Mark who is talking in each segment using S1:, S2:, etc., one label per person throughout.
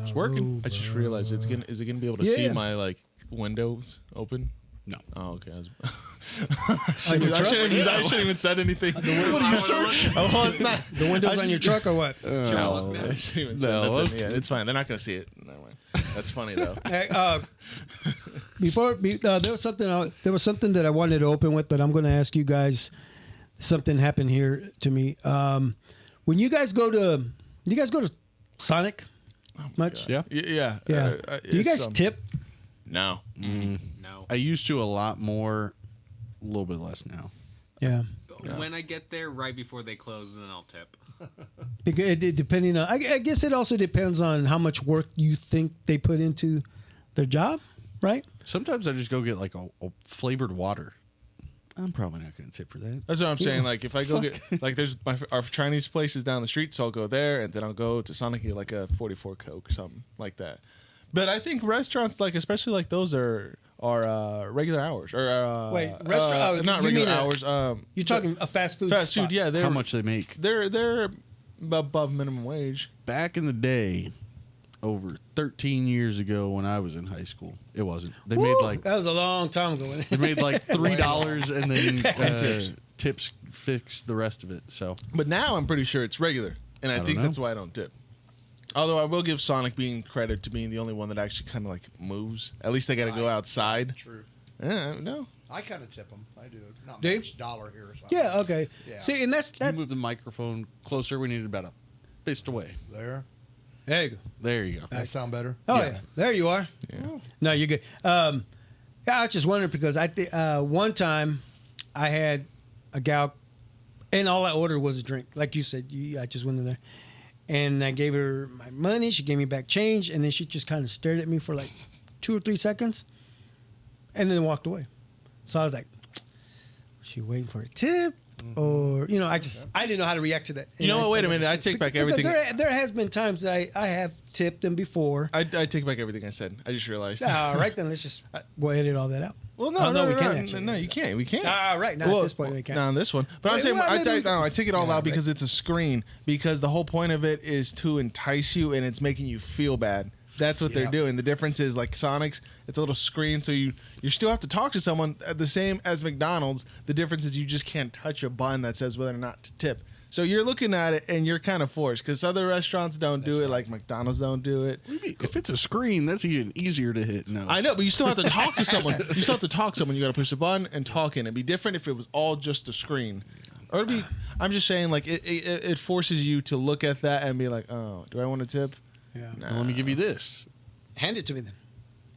S1: It's working. I just realized is it gonna be able to see my like windows open?
S2: No.
S1: Oh, okay.
S3: On your
S1: I
S3: truck?
S1: shouldn't even said anything.
S3: What are you searching?
S1: Oh, it's not.
S3: The windows on your truck or what?
S1: No, I shouldn't even said nothing. Yeah, it's fine. They're not gonna see it. Never mind. That's funny though.
S3: Hey, there was something that I wanted to open with, but I'm going to ask you guys. Something happened here to me. When you guys go to Sonic much?
S1: God. Yeah.
S3: Do you guys tip?
S1: No.
S4: No.
S2: I used to a lot more, a little bit less now.
S3: Yeah.
S4: When I get there, right before they close, then I'll tip.
S3: Because depending on, I guess it also depends on how much work you think they put into their job, right?
S2: Sometimes I just go get like a flavored water. I'm probably not going to tip for that.
S1: That's what I'm saying. Like if I go get like there's our Chinese places down the street, so I'll go there and then I'll go to Sonic and get like a 44 Coke or something like that. But I think restaurants like especially like those are regular hours or
S3: Wait, restaurant?
S1: not regular hours.
S3: You're talking a fast food.
S1: Fast
S3: spot.
S1: food, yeah.
S2: How much they make?
S1: They're above minimum wage.
S2: Back in the day, over 13 years ago when I was in high school, it wasn't. They made like
S3: that was a long time ago.
S2: they made like $3 and then tips fix the rest of it. So,
S1: but now I'm pretty sure it's regular, and I think that's why I don't tip. Although I will give Sonic being credit to being the only one that actually kind of like moves. At least they got to go outside.
S5: True.
S1: Yeah, no.
S5: I kind of tip them. I do. Not
S3: Do you?
S5: much $1 here or something.
S3: Yeah. Okay.
S5: Yeah.
S3: See, and that's
S2: Can you move the microphone closer? We need about a fist away.
S5: There.
S3: There you go.
S2: There you go.
S5: That sound better?
S3: Oh yeah. There you are.
S1: Yeah.
S3: No, you're good. Yeah, I was just wondering because one time I had a gal, and all I ordered was a drink. Like you said, I just went in there, and I gave her my money. She gave me back change, and then she just kind of stared at me for like 2 or 3 seconds, and then walked away. So I was like, "Was she waiting for a tip?" Or I didn't know how to react to that.
S1: You know what? Wait a minute. I take back everything.
S3: There has been times that I have tipped them before.
S1: I take back everything I said. I just realized.
S3: All right, then let's just go edit all that out.
S1: Well, no,
S3: we can't. Actually.
S1: No, you can't. We can't.
S3: All right, not at this point we can't.
S1: Not on this one. But I'm saying I take it all out because it's a screen. Because the whole point of it is to entice you, and it's making you feel bad. That's what they're doing. The difference is like Sonic's, it's a little screen, so you still have to talk to someone the same as McDonald's. The difference is you just can't touch a button that says whether or not to tip. So you're looking at it and you're kind of forced because other restaurants don't do it, like McDonald's don't do it.
S2: If it's a screen, that's even easier to hit. No,
S1: I know, but you still have to talk to someone. You still have to talk to someone. You got to push the button and talk in. It'd be different if it was all just a screen. Or it'd be. I'm just saying, like it forces you to look at that and be like, oh, do I want to tip?
S3: Yeah.
S2: Well, let me give you this.
S3: Hand it to me then.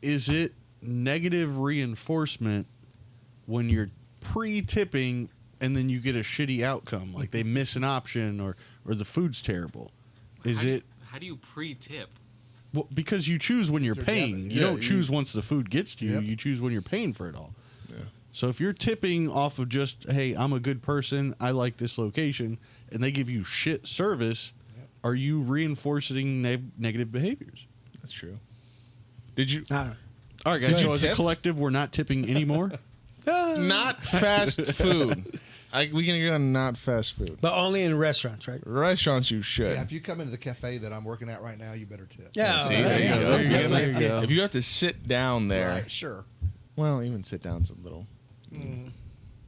S2: Is it negative reinforcement when you're pre-tipping and then you get a shitty outcome, like they miss an option or the food's terrible?
S4: How do you pre-tip?
S2: Well, because you choose when you're paying. You don't choose once the food gets to you.
S5: Yep.
S2: You choose when you're paying for it all.
S1: Yeah.
S2: So if you're tipping off of just, hey, I'm a good person, I like this location, and they give you shit service, are you reinforcing negative behaviors?
S1: That's true. Did you?
S2: All right, guys. So as a collective, we're not tipping anymore.
S1: Not fast food. We can agree on not fast food.
S3: But only in restaurants, right?
S1: Restaurants, you should.
S5: Yeah, if you come into the cafe that I'm working at right now, you better tip.
S3: Yeah.
S1: See, there you go. There you go. If you have to sit down there,
S5: Right, sure.
S1: well, even sit down's a little.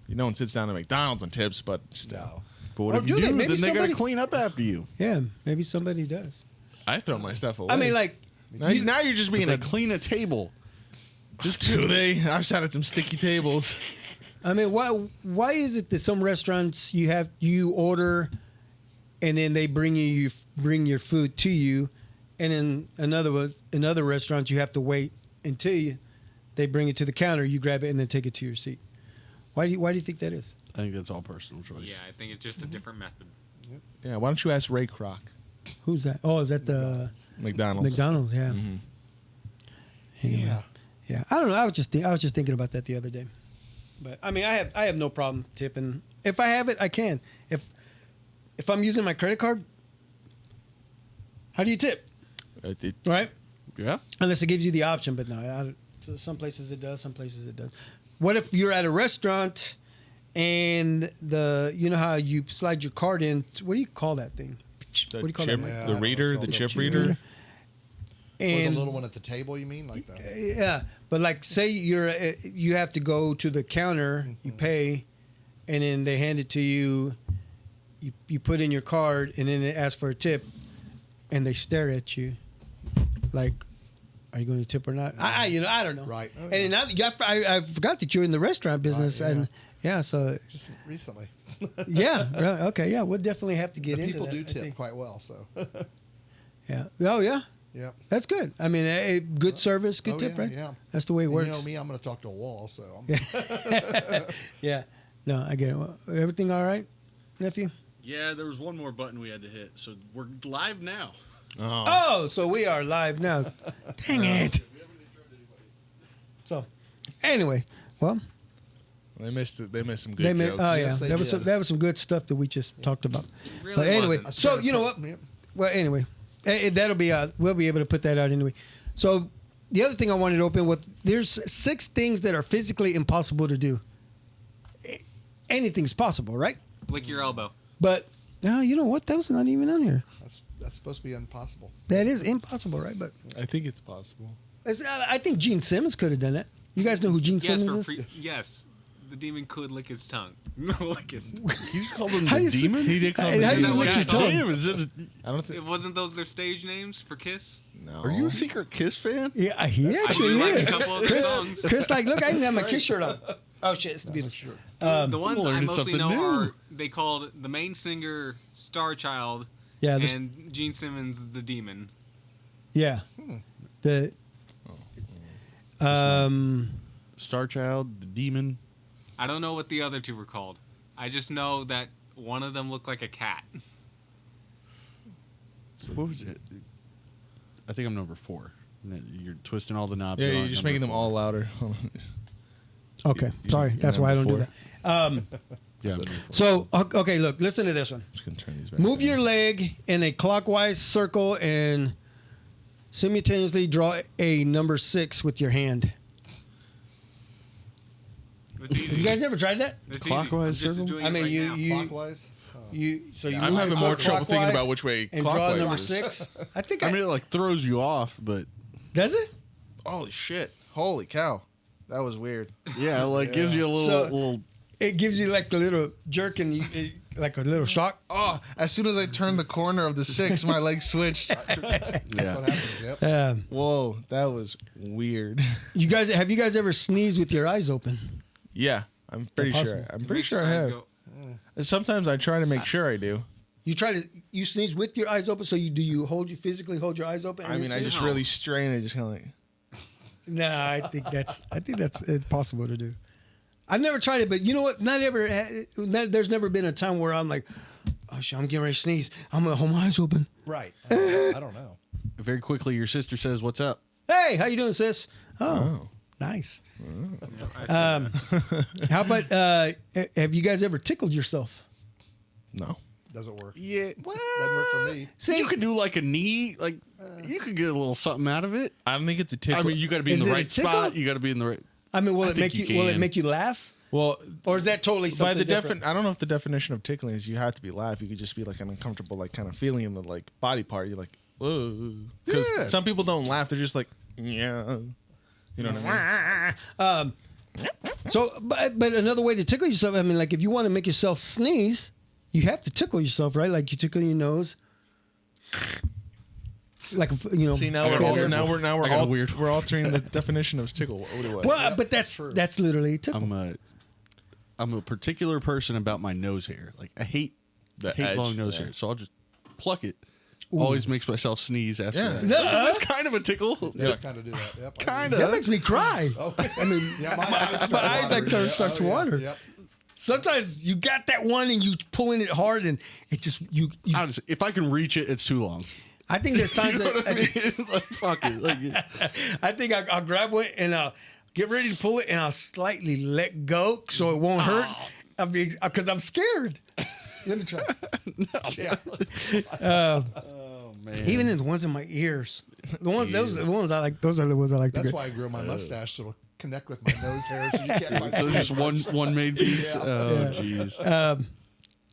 S1: No one sits down at McDonald's and tips, but still.
S5: No.
S2: But what
S3: Or
S2: if you
S3: do they?
S2: do?
S3: Maybe
S2: Then they got to
S3: somebody-
S2: clean up after you.
S3: Yeah, maybe somebody does.
S1: I throw my stuff away.
S3: I mean, like,
S1: now you're just being
S2: They
S1: a.
S2: clean a table.
S1: Do they? I've sat at some sticky tables.
S3: I mean, why is it that some restaurants you order, and then they bring your food to you, and in another restaurants you have to wait until they bring it to the counter, you grab it and then take it to your seat. Why do you think that is?
S2: I think that's all personal choice.
S4: Yeah, I think it's just a different method.
S1: Yeah, why don't you ask Ray Kroc?
S3: Who's that? Oh, is that the
S1: McDonald's?
S3: McDonald's? Yeah.
S1: Mm-hmm.
S3: Anyway, yeah. I don't know. I was just thinking about that the other day. But I mean, I have no problem tipping. If I have it, I can. If I'm using my credit card, how do you tip? Right?
S2: Yeah.
S3: Unless it gives you the option, but no. Some places it does, some places it does. What if you're at a restaurant and you know how you slide your card in? What do you call that thing? What do you call that?
S1: The reader, the chip reader.
S5: Or
S3: And
S5: the little one at the table, you mean? Like that?
S3: yeah, but like say you have to go to the counter, you pay, and then they hand it to you. You put in your card, and then they ask for a tip, and they stare at you, like, "Are you going to tip or not?" I don't know.
S5: Right. Oh,
S3: And now I forgot that you're in the restaurant business,
S5: Right, yeah.
S3: and yeah, so
S5: Just recently.
S3: yeah, right, okay, yeah, we'll definitely have to get
S5: The
S3: into
S5: people
S3: that.
S5: do
S3: I
S5: tip
S3: think.
S5: quite well, so.
S3: Yeah. Oh yeah.
S5: Yep.
S3: That's good. I mean, good service, good
S5: Oh,
S3: tip,
S5: yeah,
S3: right?
S5: yeah.
S3: That's the way it
S5: And
S3: works.
S5: you know me, I'm going to talk to a wall, so. I'm,
S3: Yeah. No, I get it. Well, everything all right, nephew?
S2: Yeah, there was one more button we had to hit, so we're live now.
S3: Oh, so we are live now. Dang it. So, anyway, well,
S1: They missed it. They missed some good
S3: they
S1: jokes.
S3: oh
S5: Yes,
S3: yeah,
S5: they
S3: that was some good stuff that we just talked about.
S4: Really
S3: But anyway,
S4: wasn't.
S3: so you know what?
S5: Yep.
S3: Well, anyway, that'll be we'll be able to put that out anyway. So the other thing I wanted to open with, there's 6 things that are physically impossible to do. Anything's possible, right?
S4: Lick your elbow.
S3: But no, you know what? That was not even on here.
S5: That's supposed to be impossible.
S3: That is impossible, right? But
S1: I think it's possible.
S3: I think Gene Simmons could have done that. You guys know who Gene
S4: Yes,
S3: Simmons is?
S4: yes. The demon could lick his tongue. No, lick his tongue.
S2: You just called him
S3: How do
S2: the
S3: you
S2: demon?
S1: He did call
S3: And
S1: me.
S3: how do you
S1: demon.
S3: lick your
S4: God
S3: tongue?
S2: Damn, is it
S1: I don't think.
S4: It wasn't those their stage names for Kiss?
S1: No.
S2: are you a secret Kiss fan?
S3: Yeah, he
S4: I
S3: actually
S4: do like
S3: is.
S4: a couple of their
S3: Chris,
S4: songs.
S3: Chris, like, look, I even have my Kiss shirt on. Oh shit, it's the Beatles.
S4: The ones I
S2: learning
S4: mostly
S2: something
S4: know
S2: new.
S4: are they called the main singer Star Child
S3: Yeah,
S4: and Gene Simmons the Demon.
S3: yeah. The
S2: Star Child, the demon.
S4: I don't know what the other two were called. I just know that one of them looked like a cat.
S2: What was it? I think I'm number 4. You're twisting all the knobs.
S1: Yeah,
S2: on
S1: you're just
S2: number
S1: making them
S2: 4.
S1: all louder.
S3: okay,
S1: You-
S3: sorry,
S1: you
S3: that's why I don't
S1: number
S3: do that.
S2: Yeah.
S3: So okay, look, listen to this one.
S1: Just gonna turn these back
S3: Move
S1: down.
S3: your leg in a clockwise circle and simultaneously draw a number 6 with your hand.
S4: It's easy.
S3: You guys ever tried that?
S4: It's
S2: Clockwise
S4: easy. I'm just
S2: circle?
S4: doing
S3: I
S4: it
S3: mean,
S4: right
S3: you-
S4: now.
S3: you-
S5: Clockwise?
S3: So you
S1: I'm
S3: move
S1: having
S3: your
S1: more
S3: foot
S1: trouble thinking
S3: clockwise
S1: about which way
S3: and draw
S1: clockwise
S3: number
S1: is.
S3: 6. I think
S2: I mean, it like throws you off, but
S3: does it?
S1: Holy shit! Holy cow! That was weird.
S2: yeah, it like gives you a little,
S3: So-
S2: little.
S3: It gives you like a little jerk and like a little shock.
S1: Oh, as soon as I turned the corner of the 6, my leg switched.
S5: That's
S2: Yeah.
S5: what happens, yep.
S1: Whoa, that was weird.
S3: Have you guys ever sneezed with your eyes open?
S1: Yeah, I'm pretty sure.
S3: possible.
S1: I'm pretty
S4: Make
S1: sure I
S4: your eyes
S1: have.
S4: go-
S1: Sometimes I try to make sure I do.
S3: You sneeze with your eyes open, so you physically hold your eyes open? and
S1: I
S3: you
S1: mean, I
S3: sneeze?
S1: just really strain it, just kind of like.
S3: Nah, I think that's it's possible to do. I've never tried it, but you know what? There's never been a time where I'm like, oh shit, I'm getting ready to sneeze. I'm gonna hold my eyes open.
S5: Right. I don't know.
S2: Very quickly, your sister says, "What's up?"
S3: Hey, how you doing, sis? Oh, nice.
S4: Yeah, I see that.
S3: How about have you guys ever tickled yourself?
S1: No.
S5: Doesn't work.
S2: Yeah. What?
S5: Doesn't work for me.
S3: See,
S2: You could do like a knee, like you could get a little something out of it.
S1: I don't think it's a tickle.
S2: I mean, you got to be in
S3: Is
S2: the
S3: it a
S2: right
S3: tickle?
S2: spot. You got to be in the right.
S3: I mean, will it
S2: think
S3: make
S2: you
S3: Will it
S2: can.
S3: make you laugh,
S1: well,
S3: or is that totally
S1: by
S3: something
S1: the
S3: different?
S1: I don't know if the definition of tickling is you have to be laugh. You could just be like an uncomfortable, like kind of feeling in the like body part. You're like, whoa, because
S2: Yeah.
S1: some people don't laugh. They're just like, yeah, you know what I mean?
S3: So, but another way to tickle yourself, I mean, like if you want to make yourself sneeze, you have to tickle yourself, right? Like you tickle your nose, like you know.
S1: See now
S2: I got
S1: we're
S2: a
S1: all,
S2: weird
S1: now
S2: one.
S1: we're now
S2: I
S1: we're
S2: got a
S1: all
S2: weird
S1: we're altering the definition of tickle. What do I?
S3: Well, but that's literally a tickle.
S2: I'm a particular person about my nose hair. Like I hate
S1: edge,
S2: long nose
S1: yeah.
S2: hair, so I'll just pluck it. Always makes myself sneeze after
S1: Yeah.
S2: that.
S3: No,
S2: That's kind of a tickle.
S5: Just kind of do that. Yep.
S2: Kind
S3: that
S2: of.
S3: makes me cry.
S5: Oh.
S3: I mean,
S5: Yeah,
S3: my eyes like start to water.
S5: Yep.
S3: Sometimes you got that one and you pulling it hard and it just you.
S2: Honestly, if I can reach it, it's too long.
S3: I think there's times
S2: You know
S3: that
S2: what I mean? Like fuck it. Like,
S3: I think I'll grab one and I'll get ready to pull it and I'll slightly let go so it won't hurt. I mean, because I'm scared. Let me try.
S5: Yeah.
S2: oh man.
S3: Even in the ones in my ears, those are the ones I like. Those are the ones I like to
S5: That's
S3: get.
S5: why I grew my mustache, so it'll connect with my nose hairs. So you can't quite
S2: So
S5: see
S2: just
S5: it.
S2: one made piece.
S5: Yeah.
S2: Oh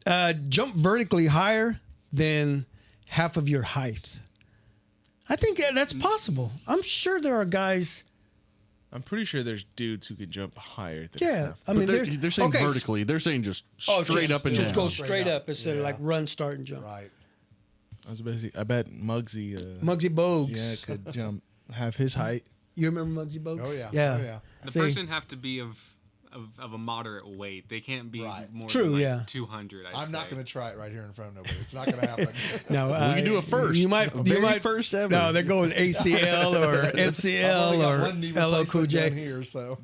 S2: jeez.
S3: Jump vertically higher than half of your height. I think that's possible. I'm sure there are guys.
S1: I'm pretty sure there's dudes who can jump higher than
S3: Yeah,
S1: half.
S3: I mean,
S2: they're saying
S3: okay,
S2: vertically. They're saying just
S3: oh,
S2: straight up and
S3: just
S2: down.
S3: go
S5: Straight
S3: straight
S5: up.
S3: up instead of like run, start, and jump.
S5: Right.
S1: I bet Muggsy.
S3: Muggsy Bogues.
S1: Yeah, could jump half his height.
S3: You remember Muggsy Bogues?
S5: Oh yeah.
S3: Yeah.
S5: Oh yeah.
S4: The
S3: See?
S4: person have to be of a moderate weight. They can't be
S5: Right.
S4: more
S3: True,
S4: than like
S3: yeah.
S4: 200.
S5: I'm not going to try it right here in front of nobody. It's not going to happen.
S3: No,
S2: We can do a first.
S3: You might.
S2: First ever.
S3: No, they're going ACL or
S5: I've only
S3: MCL
S5: got
S3: or
S5: one knee
S3: LL Cool
S5: replacement done
S3: J.
S5: here, so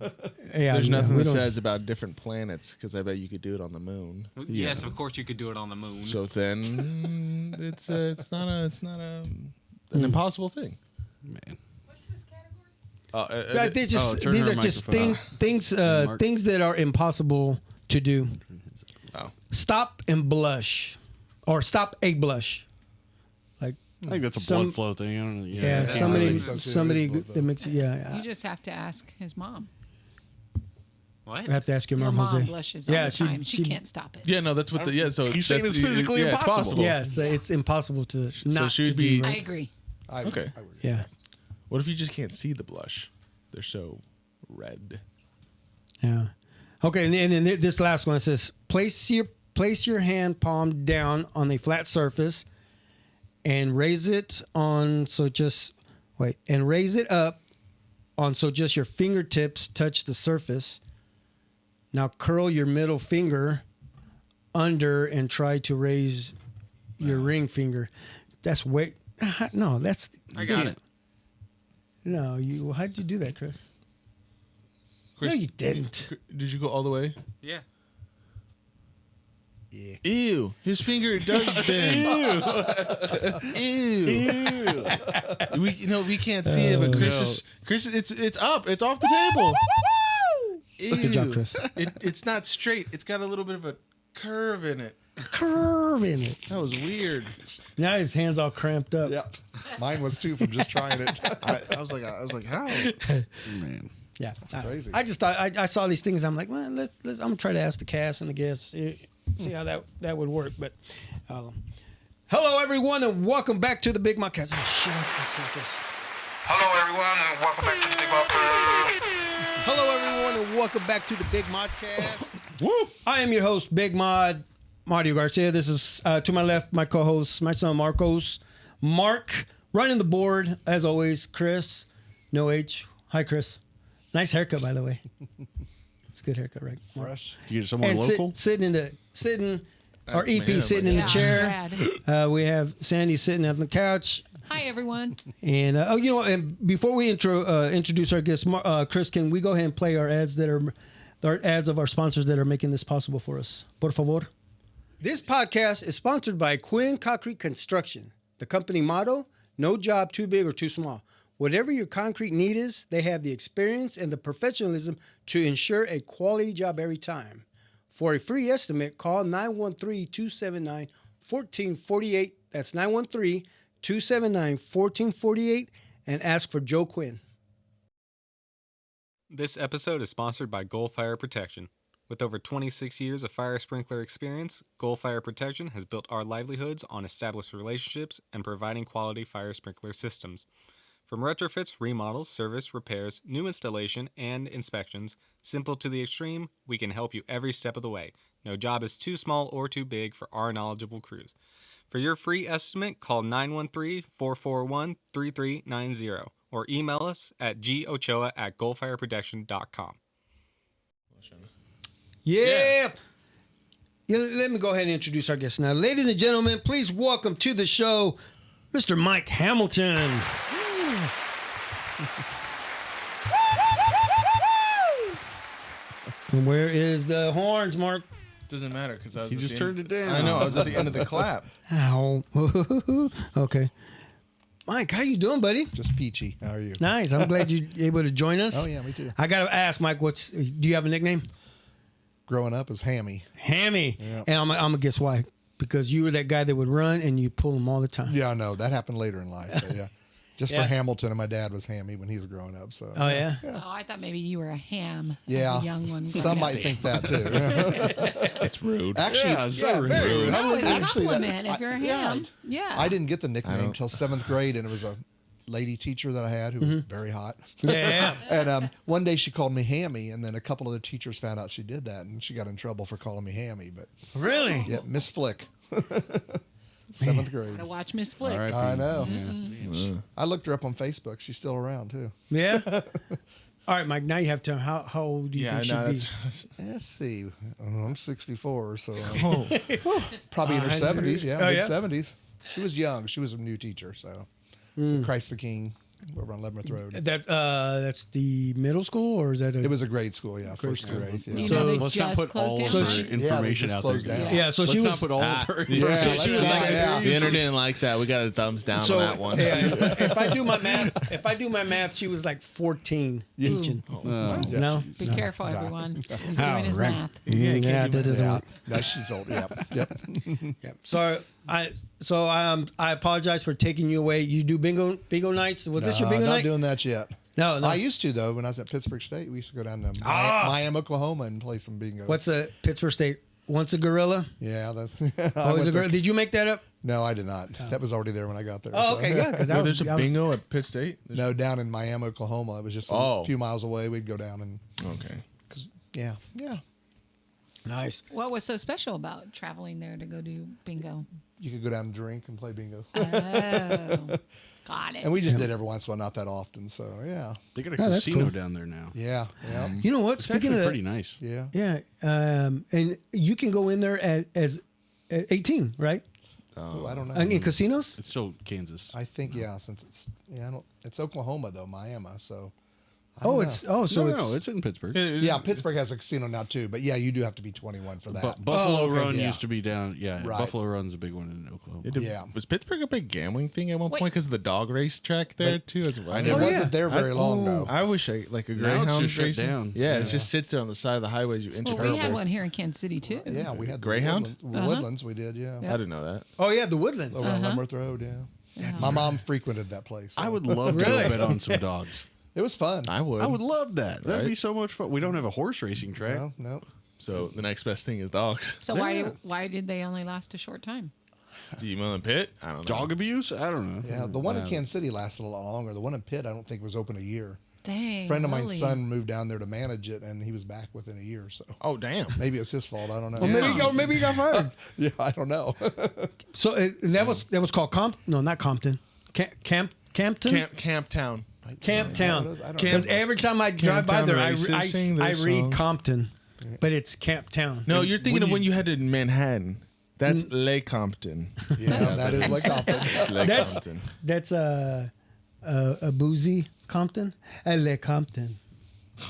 S3: Yeah,
S1: There's
S3: no,
S1: nothing
S3: we
S1: that
S3: don't-
S1: says about different planets because I bet you could do it on the moon.
S4: Yes, of course you could do it on the moon.
S1: So then it's not an impossible thing.
S2: Man.
S3: These
S2: turn
S3: are
S2: her
S3: just
S2: microphone
S3: things
S2: Mark.
S3: things that are impossible to do.
S1: Oh.
S3: Stop and blush, or stop a blush. Like
S2: I think that's a
S3: Some-
S2: blood flow thing. I don't know.
S3: yeah,
S5: I
S3: somebody
S5: think so, too.
S3: somebody
S5: It is both
S3: that makes
S6: You just have to ask his mom.
S4: What?
S3: I have to ask your
S6: Your
S3: mom,
S6: mom
S3: Jose.
S6: blushes all
S3: Yeah,
S6: the
S3: she-
S6: time. She
S3: she-
S6: can't stop it.
S1: Yeah, no, that's what the so
S2: He's saying
S1: that's-
S2: it's physically
S1: yeah,
S2: impossible.
S1: It's possible.
S3: Yeah, so it's impossible to not
S1: she'd
S3: to
S1: be-
S3: do.
S6: I
S3: Right?
S6: agree.
S1: Okay.
S5: I would.
S3: Yeah,
S1: What if you just can't see the blush? They're so red.
S3: yeah. Okay, and then this last one says place your hand palm down on a flat surface and raise it raise it up on so just your fingertips touch the surface. Now curl your middle finger under and try to raise your ring finger. That's way no, that's
S4: I got it.
S3: no. You how'd you do that, Chris?
S1: Chris,
S3: No, you didn't.
S1: Did you go all the way?
S4: Yeah.
S5: Yeah.
S1: Ew, his finger does bend. Ew. We can't see it, but Chris, it's up. It's off the table. Ew.
S3: Good job, Chris.
S1: It's not straight. It's got a little bit of a curve in it.
S3: Curve in it.
S1: That was weird.
S3: Now his hands all cramped up.
S5: Yep. Mine was too from just trying it.
S1: I was like, how?
S2: Man.
S3: Yeah,
S5: crazy.
S3: I just thought I saw these things. I'm like, well, let's. I'm gonna try to ask the cast and the guests, see how that would work. But hello everyone, and welcome back to the Big Modcast. Oh, shit, I was gonna say this.
S7: Hello, everyone, and welcome back to the Big Modcast.
S3: Hello everyone, and welcome back to the Big Modcast. Woo! I am your host, Big Mod Mario Garcia. This is to my left, my co-host, my son Marcos, Mark, running the board as always. Chris, no H. Hi, Chris. Nice haircut, by the way. It's a good haircut, right? Mark?
S5: Fresh.
S2: Do you get someone
S3: And
S2: local?
S3: sitting our EP
S1: man,
S3: sitting in the
S6: Yeah,
S3: chair.
S6: Brad.
S3: We have Sandy sitting on the couch.
S6: Hi, everyone.
S3: And and before we introduce our guests, Chris, can we go ahead and play our ads of our sponsors that are making this possible for us? Por favor. This podcast is sponsored by Quinn Concrete Construction. The company motto: no job too big or too small. Whatever your concrete need is, they have the experience and the professionalism to ensure a quality job every time. For a free estimate, call 913-279-1448. That's 913-279-1448 and ask for Joe Quinn.
S4: This episode is sponsored by Goal Fire Protection. With over 26 years of fire sprinkler experience, Goal Fire Protection has built our livelihoods on established relationships and providing quality fire sprinkler systems. From retrofits, remodels, service, repairs, new installation, and inspections, simple to the extreme, we can help you every step of the way. No job is too small or too big for our knowledgeable crews. For your free estimate, call 913-441-3390 or email us at gochoa@goalfireprotection.com.
S3: Yeah. Let me go ahead and introduce our guests now. Ladies and gentlemen, please welcome to the show Mr. Mike Hamilton. And where is the horns, Mark?
S1: Doesn't matter because I was.
S2: He
S1: at
S2: just
S1: the
S2: turned
S1: end.
S2: it down.
S1: I know. I was at the end of the clap.
S3: Ow. Okay. Mike, how you doing, buddy?
S5: Just peachy. How are you?
S3: Nice. I'm glad you're able to join us.
S5: Oh yeah, me too.
S3: I got to ask, Mike, do you have a nickname?
S5: Growing up as Hammy.
S3: Hammy.
S5: Yeah.
S3: And I'm going to guess why. Because you were that guy that would run and you pull him all the time.
S5: Yeah, no, that happened later in life. But yeah. Just
S3: Yeah.
S5: for Hamilton, and my dad was Hammy when he was growing up. So
S3: Oh, yeah?
S6: Oh, I thought maybe you were a ham
S5: yeah,
S6: as a young one.
S5: some might think that too.
S1: It's rude.
S5: Actually,
S2: Yeah, so rude.
S6: No, it's a
S5: Actually,
S6: compliment if you're a ham. Yeah.
S5: I didn't get the nickname until 7th grade, and it was a lady teacher that I had who was very hot.
S3: Yeah.
S5: And one day she called me Hammy, and then a couple of the teachers found out she did that, and she got in trouble for calling me Hammy. But
S3: Really?
S5: yeah, Miss Flick, 7th grade.
S6: Gotta watch Miss Flick.
S2: All right.
S5: I know.
S2: Yeah.
S5: I looked her up on Facebook. She's still around too.
S3: Yeah. All right, Mike. Now you have to. How old do you think she'd be?
S5: Let's see. I'm 64, so probably in her 70s. Yeah,
S3: Oh,
S5: mid
S3: yeah?
S5: 70s. She was young. She was a new teacher. So Christ the King over on Leavenworth Road.
S3: That's the middle school, or is that?
S5: It was a grade school. Yeah, first
S3: school.
S5: grade.
S6: You
S5: Yeah.
S6: know they
S2: let's not
S6: just
S2: put
S6: closed
S2: all of
S6: down.
S2: her
S3: So
S2: information
S5: just
S2: out there.
S5: closed down.
S3: Yeah. So
S2: Let's
S3: she
S2: not
S3: was.
S2: put all of her
S5: Yeah,
S2: information.
S5: let's
S2: She was
S5: not,
S2: like,
S5: yeah.
S1: The internet didn't like that. We got a thumbs down
S3: So
S1: on that one.
S3: yeah, if I do my math, she was like 14 teaching. No.
S6: Be careful, everyone. He's
S3: All
S6: doing his
S3: right.
S6: math.
S3: Yeah, that doesn't
S5: Yeah.
S3: work.
S5: No, she's old. Yeah. Yep.
S3: Yeah. So I apologize for taking you away. You do bingo nights. Was this your bingo
S5: not
S3: night?
S5: doing that yet.
S3: No.
S5: I used to though. When I was at Pittsburgh State, we used to go down to Miami, Oklahoma, and play some bingo.
S3: What's the Pittsburgh State? Once a gorilla.
S5: Yeah, that's.
S3: Always a gorilla. Did you make that up?
S5: No, I did not. That was already there when I got there.
S3: Oh,
S5: so.
S3: okay, yeah. Because
S1: No, there's a bingo at Pitt State.
S5: No, down in Miami, Oklahoma. It was just
S1: Oh.
S5: a few miles away. We'd go down and
S1: Okay.
S5: yeah.
S3: Nice.
S6: What was so special about traveling there to go do bingo?
S5: You could go down and drink and play bingo.
S6: Oh, got it.
S5: And we just did every once in a while, not that often. So yeah,
S2: They got a
S3: Oh, that's
S2: casino
S3: cool.
S2: down there now.
S5: yeah.
S3: You know what?
S2: It's
S3: Speaking
S2: actually
S3: of
S2: pretty nice.
S5: Yeah.
S3: yeah, and you can go in there as 18, right?
S5: Oh, I don't know.
S3: In casinos.
S2: It's still Kansas.
S5: I think since it's Oklahoma though, Miami. So
S3: So
S2: No, it's in Pittsburgh.
S5: yeah, Pittsburgh has a casino now too. But yeah, you do have to be 21 for that.
S2: But Buffalo
S3: okay,
S2: Run
S5: yeah.
S2: used to be down. Yeah,
S5: Right.
S2: Buffalo Run's a big one in Oklahoma.
S5: Yeah.
S1: Was Pittsburgh a big gambling thing at one
S6: Wait.
S1: point because of the dog race track there too as well?
S5: it
S3: Oh,
S5: wasn't
S3: yeah.
S5: there very long though.
S1: I wish I like a
S2: Now it's
S1: Greyhound
S2: just shut
S1: racing.
S2: down.
S1: Yeah, it
S2: Yeah.
S1: just sits there on the side of the highways. You enter.
S6: Well, we had one here in Kansas City too.
S5: Yeah, we had the
S1: Greyhound?
S5: Woodlands. We did. Yeah.
S1: I didn't know that.
S3: Oh yeah, the Woodlands.
S5: Over on Leavenworth Road. Yeah. My mom frequented that place. so.
S2: I would love to
S3: Really?
S2: go bet on some dogs.
S5: It was fun.
S1: I would.
S2: I would love that. That'd
S1: Right.
S2: be so much fun. We don't have a horse racing track.
S5: No.
S1: So the next best thing is dogs.
S6: So
S2: Yeah.
S6: why did they only last a short time?
S1: Do you mow in Pitt? I don't know.
S2: Dog abuse? I don't know.
S5: Yeah, the one in Kansas City lasted a lot longer. The one in Pitt, I don't think was open a year.
S6: Dang.
S5: A friend of mine's
S6: really?
S5: son moved down there to manage it, and he was back within a year. So
S1: Oh damn.
S5: maybe it was his fault. I don't know.
S3: Well, maybe you got fired.
S5: Yeah, I don't know.
S3: So that was called not Compton, Campton,
S1: Camp Town.
S3: Camptown.
S5: I don't
S3: Because
S5: know.
S3: every time I drive by
S1: Camptown
S3: there, I
S1: racists sing
S3: I
S1: this
S3: read
S1: song.
S3: Compton, but it's Camptown.
S1: No, you're thinking of when you headed in Manhattan. That's Lake Compton.
S5: Yeah, that is like Compton.
S1: Lake
S3: That's-
S1: Compton.
S3: That's a boozy Compton, Le Compton.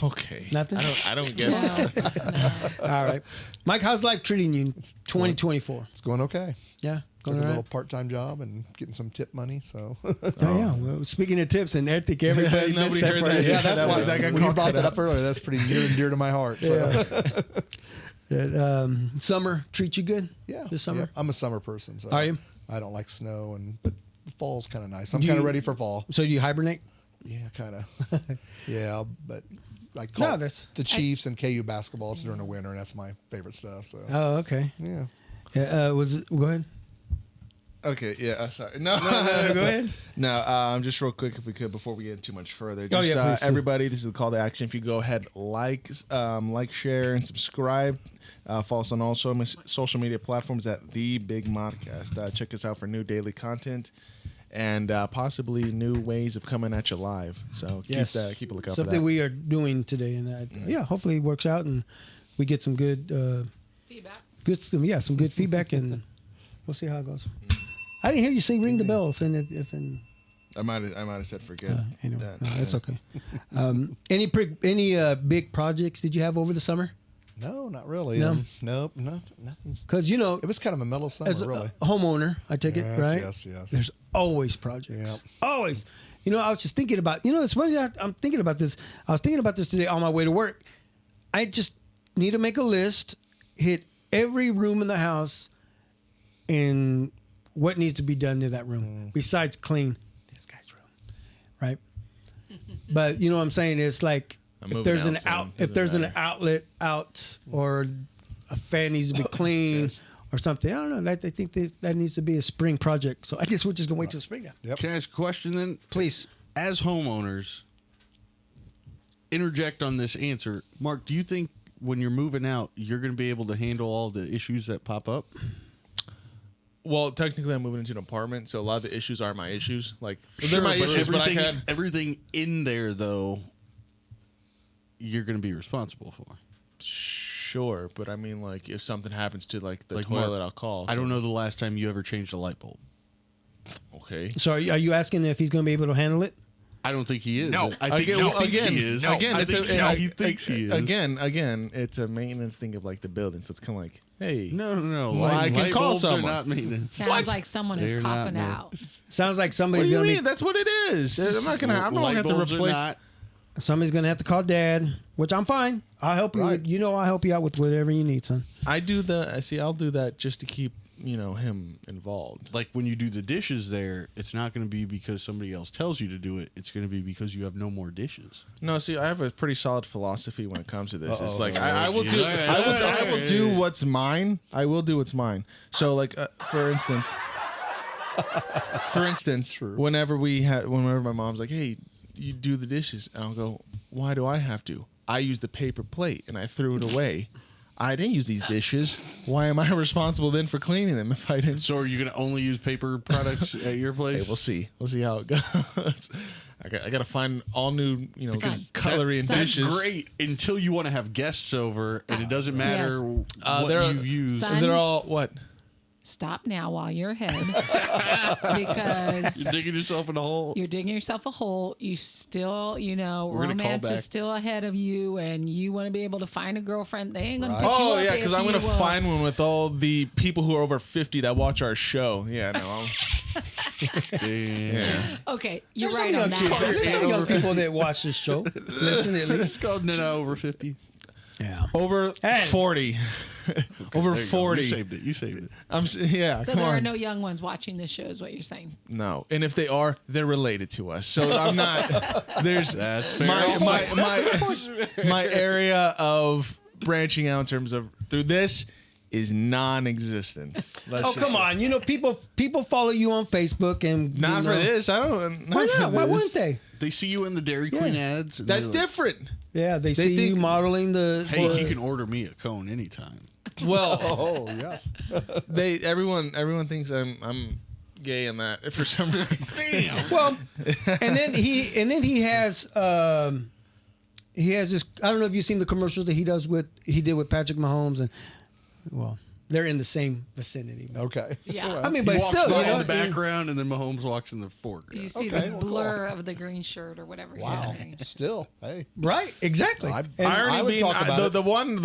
S1: Okay.
S3: Nothing?
S1: I don't get
S6: No,
S1: it.
S3: All right, Mike, how's life treating you? 2024.
S5: It's going okay.
S3: Yeah,
S5: Took
S3: going
S5: a
S3: all
S5: little
S3: right.
S5: part-time job and getting some tip money. So
S3: Oh, yeah. Well, speaking of tips, and I think everybody
S1: Nobody
S3: missed that
S1: heard
S3: part.
S1: that.
S5: yeah, that's
S1: That
S5: why
S1: was- that got
S5: when you
S1: caught
S5: brought that
S1: up.
S5: up earlier. That's pretty near and dear to my heart. So.
S3: Summer treat you good?
S5: Yeah,
S3: This summer?
S5: yeah. I'm a summer person. So
S3: Are you?
S5: I don't like snow, but the fall's kind of nice. I'm
S3: Do
S5: kind of
S3: you-
S5: ready for fall.
S3: So do you hibernate?
S5: Yeah, kind of. Yeah, but like
S3: No, that's-
S5: the Chiefs and KU basketball. It's during the winter, and that's my favorite stuff. So
S3: Oh, okay.
S5: yeah,
S3: Go ahead.
S1: Okay, yeah, sorry. No,
S3: Go ahead.
S1: No, just real quick, if we could, before we get too much further.
S3: Oh,
S1: Just,
S3: yeah, please do.
S1: everybody, this is the call to action. If you go ahead, like, share, and subscribe. Follow us on all social media platforms at The Big Modcast. Check us out for new daily content and possibly new ways of coming at you live. So
S3: Yes.
S1: keep a lookout
S3: Something
S1: for that.
S3: we are doing today, and that yeah, hopefully it works out, and we get some good
S6: Feedback.
S3: some good feedback, and we'll see how it goes. I didn't hear you say "Ring the Bell." If
S1: I might have said forget.
S3: anyway,
S1: that.
S3: no, that's okay. Any big projects did you have over the summer?
S5: no, not really.
S3: No?
S5: Nope, nothing.
S3: Because
S5: It was kind of a mellow summer,
S3: as a
S5: really.
S3: homeowner, I take it
S5: Yes,
S3: right.
S5: yes.
S3: There's always projects.
S5: Yep.
S3: Always. I was just thinking about. It's funny that I'm thinking about this. I was thinking about this today on my way to work. I just need to make a list, hit every room in the house, and what needs to be done to that room besides clean this guy's room, right? But you know what I'm saying? It's like
S1: I'm
S3: if
S1: moving
S3: there's
S1: out soon.
S3: if there's
S1: Doesn't
S3: an outlet out, or a fan needs to be clean, or something. I don't know. I think that needs to be a spring project. So I guess we're just gonna wait till spring now.
S5: Yep.
S2: Can I ask a question then?
S3: Please.
S2: As homeowners, interject on this answer. Mark, do you think when you're moving out, you're going to be able to handle all the issues that pop up?
S1: Well, technically, I'm moving into an apartment, so a lot of the issues are my issues. Like,
S2: Sure,
S1: they're my
S2: but
S1: issues, but I can.
S2: everything in there, though, you're going to be responsible for.
S1: Sure, but I mean, like, if something happens to like the
S2: Like,
S1: toilet,
S2: Mark,
S1: I'll call.
S2: I don't
S1: so-
S2: know the last time you ever changed a light bulb.
S1: Okay.
S3: So are you asking if he's gonna be able to handle it?
S2: I don't think he is.
S4: No.
S2: I think
S1: Again,
S2: he thinks he is.
S1: Again,
S2: I
S1: it's
S2: think he thinks he is.
S1: Again, it's a maintenance thing of like the building, so it's kind of like, hey,
S2: No.
S1: Well, I can
S2: light
S1: call
S2: bulbs
S1: someone.
S2: are not maintenance.
S6: Sounds like someone is
S2: They're not
S6: copping
S2: made.
S6: out.
S3: Sounds like
S1: what
S3: somebody's
S1: do you
S3: gonna
S1: mean? That's what it is. I'm not gonna
S2: Light
S1: have to
S2: bulbs are
S1: replace.
S2: not.
S3: somebody's gonna have to call Dad, which I'm fine. I'll help you.
S5: Right.
S3: I'll help you out with whatever you need, son.
S1: I'll do that just to keep him involved.
S2: Like when you do the dishes there, it's not going to be because somebody else tells you to do it. It's going to be because you have no more dishes.
S1: No, see, I have a pretty solid philosophy when it comes to this. It's
S5: Uh-oh.
S1: like I will do
S2: Okay.
S1: I will do what's mine. I will do what's mine. So like for instance, whenever my mom's like, "Hey, you do the dishes," and I'll go, "Why do I have to? I used the paper plate and I threw it away. I didn't use these dishes. Why am I responsible then for cleaning them if I didn't?"
S2: So are you going to only use paper products at your place?
S1: Hey, we'll see. We'll see how it goes. I got to find all new,
S6: Son.
S1: cutlery and
S6: Son.
S2: That's
S1: dishes.
S2: great until you want to have guests over, and it doesn't matter what
S1: they're-
S2: you've used.
S6: Son.
S1: They're all what?
S6: Stop now while you're ahead because
S2: You're digging yourself in a hole.
S6: you're digging yourself a hole. You still,
S2: gonna call
S6: romance
S2: back.
S6: is still ahead of you, and you want to be able to find a girlfriend. They ain't gonna
S5: Right.
S6: pick you
S1: Oh
S6: up
S1: yeah,
S6: if
S1: because I'm gonna
S6: you,
S1: find one with all the people who are over 50 that watch our show. Yeah, no.
S2: Damn.
S1: Yeah.
S6: Okay, you're
S3: There's
S6: right
S3: some
S6: on
S3: young kids.
S6: that.
S3: There's some young people that watch this show. Listen at least.
S2: It's called Nana over 50.
S3: Yeah.
S1: Over
S3: Hey.
S1: 40. Over
S2: There you go.
S1: 40.
S2: You saved it. You saved it.
S1: Yeah,
S6: So
S1: come
S6: there are
S1: on.
S6: no young ones watching this show, is what you're saying.
S1: No, and if they are, they're related to us. So I'm not. There's
S2: That's fair.
S1: my area of branching out in terms of through this is non-existent. Let's
S3: Oh
S1: just
S3: come
S1: say.
S3: on! You know people follow you on Facebook and
S1: Not
S3: you
S1: for
S3: know-
S1: this. I don't.
S3: Why
S1: for
S3: not? Why
S1: this.
S3: wouldn't they?
S2: They see you in the Dairy Queen ads. and
S1: That's
S2: they're like,
S1: different.
S3: Yeah, they
S1: They
S3: see you
S1: think-
S3: modeling the.
S2: Hey,
S3: the-
S2: he can order me a cone anytime.
S1: Well,
S5: Oh yes.
S1: everyone thinks I'm gay in that for some reason.
S2: Damn.
S3: Well, and then he has this. I don't know if you've seen the commercials that he did with Patrick Mahomes, and well, they're in the same vicinity.
S5: Okay.
S6: Yeah.
S3: I mean,
S2: He
S3: but
S2: walks
S3: still,
S2: by
S3: you know,
S2: in the background, and then Mahomes walks in the foreground.
S6: You see
S5: Okay,
S6: the
S5: well, cool.
S6: blur of the green shirt or whatever. he's
S5: Wow.
S6: wearing.
S5: Still, hey.
S3: right? Exactly.
S5: I-
S3: And-
S1: Irony
S5: I would
S1: being,
S5: talk about it.
S1: the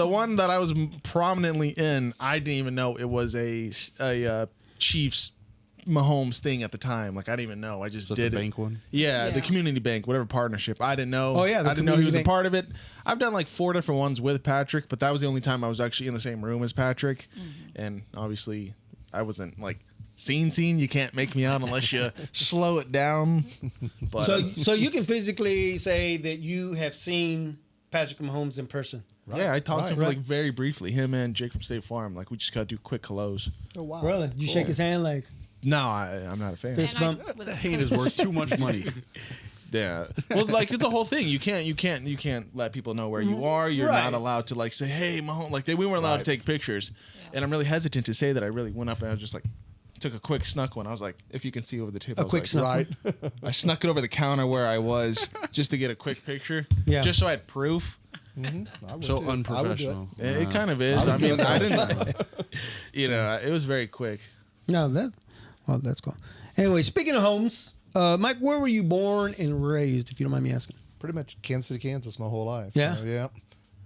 S1: one that I was prominently in, I didn't even know it was a Chiefs Mahomes thing at the time. Like I didn't even know. I just
S2: Is that
S1: did
S2: the
S1: it.
S2: bank one?
S1: Yeah, the
S6: Yeah.
S1: community bank, whatever partnership. I didn't know.
S3: Oh, yeah, the
S1: I didn't know he
S3: community
S1: was
S3: bank.
S1: a part of it. I've done like 4 different ones with Patrick, but that was the only time I was actually in the same room as Patrick. And obviously, I wasn't like scene. You can't make me out unless you slow it down. But
S3: so you can physically say that you have seen Patrick Mahomes in person.
S1: yeah, I talked to him
S3: right.
S1: like very briefly. Him and Jake from State Farm. Like we just gotta do quick hellos.
S5: Oh wow.
S3: Really? You shake his hand like
S1: No, I'm not a fan.
S3: Fist
S6: And I
S3: bump.
S6: was
S2: That hand is worth too much money.
S1: Yeah. Well, like it's the whole thing. You can't let people know where you are. You're
S3: Right.
S1: not allowed to like say, "Hey, Mahomes." Like we weren't allowed to take pictures. And I'm really hesitant to say that I really went up and I was just like took a quick snuck one. I was like, if you can see over the tip, I
S3: a
S1: was
S3: quick
S1: like,
S3: snuff.
S5: Right.
S1: I snuck it over the counter where I was just to get a quick picture.
S3: Yeah.
S1: Just so I had proof.
S5: I would
S2: So
S5: do it. I would do it.
S2: unprofessional.
S1: It kind of is. I mean, I didn't. It was very quick.
S3: No, that's cool. Anyway, speaking of homes, Mike, where were you born and raised, if you don't mind me asking?
S5: Pretty much Kansas City, Kansas, my whole life.
S3: Yeah?
S5: So, yeah.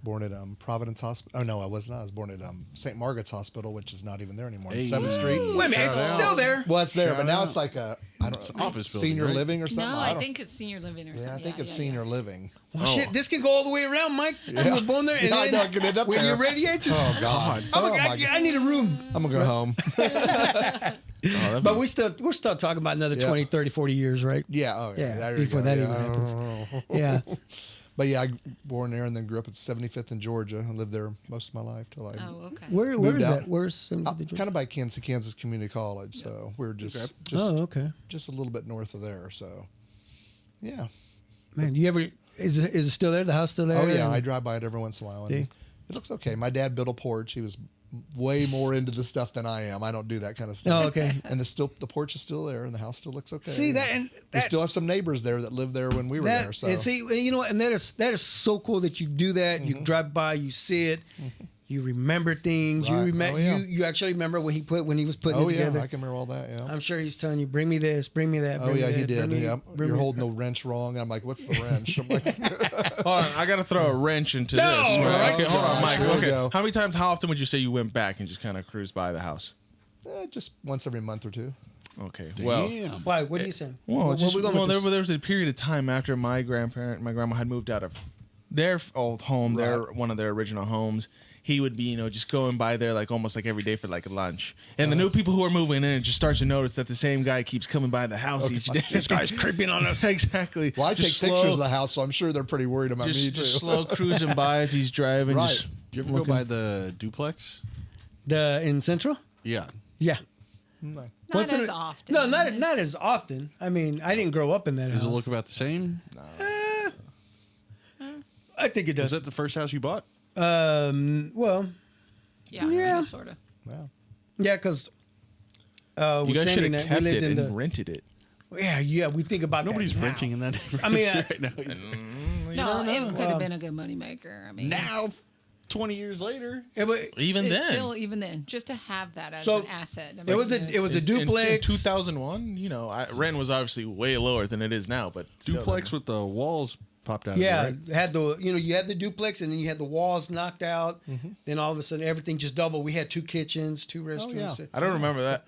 S5: Born at Providence Hospital. Oh no, I was not. I was born at St. Margaret's Hospital, which is not even there anymore.
S2: Hey.
S5: 7th Street.
S3: Wait a minute, it's
S2: Shout
S3: still
S2: out.
S3: there.
S5: Well, it's there,
S2: Shout
S5: but now
S2: out.
S5: it's like a I don't know,
S2: office building,
S5: senior
S2: right?
S5: living or something.
S6: No,
S5: I
S6: I
S5: don't-
S6: think it's senior living or
S5: Yeah,
S6: something.
S5: I think it's senior living.
S3: Well, shit, this can go all the way around, Mike. You were born there, and
S5: Yeah, I
S3: then
S5: know, I can end up
S3: when
S5: there.
S3: you're ready,
S5: Oh God. Oh, my God.
S3: I need a room.
S5: I'm gonna go home.
S3: But we're still talking about another
S5: Yeah.
S3: 20, 30, 40 years, right?
S5: Yeah. Oh yeah.
S3: Yeah,
S5: there you
S3: before
S5: go.
S3: that
S5: Yeah.
S3: even happens. Yeah.
S5: But yeah, I born there and then grew up at 75th in Georgia. I lived there most of my life till I
S6: Oh, okay.
S3: Where
S5: moved
S3: is
S5: out.
S3: that? Where's
S5: kind of by Kansas Community College. So we're just
S3: Oh, okay.
S5: just a little bit north of there. So yeah.
S3: Man, you ever is it still there? The house still there?
S5: Oh yeah, I drive by it every once in a while. And
S3: Yeah.
S5: it looks okay. My dad built a porch. He was way more into the stuff than I am. I don't do that kind of stuff.
S3: Oh, okay.
S5: And the porch is still there, and the house still looks okay.
S3: See that, and
S5: we
S3: that,
S5: still have some neighbors there that lived there when we were there. So
S3: and see, you know what? And that is so cool that you do that.
S5: Mm-hmm.
S3: You drive by, you see it, you remember things. You
S5: Right.
S3: remember
S5: Oh, yeah.
S3: you actually remember when he was putting
S5: oh
S3: it
S5: yeah,
S3: together.
S5: I can remember all that. Yeah.
S3: I'm sure he's telling you, bring me this, bring me that.
S5: Oh
S3: bring
S5: yeah,
S3: me
S5: he
S3: that,
S5: did.
S3: bring me-
S5: Yeah,
S3: bring
S5: you're
S3: me-
S5: holding the wrench wrong. I'm like, what's the wrench? I'm like,
S1: Hold on, I gotta throw a wrench into
S3: No,
S1: this.
S3: right?
S1: Okay, hold on, Mike.
S5: Here we
S1: Okay,
S5: go.
S1: how often would you say you went back and just kind of cruised by the house?
S5: just once every month or two.
S1: Okay, well,
S2: Damn.
S3: Why? What are you saying?
S1: well,
S3: What
S1: just,
S3: we going
S1: well,
S3: with
S1: there
S3: this?
S1: was a period of time after my grandma had moved out of their old home,
S5: Right.
S1: one of their original homes. He would be, just going by there like almost like every day for like a lunch. And the new people who are moving in just start to notice that the same guy keeps coming by the house each day.
S3: This guy's creeping on us.
S1: Exactly.
S5: Well, I take
S1: Just
S5: pictures
S1: slow-
S5: of the house, so I'm sure they're pretty worried about me too.
S1: just slow cruising by as he's driving.
S5: Right.
S1: Just,
S2: Do you ever go by the duplex?
S3: In Central?
S2: Yeah.
S3: Yeah.
S5: No.
S6: Not
S3: Once in
S6: as
S3: a-
S6: often.
S3: No, not
S6: It's-
S3: as often. I mean, I didn't grow up in that
S2: Does
S3: house.
S2: it look about the same?
S3: I think it
S2: Was
S3: does.
S2: that the first house you bought?
S3: Well,
S6: Yeah,
S3: Yeah.
S6: sort of.
S5: Wow.
S3: yeah, because
S1: you
S3: with
S1: guys should
S3: Sandy
S1: have
S3: and that,
S1: kept
S3: we lived
S1: it
S3: in
S1: and
S3: the.
S1: rented it.
S3: Yeah, we think about
S2: Nobody's
S3: that now.
S2: renting in that neighborhood
S3: I mean,
S2: right now.
S6: No, it could have been a good moneymaker. I mean,
S2: Now, 20 years later,
S1: Even
S6: it's
S1: then.
S6: still even then, just to have that as
S3: So,
S6: an asset. I
S3: it
S6: mean,
S3: was a
S6: it's-
S3: duplex.
S1: In 2001, rent was obviously way lower than it is now, but still,
S2: duplex with the walls popped out.
S3: Yeah,
S2: Of it, right?
S3: had you had the duplex, and then you had the walls knocked out. Then all of a sudden, everything just doubled. We had 2 kitchens, 2 restaurants.
S5: yeah.
S1: I don't remember that.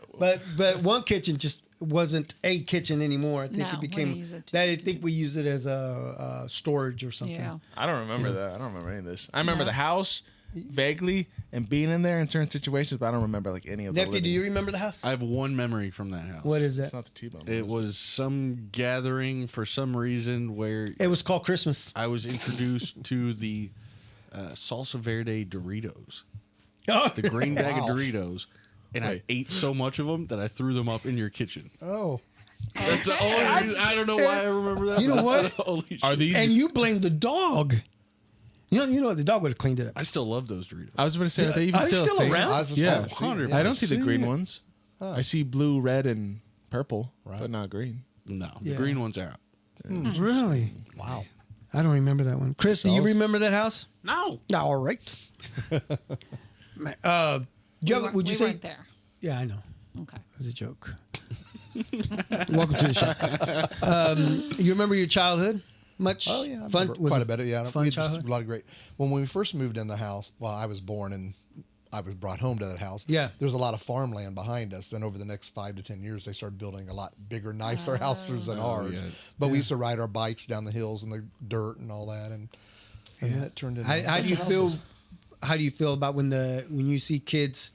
S3: But one kitchen just wasn't a kitchen anymore. I think
S6: No,
S3: it became
S6: we use it
S3: that. I think we used it as a storage or something.
S6: yeah.
S1: I don't remember that. I don't remember any of this. I remember
S6: No.
S1: the house vaguely and being in there in certain situations, but I don't remember like any of the
S3: Nephew,
S1: living.
S3: do you remember the house?
S2: I have one memory from that house.
S3: What is
S1: It's
S3: that?
S1: not the T-bone.
S2: It was some gathering for some reason where
S3: It was called Christmas.
S2: I was introduced to the salsa verde Doritos,
S3: Oh,
S2: the green bag
S5: Wow.
S2: of Doritos, and I
S1: Wait.
S2: ate so much of them that I threw them up in your kitchen.
S5: Oh.
S2: That's the only reason. I don't know why I remember that.
S3: You know
S2: but
S3: what?
S2: that's the only
S1: Are
S2: shit.
S1: these?
S3: and you blamed the dog. You know the dog would have cleaned it up.
S2: I still love those Doritos.
S1: I was going to say, are they even
S3: Are they
S1: still,
S3: still
S1: a thing?
S3: around?
S5: I was just
S1: Yeah.
S5: haven't seen it
S2: 100.
S5: yet.
S1: I don't see the
S3: See
S1: green
S3: it.
S1: ones. I see blue, red, and purple,
S5: Right.
S1: but not green.
S2: No,
S3: Yeah.
S2: the green ones are out.
S3: Really?
S5: Wow.
S3: I don't remember that one. Chris, do you
S5: Sauce?
S3: remember that house?
S2: No.
S3: No, all right. Man, would you
S6: we
S3: say?
S6: weren't there?
S3: Yeah, I know.
S6: Okay.
S3: It was a joke. Welcome to the show. You remember your childhood? Much?
S5: Oh yeah, I
S3: fun.
S5: remember
S3: Was
S5: quite
S3: it
S5: a bit. Yeah,
S3: fun
S5: we had just
S3: childhood.
S5: a lot of great. When we first moved in the house, well, I was born and I was brought home to that house.
S3: Yeah.
S5: There's a lot of farmland behind us. Then over the next 5 to 10 years, they started building a lot bigger, nicer houses than ours.
S2: yeah.
S5: But we used to ride our bikes down the hills in the dirt and all that, and then it turned into. a
S3: How
S5: bunch
S3: do you
S5: of
S3: feel?
S5: houses.
S3: How do you feel about when you see kids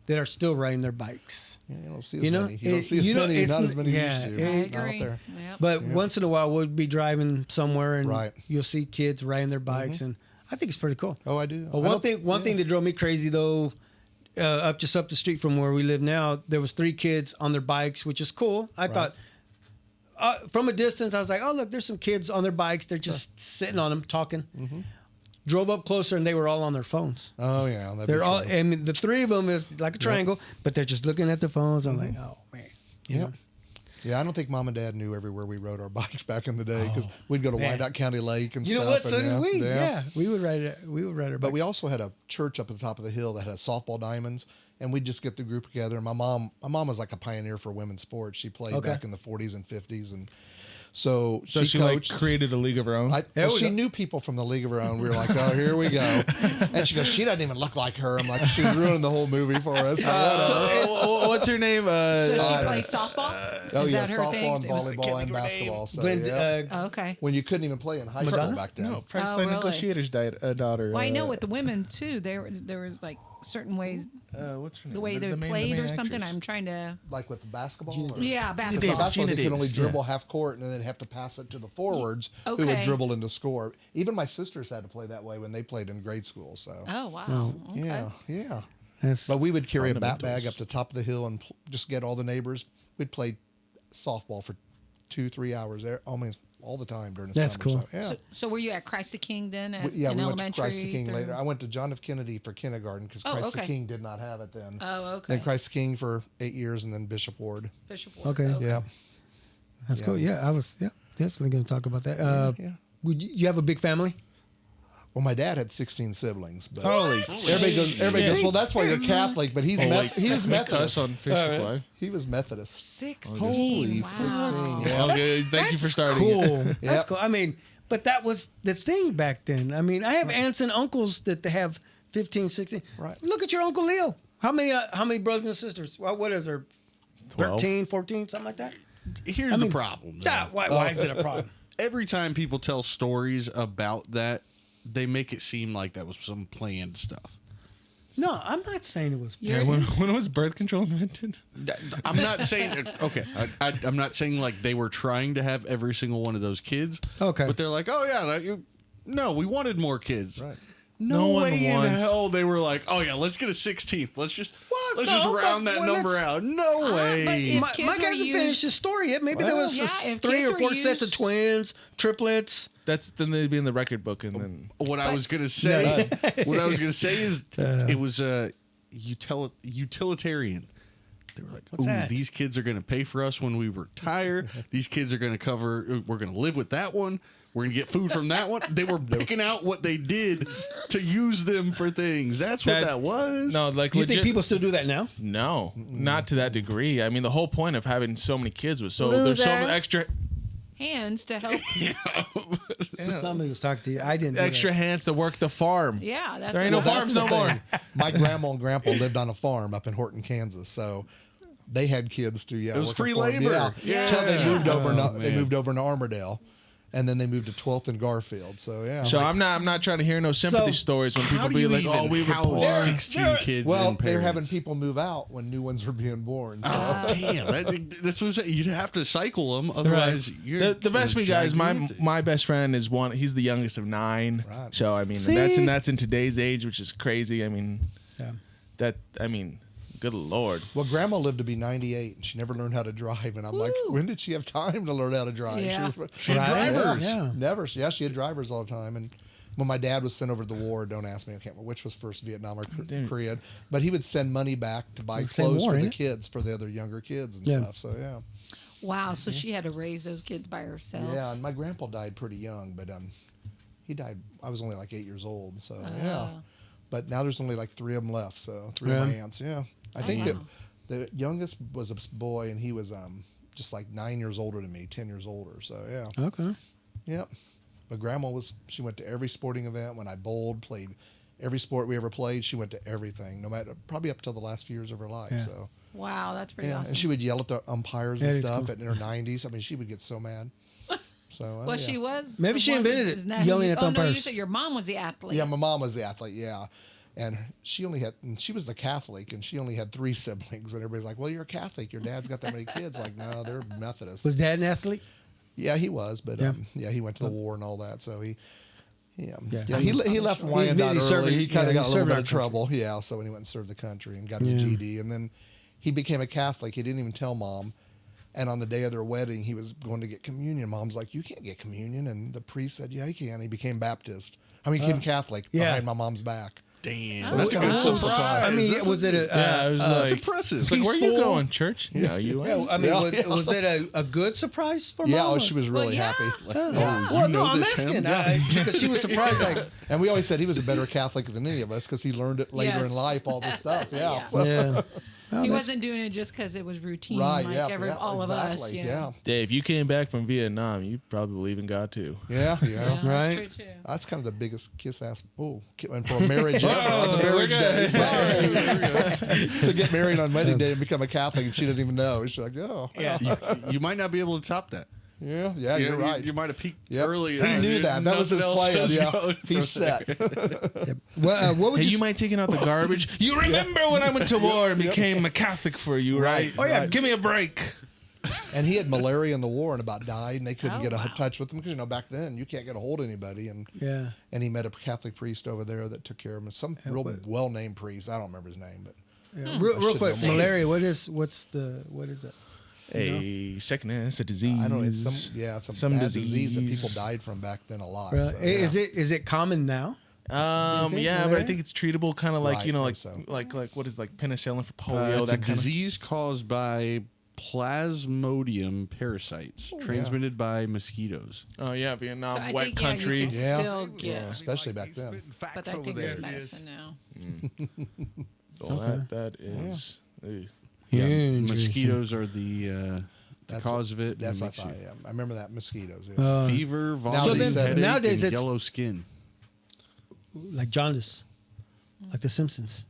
S3: that are still riding their bikes?
S5: Yeah, you don't see as
S3: You know,
S5: many. You don't
S3: it-
S5: see as
S3: you know,
S5: many.
S3: it's
S5: Not
S3: n-
S5: as many
S3: yeah,
S5: used
S3: I
S5: to.
S6: I
S5: Not out
S6: agree.
S5: there.
S6: Yep.
S3: But once in a while, we'll be driving somewhere and
S5: Right.
S3: you'll see kids riding their bikes, and I think it's pretty cool.
S5: Oh, I do.
S3: But one thing that drove me crazy though, up the street from where we live now, there was 3 kids on their bikes, which is cool. I thought from a distance, I was like, oh look, there's some kids on their bikes. They're just sitting on them talking. Drove up closer and they were all on their phones.
S5: Oh yeah, that'd
S3: They're
S5: be
S3: all.
S5: cool.
S3: I mean, the 3 of them is like a triangle, but they're just looking at their phones. I'm like, oh man. You know?
S5: Yeah, I don't think Mom and Dad knew everywhere we rode our bikes back in the day because we'd go to
S3: man.
S5: Wyandotte County Lake and
S3: You
S5: stuff.
S3: know what? So
S5: and,
S3: did we.
S5: Yeah.
S3: Yeah, we would ride it. We would ride our
S5: But
S3: bike.
S5: we also had a church up at the top of the hill that had softball diamonds, and we'd just get the group together. My mom was like a pioneer for women's sports. She played
S3: Okay.
S5: back in the 40s and 50s, and so
S1: So she like
S5: coached.
S1: created a league of her own.
S3: There we
S5: She
S3: go.
S5: knew people from the league of her own. We were like, oh, here we go. And she goes, she doesn't even look like her. I'm like, she's ruining the whole movie for us. But whatever.
S1: What's her name?
S6: So she played softball?
S5: Oh
S6: Is
S5: yeah,
S6: that her
S5: softball
S6: thing?
S5: and
S6: It was-
S5: volleyball and basketball. So,
S3: Glenn,
S5: yeah.
S6: Oh, okay.
S5: When you couldn't even play in high school
S3: Madonna?
S5: back then.
S1: No, Price
S6: Oh,
S1: Line
S6: really?
S1: Negotiator's daughter.
S6: Well, I know with the women too. There was like certain ways
S1: What's her name?
S6: the way they
S1: main-
S6: played
S1: main
S6: or something.
S1: actress.
S6: I'm trying to.
S5: Like with the basketball? Or?
S6: Yeah,
S5: Because
S6: basketball.
S5: basketball, they
S1: Gina
S5: could only
S1: Davis,
S5: dribble half court and then have to pass it to the forwards who would
S6: Okay.
S5: dribble into score. Even my sisters had to play that way when they played in grade school. So
S6: Oh wow. Okay.
S5: yeah.
S3: That's
S5: But we would carry a bat
S1: Fundamentals.
S5: bag up the top of the hill and just get all the neighbors. We'd play softball for 2-3 hours there, almost all the time during the
S3: That's
S5: summer.
S3: cool.
S5: So, yeah.
S6: So were you at Christ the King then? As
S5: Yeah,
S6: in
S5: we went to
S6: elementary
S5: Christ the King
S6: through-
S5: later. I went to John F. Kennedy for kindergarten because
S6: Oh,
S5: Christ the
S6: okay.
S5: King did not have it then.
S6: Oh, okay.
S5: Then Christ the King for 8 years, and then Bishop Ward.
S6: Bishop Ward.
S3: Okay.
S5: Yeah,
S3: That's cool. Yeah, I was definitely going to talk about that.
S5: yeah.
S3: Would you have a big family?
S5: Well, my dad had 16 siblings, but
S1: Holy
S5: everybody goes, well, that's why you're Catholic, but he's he was
S1: us
S5: Methodist.
S1: on Facebook Live.
S5: He was Methodist.
S6: 16.
S5: Holy
S6: Wow.
S5: 16, yeah.
S1: Okay, thank you for starting.
S3: Cool. That's
S5: Yep.
S3: cool. I mean, but that was the thing back then. I mean, I have aunts and uncles that they have 15, 16.
S5: Right.
S3: Look at your Uncle Leo. How many brothers and sisters? What is there?
S1: 12.
S3: 13, 14, something like that?
S2: Here's the problem. though.
S3: Why is it a problem?
S2: Every time people tell stories about that, they make it seem like that was some planned stuff.
S3: No, I'm not saying it was.
S1: Yeah, when was birth control invented?
S2: I'm not saying okay. I'm not saying like they were trying to have every single one of those kids.
S3: Okay.
S2: But they're like, oh yeah, no, we wanted more kids.
S5: Right.
S2: No,
S1: No one
S2: way in
S1: wants-
S2: hell they were like, oh yeah, let's get a 16th. Let's just
S3: What?
S2: let's
S3: No,
S2: just round
S3: but-
S2: that
S3: well,
S2: number
S3: let's-
S2: out. No
S6: but
S2: way.
S6: if-
S3: Mike
S6: kids were
S3: hasn't
S6: used-
S3: finished his story yet. Maybe there was
S6: Yeah, if
S3: 3
S6: kids
S3: or
S6: were
S3: 4 sets of
S6: used-
S3: twins, triplets.
S1: That's then they'd be in the record book, and then
S2: What I was gonna say, what I was gonna say is, it was utilitarian. They were like, "Ooh,
S3: that?
S2: these kids are gonna pay for us when we retire. These kids are gonna cover. We're gonna live with that one. We're gonna get food from that one." They were picking out what they did to use them for things. That's what that was.
S1: No, like
S3: Do you
S1: legit.
S3: think people still do that now?
S1: No, not to that degree. I mean, the whole point of having so many kids was so there's so much extra
S6: Hands to help.
S3: Somebody was talking to you. I didn't. Do
S1: extra hands to work the farm.
S6: Yeah, that's
S1: There ain't no
S6: what-
S1: farms
S5: That's
S1: no
S5: the
S1: more.
S5: thing. My grandma and grandpa lived on a farm up in Horton, Kansas, so they had kids too. Yeah,
S2: It was
S5: working
S2: free
S5: for 'em.
S2: labor.
S5: Yeah,
S6: Yeah.
S5: Till they moved over.
S2: Oh,
S5: They
S2: man.
S5: moved over to Armourdale, and then they moved to 12th and Garfield. So yeah.
S1: So I'm not trying to hear no sympathy
S3: So,
S1: stories when people
S2: How do
S1: be
S2: you
S1: like,
S2: even
S1: "Oh, we were
S2: house
S1: poor."
S2: 16 kids?
S5: well,
S2: and
S5: they were having
S2: parents?
S5: people move out when new ones were being born. So.
S2: Damn, that's what I'm saying. You'd have to cycle them, otherwise you're
S1: The best me guys,
S2: gigantic.
S1: my best friend is one. He's the youngest of 9.
S5: Right.
S1: So I mean,
S3: See?
S1: that's in today's age, which is crazy. I mean, good lord.
S5: Well, Grandma lived to be 98, and she never learned how to drive. And I'm like, when did she have time to learn how to drive?
S6: Yeah.
S5: She had
S3: Right.
S5: drivers.
S3: Yeah.
S5: Never. Yeah, she had drivers all the time. And when my dad was sent over to the war, don't ask me, I can't remember which was first, Vietnam or Korea, but he would send money back to buy
S3: It's the same
S5: clothes
S3: war,
S5: for the
S3: ain't it?
S5: kids, for the other younger kids and
S3: Yeah.
S5: stuff. So, yeah.
S6: Wow, so she had to raise those kids by herself.
S5: Yeah, and my grandpa died pretty young, but he died, I was only like 8 years old. So, yeah. But now there's only like 3 of them left. So, 3 of my aunts. Yeah. I think that the youngest was a boy, and he was just like 9 years older than me, 10 years older. So, yeah.
S3: Okay.
S5: Yep. But grandma she went to every sporting event. When I bowled, played every sport we ever played, she went to everything, no matter, probably up till the last few years of her life.
S3: Yeah.
S5: So,
S6: Wow, that's pretty
S5: yeah.
S6: awesome.
S5: And she would yell at the umpires
S3: That
S5: and
S3: is
S5: stuff
S3: cool.
S5: in her 90s. I mean, she would get so mad. So,
S6: well,
S5: yeah.
S6: she was.
S3: Maybe
S6: the
S3: she
S6: one
S3: invented
S6: that
S3: it,
S6: is now-
S3: yelling at the
S6: Oh no, you
S3: umpires.
S6: said your mom was the athlete.
S5: Yeah, my mom was the athlete, yeah. And she was the Catholic, and she only had 3 siblings. And everybody's like, well, you're a Catholic. Your dad's got that many kids. Like, no, they're Methodist.
S3: Was Dad an athlete?
S5: Yeah, he was, but
S3: Yeah.
S5: he went to the war and all that. So he
S3: Yeah.
S5: he left
S3: He's
S5: Wyandotte
S3: busy
S5: early.
S3: serving-
S5: He kind
S3: yeah,
S5: of got
S3: he
S5: a little
S3: served
S5: bit
S3: our
S5: of trouble. Yeah, so when he went and served the country and got his
S3: Yeah.
S5: GED, and then he became a Catholic. He didn't even tell Mom. And on the day of their wedding, he was going to get communion. Mom's like, "You can't get communion," and the priest said, "Yeah, you can." He became Baptist. I mean, he became Catholic
S3: yeah.
S5: behind my mom's back.
S2: Damn,
S6: Oh,
S2: that's a good
S6: wow.
S2: surprise.
S3: I mean,
S2: That's
S3: was it a?
S1: Yeah, it was
S2: that's
S1: like,
S2: impressive.
S1: it's like, where are you
S3: peaceful?
S1: going, church? Yeah, you are.
S3: Yeah, I mean,
S5: Yeah.
S3: was it a good surprise for
S5: Yeah,
S3: Mom?
S5: she was really
S6: yeah.
S5: happy.
S3: Oh,
S2: you
S3: well,
S2: know
S3: no, I'm
S2: this,
S3: asking
S2: Ham?
S3: because she was surprised. Like,
S5: And we always said he was a better Catholic than any of us because he learned it later
S6: Yes.
S5: in life, all this stuff. Yeah.
S6: Yeah.
S5: So-
S3: yeah. Oh,
S6: He
S3: that's-
S6: wasn't doing it just because it was routine,
S5: Right,
S6: like
S5: yeah,
S6: all of us.
S5: exactly,
S6: Yeah,
S1: Dave, you came back from Vietnam, you probably believe in God too.
S5: Yeah,
S6: Yeah,
S3: Right.
S6: that's true too.
S5: That's kind of the biggest kiss ass. Oh, and for a marriage ever on the
S1: Oh,
S5: marriage
S1: look at
S5: day.
S1: it.
S5: Sorry. To get married on wedding day and become a Catholic, and she didn't even know. She's like, oh,
S2: you might not be able to top that.
S5: yeah, you're right.
S2: You might have peaked
S5: Yep.
S2: early.
S5: He knew that. That was his plan. Yeah, he's set.
S3: Well, what would
S1: Hey,
S3: you?
S1: you mind taking out the garbage? You remember when I went to war and became a Catholic for you, right?
S3: Oh, yeah.
S1: Give me a break.
S5: And he had malaria in the war and about died, and they couldn't
S6: Oh,
S5: get a
S6: wow.
S5: touch with him because back then you can't get a hold of anybody. And he met a Catholic priest over there that took care of him. Some real well-named priest. I don't remember his name, but
S3: Real
S5: should
S3: quick,
S5: know more.
S3: malaria. What is that?
S1: A sickness, a disease.
S5: I don't know. It's some bad disease that
S1: disease.
S5: people died from back then a lot.
S3: Really?
S5: So,
S3: Is it common now?
S1: Yeah, but I
S3: malaria?
S1: think it's treatable, kind of like
S5: Right,
S1: you know,
S5: I
S1: like
S5: think so.
S1: like what is like penicillin for polio,
S2: It's a
S1: that kind of.
S2: disease caused by Plasmodium parasites transmitted by mosquitoes.
S1: Oh yeah, Vietnam,
S6: So I
S1: wet
S6: think,
S1: country.
S6: you can
S5: Yeah.
S6: still get,
S5: especially back then.
S6: but I think there's medicine now.
S1: Oh, that is.
S2: Yeah, mosquitoes are the cause of it.
S5: That's
S2: and
S5: what I
S2: makes
S5: thought.
S2: you-
S5: Yeah. I remember that mosquitoes. Yeah.
S2: Fever,
S5: So
S2: vomiting,
S5: then-
S2: headache,
S3: nowadays
S2: and
S3: it's-
S2: yellow skin.
S3: Like jaundice, like The Simpsons.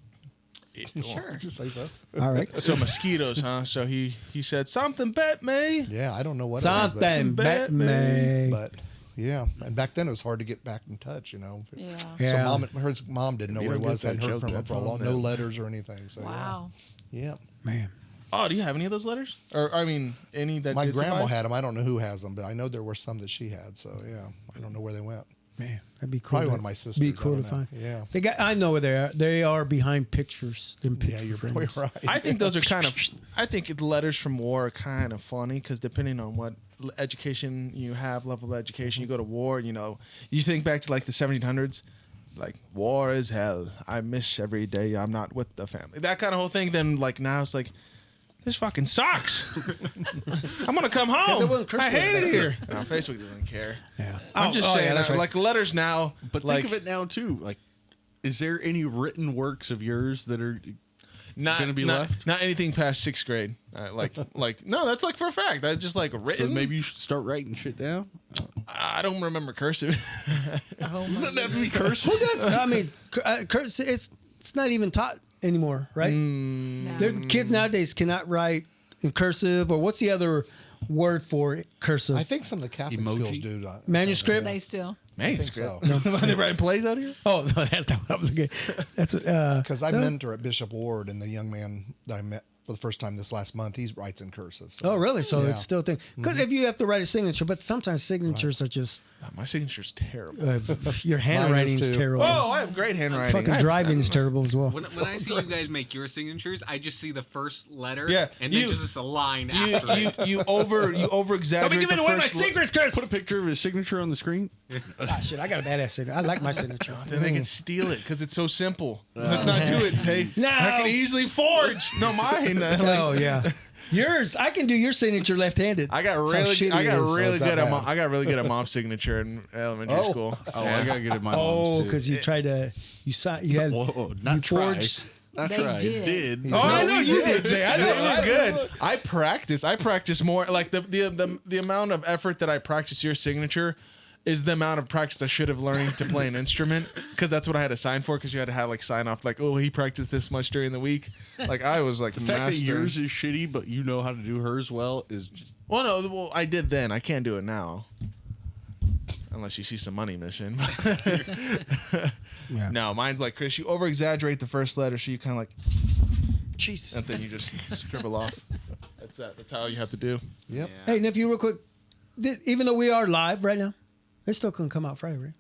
S6: Sure.
S5: If you say so.
S3: All right.
S1: So mosquitoes, huh? So he said something bet me.
S5: Yeah, I don't know what
S3: Something
S5: it
S3: bet me.
S5: was, but yeah, and back then it was hard to get back in touch.
S6: Yeah.
S3: Yeah.
S5: So her mom didn't know
S1: You
S5: where he
S1: don't
S5: was,
S1: get that
S5: hadn't heard
S1: joke,
S5: from him
S1: that's
S5: for a
S1: all
S5: long,
S1: bad.
S5: no letters or anything. So
S6: Wow.
S5: yeah.
S3: Man.
S1: Oh, do you have any of those letters? Or I mean, any that
S5: My
S1: did
S5: grandma
S1: survive?
S5: had them. I don't know who has them, but I know there were some that she had. So yeah, I don't know where they went.
S3: Man, that'd be cool.
S5: Probably
S3: to-
S5: one of my sisters.
S3: Be
S5: I
S3: cool to
S5: don't know.
S3: find.
S5: Yeah.
S3: They got. I know where they are. They are behind pictures. Them picture
S5: Yeah, you're
S3: frames.
S5: probably right.
S1: I think those are kind of. I think the letters from war are kind of funny because depending on what education you have, level of education, you go to war. You know, you think back to like the 1700s, like war is hell. I miss every day I'm not with the family. That kind of whole thing. Then like now it's like. This fucking sucks. I'm gonna come
S3: it
S1: home.
S3: wasn't Christmas
S1: I hate it
S3: back
S1: here. No, Facebook doesn't care.
S3: Yeah.
S1: I'm just saying,
S3: that's right.
S1: like letters now.
S2: But
S1: like,
S2: think of it now too. Like, is there any written works of yours that are
S1: not
S2: gonna be
S1: not,
S2: left?
S1: Not anything past 6th grade. Like no, that's like for a fact. That's just like
S2: So
S1: written.
S2: maybe you should start writing shit down.
S1: I don't remember cursive.
S6: Oh my
S2: Doesn't have to be cursive.
S3: Who does? I mean, it's not even taught anymore, right?
S6: No.
S3: Their kids nowadays cannot write in cursive, or what's the other word for it? Cursive?
S5: I think some of the Catholic
S2: Emoji?
S5: schools do that.
S3: Manuscript.
S6: They still.
S1: Manuscript.
S5: so.
S1: Are they writing plays out here?
S3: Oh no, that's not what I was looking. That's
S5: Because I mentor at Bishop Ward, and the young man that I met for the first time this last month, he writes in cursive. So.
S3: Oh, really? So
S5: Yeah.
S3: it's still a thing. Because if you have to write a signature, but sometimes signatures are just
S1: My signature's terrible.
S3: your handwriting is
S5: too.
S3: terrible.
S1: Oh, I have great handwriting.
S3: Fucking driving is terrible as well.
S4: When I see you guys make your signatures, I just see the first letter,
S1: Yeah,
S4: and then
S1: you-
S4: just a line after it.
S1: You over exaggerate the first
S3: Chris.
S2: Put a picture of his signature on the screen.
S3: Ah, shit, I got a badass signature. I like my signature.
S1: Then they can steal it because it's so simple. Let's not do it. Say
S3: No.
S1: I can easily forge. No, mine.
S3: Oh yeah, yours. I can do your signature left-handed.
S1: I got
S3: That's how
S1: really,
S3: shitty
S1: I
S3: it
S1: got
S3: is.
S1: really
S5: it's that
S1: good at,
S5: bad.
S1: I got really good at mom's signature in elementary
S5: Oh.
S1: school.
S2: Oh, I gotta get it my
S3: Oh,
S2: mom's too.
S3: because you tried to you had
S2: Whoa,
S3: you
S2: not try.
S3: forged.
S2: Not
S6: They
S2: try.
S6: did.
S1: Oh, I
S5: No,
S1: know
S5: we
S1: you
S5: did.
S1: did, Zay. I know they were good. I practice more. Like the amount of effort that I practice your signature is the amount of practice I should have learned to play an instrument, because that's what I had to sign for, because you had to have like sign off like, oh, he practiced this much during the week. Like I was like
S2: The fact that
S1: mastering.
S2: yours is shitty, but you know how to do hers well is just
S1: Well, I did then. I can't do it now. Unless you see some money missing.
S3: Yeah.
S1: No, mine's like, Chris, you over exaggerate the first letter, so you kind of like,
S3: Jesus.
S1: and then you just scribble off. That's that. That's how you have to do.
S5: Yep.
S3: Hey, nephew, real quick. Even though we are live right now, it still couldn't come out Friday, right?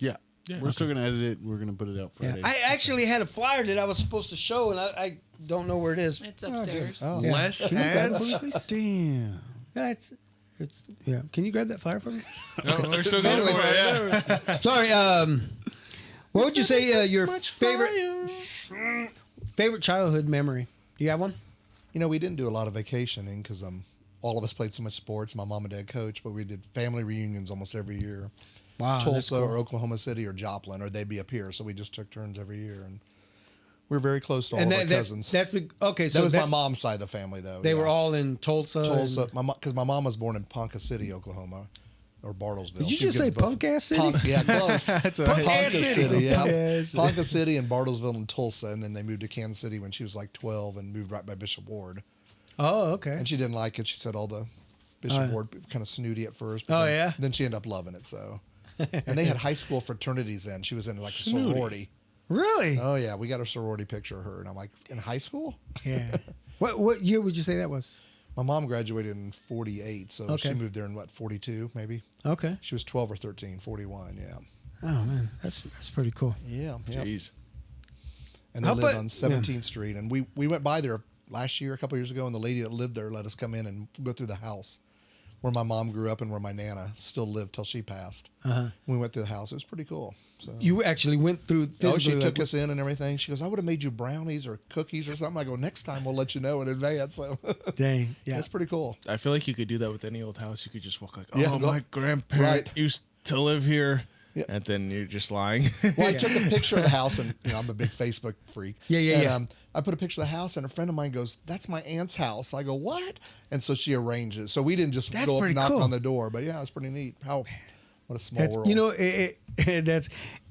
S2: yeah. We're still gonna edit it. We're gonna put it out Friday.
S3: I actually had a flyer that I was supposed to show, and I don't know where it is.
S6: It's upstairs.
S5: Oh.
S3: Yeah.
S2: Less
S3: Can you grab it for me,
S2: ads.
S3: please?
S2: Damn.
S3: Yeah, it's yeah. Can you grab that flyer for me?
S1: No, we're still going for it. Yeah.
S3: Sorry. What would you say your favorite childhood memory? Do you have one?
S5: You know, we didn't do a lot of vacationing because all of us played so much sports. My mom and dad coached, but we did family reunions almost every year.
S3: Wow,
S5: Tulsa or Oklahoma City or Joplin, or they'd be up here. So we just took turns every year, and we're very close to all of our cousins.
S3: Okay. So
S5: That was my
S3: that-
S5: mom's side of the family, though.
S3: They
S5: yeah.
S3: were all in Tulsa.
S5: Tulsa.
S3: and-
S5: Because my mom was born in Ponca City, Oklahoma, or Bartlesville.
S3: Did you
S5: She
S3: just
S5: was
S3: say
S5: both-
S3: punk-ass city?
S5: Yeah, close.
S1: That's all
S3: Punk
S1: right.
S3: ass
S5: Ponca
S3: city.
S5: City, yeah.
S3: Punk-ass city.
S5: Ponca City and Bartlesville and Tulsa, and then they moved to Kansas City when she was like 12 and moved right by Bishop Ward.
S3: Oh, okay.
S5: And she didn't like it. She said all the Bishop Ward kind of snooty at first.
S3: Oh,
S5: then,
S3: yeah?
S5: Then she ended up loving it. So, and they had high school fraternities then. She was in like a sorority.
S3: Really?
S5: Oh yeah, we got a sorority picture of her, and I'm like, in high school?
S3: Yeah. What year would you say that was?
S5: My mom graduated in 48, so she moved there in, 42 maybe?
S3: Okay.
S5: She was 12 or 13, 41, yeah.
S3: Oh, man. That's pretty cool.
S5: Yeah.
S2: Jeez.
S5: And they lived on 17th Street. And we went by there last year, a couple years ago, and the lady that lived there let us come in and go through the house where my mom grew up and where my Nana still lived till she passed. We went through the house. It was pretty cool. So
S3: You actually went through.
S5: she took us in and everything. She goes, I would have made you brownies or cookies or something. I go, next time we'll let you know in advance. So
S3: Dang. Yeah.
S5: that's pretty cool.
S1: I feel like you could do that with any old house. You could just walk like, oh,
S5: Yeah,
S1: my grandparent used to live here.
S5: Yeah.
S1: And then you're just lying.
S5: Well, I took a picture of the house, and I'm a big Facebook freak. And, I put a picture of the house, and a friend of mine goes, "That's my aunt's house." I go, "What?" And so she arranged it. So we didn't just go up and knock on the door, but yeah, it's pretty neat. What a small world.
S3: You know,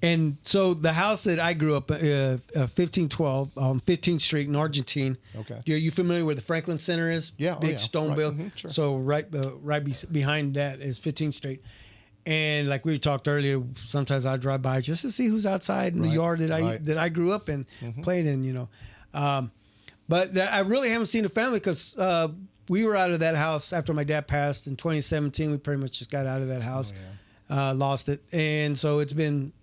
S3: and so the house that I grew up, 1512 on 15th Street in Argentine.
S5: Okay.
S3: Are you familiar where the Franklin Center is?
S5: Yeah.
S3: Big stone
S5: right.
S3: building.
S5: Sure.
S3: So right behind that is 15th Street. And like we talked earlier, sometimes I drive by just to see who's outside in the yard that I grew up in, played in, you know. But I really haven't seen the family because we were out of that house after my dad passed in 2017. We pretty much just got out of that house, lost it. And so it's been,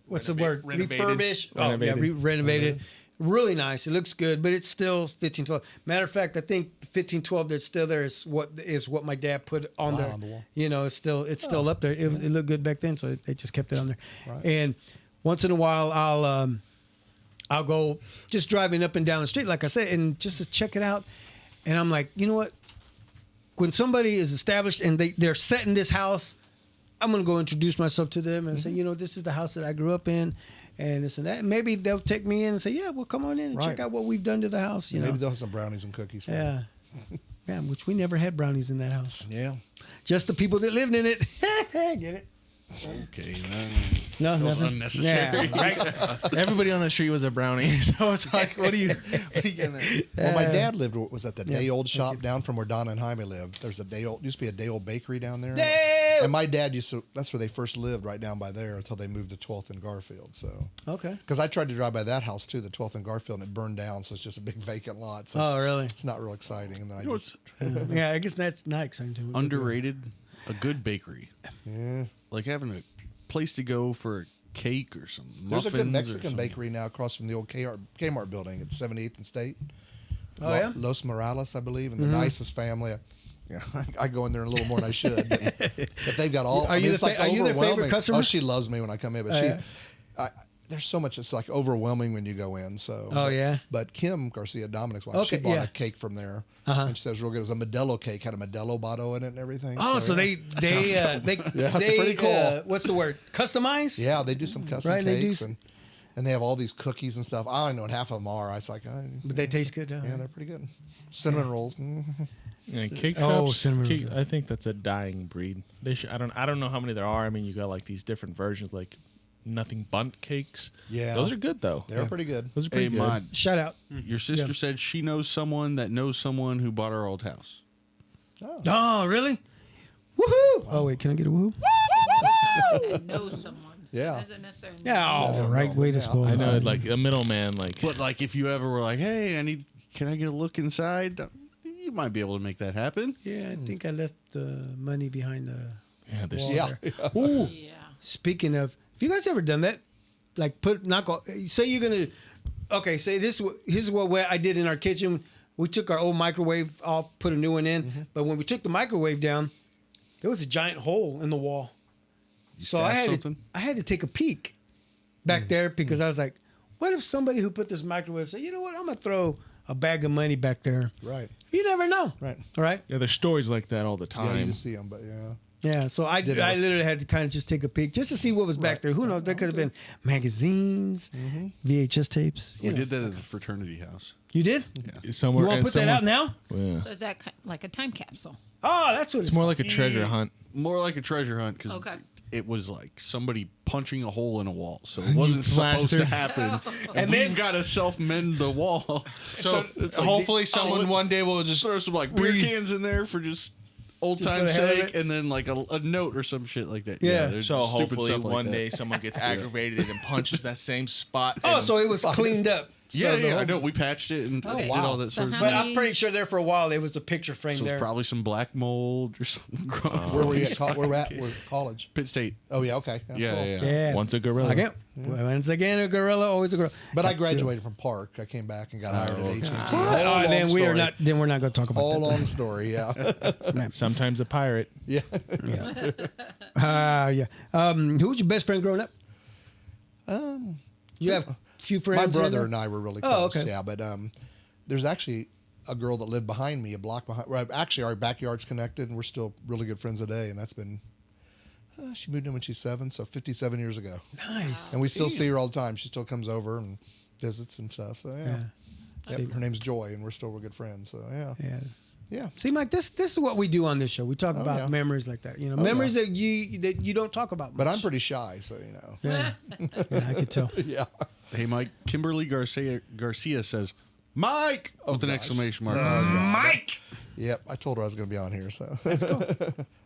S3: what's the word? Refurbished. Renovated. Really nice. It looks good, but it's still 1512. Matter of fact, I think 1512 that's still there is what my dad put on there.
S5: On the wall.
S3: You know, it's still up there. It looked good back then, so they just kept it on there.
S5: Right.
S3: And once in a while, I'll go just driving up and down the street, like I said, and just to check it out. And I'm like, you know what? When somebody is established and they're set in this house, I'm gonna go introduce myself to them and say, you know, this is the house that I grew up in. And this and that. Maybe they'll take me in and say, yeah, well, come on in and check out what we've done to the house. You know?
S5: Maybe they'll have some brownies and cookies for you.
S3: Yeah. Yeah, which we never had brownies in that house.
S5: Yeah.
S3: Just the people that lived in it. Get it?
S2: Okay.
S3: No,
S2: That was
S3: nothing.
S2: unnecessary.
S3: Yeah, right.
S1: Everybody on the street was a brownie. So it's like, what are you getting at?
S5: Well, my dad was at the day old shop down from where Donna and Jaime lived. There's used to be a day old bakery down there. And my dad that's where they first lived, right down by there until they moved to 12th and Garfield. So
S3: Okay.
S5: because I tried to drive by that house too, the 12th and Garfield, and it burned down, so it's just a big vacant lot. So
S3: Really?
S5: it's not real exciting. And then
S3: Yeah, I guess that's not exciting to me.
S2: Underrated, a good bakery.
S5: yeah.
S2: Like having a place to go for a cake or some muffins.
S5: There's a good
S2: or
S5: Mexican
S2: something.
S5: bakery now across from the old Kmart building at 78th and State.
S3: Oh, yeah?
S5: Los Morales, I believe, and the nicest family. Yeah, I go in there a little more than I should. But they've got all.
S3: Are you
S5: it's like
S3: are you their favorite
S5: overwhelming.
S3: customer?
S5: Oh, she loves me when I come in, but there's so much. It's like overwhelming when you go in. So.
S3: Oh, yeah?
S5: But Kim Garcia, Dominic's wife, she
S3: Okay,
S5: bought
S3: yeah.
S5: a cake from there,
S3: Uh-huh.
S5: and she says real good. It was a Modelo cake, had a Modelo bottle in it and everything.
S3: Oh, so
S5: yeah.
S3: they
S5: pretty cool.
S3: What's the word? Customize?
S5: Yeah, they do some custom
S3: Right, they do
S5: cakes and they have all these cookies and stuff. I don't know what half of them are. I was like,
S3: But they taste good.
S5: yeah, they're pretty good. Cinnamon rolls.
S1: Yeah, cake
S3: Oh,
S1: shops.
S3: cinnamon.
S1: I think that's a dying breed. They should. I don't know how many there are. I mean, you got like these different versions, like nothing bunt cakes.
S5: Yeah.
S1: those are good though.
S5: They're pretty good.
S1: Those are pretty
S2: Hey,
S1: good.
S2: Mod,
S3: Shout out.
S2: your sister said she knows someone that knows someone who bought our old house.
S3: Oh, really? Woohoo! Oh, wait, can I get a woohoo?
S6: And know someone.
S5: Yeah.
S6: Doesn't necessarily
S3: Yeah, all
S5: Yeah,
S3: right.
S5: no,
S3: Way to
S5: yeah.
S3: spoil
S1: I
S3: it.
S1: know, like a middleman, like
S2: But like, if you ever were like, "Hey, can I get a look inside?" You might be able to make that happen.
S3: Yeah, I think I left the money behind the
S1: yeah, there's
S3: wall
S5: Yeah.
S3: there. Ooh.
S6: Yeah.
S3: Speaking of, have you guys ever done that? Like say you're gonna, okay, say this is what I did in our kitchen. We took our old microwave off, put a new one in, but when we took the microwave down, there was a giant hole in the wall. So I
S2: stashed
S3: had
S2: something?
S3: I had to take a peek back there because I was like, what if somebody who put this microwave said, you know what, I'm gonna throw a bag of money back there.
S5: Right.
S3: You never know.
S5: Right.
S3: All right.
S1: yeah, there's stories like that all the
S5: Yeah, you
S1: time.
S5: just see them, but yeah.
S3: Yeah, so I literally had to kind of just take a peek just to see what was back there. Who knows? There could have been magazines, VHS tapes.
S2: We did that as a fraternity house.
S3: You did?
S1: Somewhere,
S3: You want to put that out now?
S1: Yeah.
S6: So is that like a time capsule?
S3: Oh, that's what
S1: It's more like a treasure hunt.
S2: More like a treasure hunt because
S6: Okay.
S2: it was like somebody punching a hole in a wall, so it wasn't supposed
S1: plastered.
S2: to happen. And we've got to self-mend the wall.
S1: So
S2: it's like
S1: hopefully someone one day will
S2: just
S1: just
S2: throw some like beer cans in there for just old
S3: Just for
S2: time's
S3: the hell of
S2: sake,
S3: it?
S2: and then like a note or some shit like that.
S3: Yeah.
S2: there's
S1: so
S2: stupid
S1: hopefully
S2: stuff like
S1: one
S2: that.
S1: day someone gets aggravated and punches that same spot.
S3: Oh,
S1: and
S3: so it was cleaned up.
S2: Yeah,
S3: the
S2: I
S3: whole-
S2: know. We patched it and
S6: Okay.
S2: did all that
S6: So
S2: sort of
S6: how
S3: But
S2: stuff.
S6: many-
S3: I'm pretty sure there for a while there was a picture frame
S2: So
S3: there.
S2: it's probably some black mold or something.
S5: Where were you at? Where we're at? We're at college.
S2: Pitt State.
S5: Oh yeah, okay.
S2: Yeah,
S5: cool.
S2: yeah.
S3: Yeah.
S1: Once a gorilla.
S3: Again, once again a gorilla, always a gorilla.
S5: But I graduated from Park. I came back and got hired at AT&T.
S3: Oh, then we are not. Then we're not going to talk about
S5: Whole
S3: that.
S5: long story. Yeah.
S1: Sometimes a pirate.
S5: Yeah.
S3: Yeah. Who was your best friend growing up? You have a few friends.
S5: My
S3: in
S5: brother
S3: there?
S5: and I were really
S3: Oh,
S5: close.
S3: okay.
S5: Yeah, but there's actually a girl that lived behind me, a block behind. Well, actually, our backyard's connected, and we're still really good friends today. And that's been. She moved in when she's 7, so 57 years ago.
S3: Nice.
S5: And we still see her all the time. She still comes over and visits and stuff. So yeah. Yep, her name's Joy, and we're still real good friends. So yeah.
S3: Yeah.
S5: Yeah.
S3: See, Mike, this is what we do on this show. We talk about
S5: yeah.
S3: memories like that. You know,
S5: Oh,
S3: memories that you don't talk about much.
S5: But I'm pretty shy, so you know.
S3: Yeah, I could tell.
S5: Yeah.
S2: Hey, Mike. Kimberly Garcia says, Mike! With an
S5: gosh.
S2: exclamation mark.
S3: Mike.
S5: Yep. I told her I was going to be on here, so. That's cool.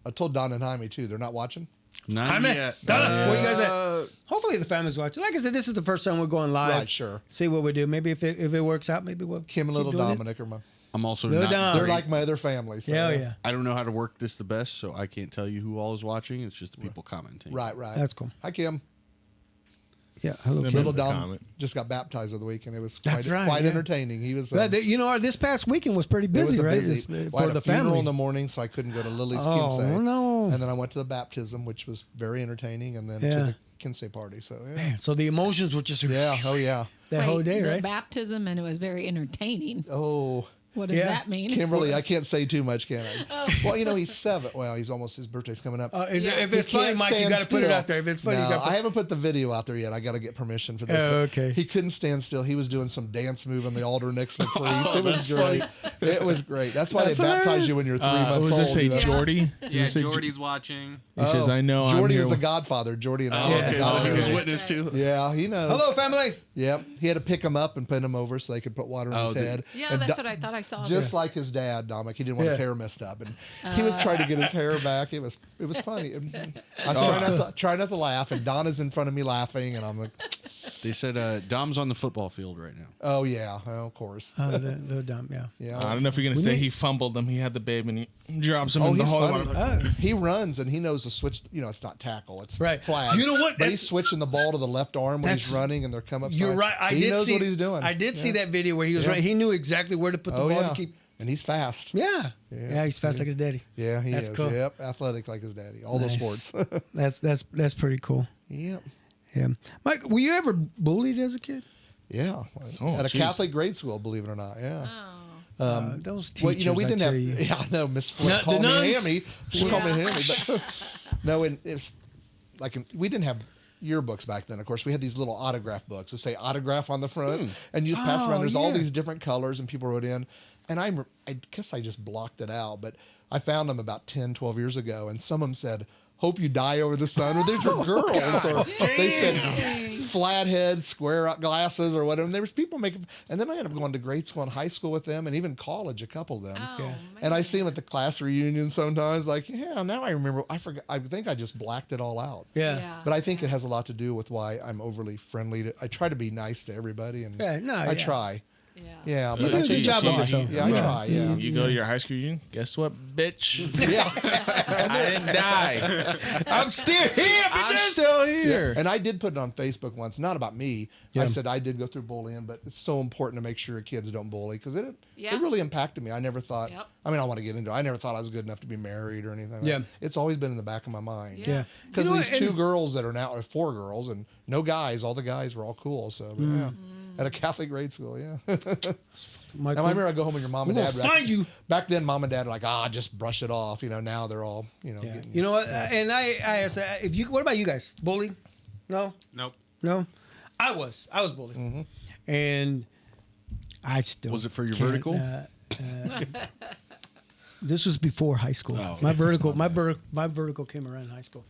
S5: I told Don and Jaime too. They're not watching.
S2: Not
S3: Jaime,
S2: yet.
S3: Donna, what do you guys at? Hopefully the family's watching. Like I said, this is the first time we're going live.
S5: Right, sure.
S3: See what we do. Maybe if it works out, maybe we'll
S5: Kim and
S3: keep
S5: little
S3: doing it.
S5: Dominic are my.
S2: I'm also
S3: Little
S2: not
S3: Dom.
S5: They're
S2: great.
S5: like my other family. So,
S3: Yeah, yeah.
S2: I don't know how to work this the best, so I can't tell you who all is watching. It's just the people commenting.
S5: Right, right.
S3: That's cool.
S5: Hi, Kim.
S3: Yeah. Hello,
S1: Little
S3: Kim.
S5: Little
S1: the
S5: Dom
S1: comment.
S5: just got baptized over the weekend. It was
S3: That's
S5: quite,
S3: right,
S5: quite
S3: yeah.
S5: entertaining. He was.
S3: You know, this past weekend was pretty
S5: it
S3: busy,
S5: was a
S3: right?
S5: busy.
S3: This-
S5: Well, I
S3: for
S5: had
S3: the
S5: a funeral
S3: family.
S5: in the morning, so I couldn't go to Lily's
S3: Oh,
S5: Kinsey.
S3: no.
S5: And then I went to the baptism, which was very entertaining, and then
S3: Yeah.
S5: to the Kinsey party. So yeah,
S3: Man, so the emotions were just
S5: yeah, oh yeah,
S3: that whole day,
S6: the
S3: right?
S6: baptism, and it was very entertaining.
S5: oh.
S6: What does
S3: Yeah.
S6: that mean?
S5: Kimberly, I can't say too much, can I? Well, you know, he's 7. Well, he's almost, his birthday's coming up.
S3: If
S5: He
S3: it's funny,
S5: can't
S3: Mike, you
S5: stand
S3: got to put it
S5: still.
S3: out there. If it's funny, you
S5: No,
S3: got to
S5: I haven't put the video out there yet. I got to get permission for this.
S3: Oh,
S5: but
S3: okay.
S5: He couldn't stand still. He was doing some dance move on the altar next to the priest. It was great. It was great. That's why they baptize you when you're 3 months
S1: What
S5: old.
S1: does it say,
S5: you know?
S1: Jordy?
S4: Yeah,
S1: Does it say
S4: Jordy's watching.
S1: He says, I know
S5: Jordy
S1: I'm here.
S5: was the godfather. Jordy and I.
S2: Oh,
S5: were
S2: okay,
S5: the
S2: so he was
S5: godfathers.
S2: witness too.
S5: Yeah, he knows.
S3: Hello, family.
S5: Yep. He had to pick him up and put him over so they could put water in
S2: Oh,
S5: his
S2: did-
S5: head.
S6: Yeah,
S5: And
S6: that's
S5: Do-
S6: what I thought I saw.
S5: Just like his dad, Dominic. He didn't want his
S3: Yeah.
S5: hair messed up, and he was trying to get his hair back. It was funny. I was trying not to laugh, and Donna's in front of me laughing, and I'm like,
S2: They said Dom's on the football field right now.
S5: oh yeah, oh, of course,
S3: The dumb, yeah.
S5: yeah.
S1: I don't know if you're going to say he fumbled them. He had the babe and he drops him
S5: Oh,
S1: in the
S5: he's
S1: holy
S5: funny.
S1: water.
S5: He runs and he knows to switch. You know, it's not tackle. It's
S3: Right.
S5: flag.
S3: You know what?
S5: But he's
S3: That's-
S5: switching the ball to the left arm when he's
S3: That's-
S5: running, and they're come up.
S3: You're right. I
S5: he
S3: did
S5: knows
S3: see
S5: what he's doing.
S3: I did see
S5: Yeah.
S3: that video where he was
S5: Yeah.
S3: right. He knew exactly where to put the
S5: Oh
S3: ball
S5: yeah,
S3: to keep.
S5: and he's fast.
S3: Yeah.
S5: Yeah.
S3: Yeah, he's fast like his daddy.
S5: Yeah, he
S3: That's
S5: is.
S3: cool.
S5: Yep, athletic like his daddy. All those
S3: Nice.
S5: sports.
S3: That's pretty cool.
S5: Yep.
S3: Yeah. Mike, were you ever bullied as a kid?
S5: Yeah,
S1: Oh,
S5: at a
S1: geez.
S5: Catholic grade school, believe it or not. Yeah.
S3: Those teachers,
S5: Well, you know, we
S3: I
S5: didn't
S3: tell
S5: have.
S3: you.
S5: Yeah, I know. Miss Flip
S3: Not-
S5: called
S3: the
S5: me
S3: nuns?
S5: Hammy. She called me
S6: Yeah.
S5: Hammy, but no, and it's like we didn't have yearbooks back then. Of course, we had these little autograph books that say autograph on the front, and you just pass
S3: Oh,
S5: around. There's all
S3: yeah.
S5: these different colors, and people wrote in. And I guess I just blocked it out, but I found them about 10, 12 years ago, and some of them said, "Hope you die over the sun," or these were girls, or they said flathead, square glasses, or whatever. And there was people making, and then I ended up going to grade school and high school with them, and even college, a couple of them.
S6: Oh, man.
S5: And I see them at the class reunion sometimes, like, yeah, now I remember. I forgot. I think I just blacked it all out.
S3: Yeah.
S5: But I think it has a lot to do with why I'm overly friendly. I try to be nice to everybody, and
S3: Yeah, no,
S5: I
S3: yeah.
S5: try.
S6: Yeah.
S5: Yeah,
S1: You
S5: but
S1: do
S5: I
S1: a
S5: think
S1: good job of
S3: it, though.
S5: Yeah, I try. Yeah,
S1: You go to your high school reunion. Guess what, bitch?
S5: yeah.
S1: I didn't die.
S3: I'm still here,
S1: I'm still here.
S5: And I did put it on Facebook once, not about me.
S3: Yeah.
S5: I said I did go through bullying, but it's so important to make sure kids don't bully because it
S6: Yeah.
S5: really impacted me. I never thought.
S6: Yep.
S5: I mean, I want to get into it. I never thought I was good enough to be married or anything.
S3: Yeah.
S5: It's always been in the back of my mind.
S3: Yeah.
S5: Because
S3: You know
S5: these
S3: what,
S5: 2
S3: and-
S5: girls that are now, or 4 girls, and no guys. All the guys were all cool. So but yeah, at a Catholic grade school. Yeah.
S3: Mike,
S5: And I remember I go home and your mom and
S3: We're
S5: dad.
S3: gonna find you.
S5: Back then, mom and dad were like, just brush it off. You know, now they're all,
S3: yeah.
S5: getting.
S3: You know what? And I asked, if you, what about you guys? Bullied? No,
S4: Nope.
S3: no. I was bullied, and I still
S2: Was it for your
S3: can't,
S2: vertical?
S3: This was before high school.
S2: Oh,
S3: my vertical came around in high school.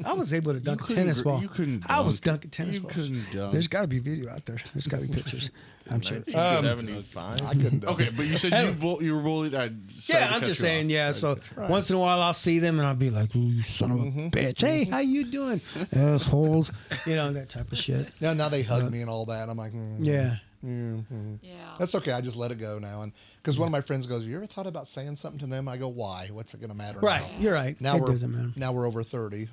S3: I was able to dunk a tennis ball.
S2: You couldn't.
S3: I was
S2: dunk.
S3: dunking tennis
S2: You
S3: balls.
S2: couldn't dunk.
S3: There's got to be video out there. There's got to be pictures. I'm sure.
S1: 1975.
S5: I couldn't. Do
S2: Okay,
S5: it.
S2: but you said you were bullied.
S3: Yeah, I'm just saying. Yeah, so once in a while I'll see them and I'll be like, "Ooh, you son of a bitch! Hey, how you doing, assholes?" You know, that type of shit.
S5: Now they hug me and all that. I'm like,
S3: Yeah.
S6: Yeah.
S5: That's okay. I just let it go now. And because one of my friends goes, "You ever thought about saying something to them?" I go, "Why? What's it going to matter?"
S3: Right.
S5: Now?
S3: You're right.
S5: Now
S3: It doesn't matter.
S5: Now we're over 30.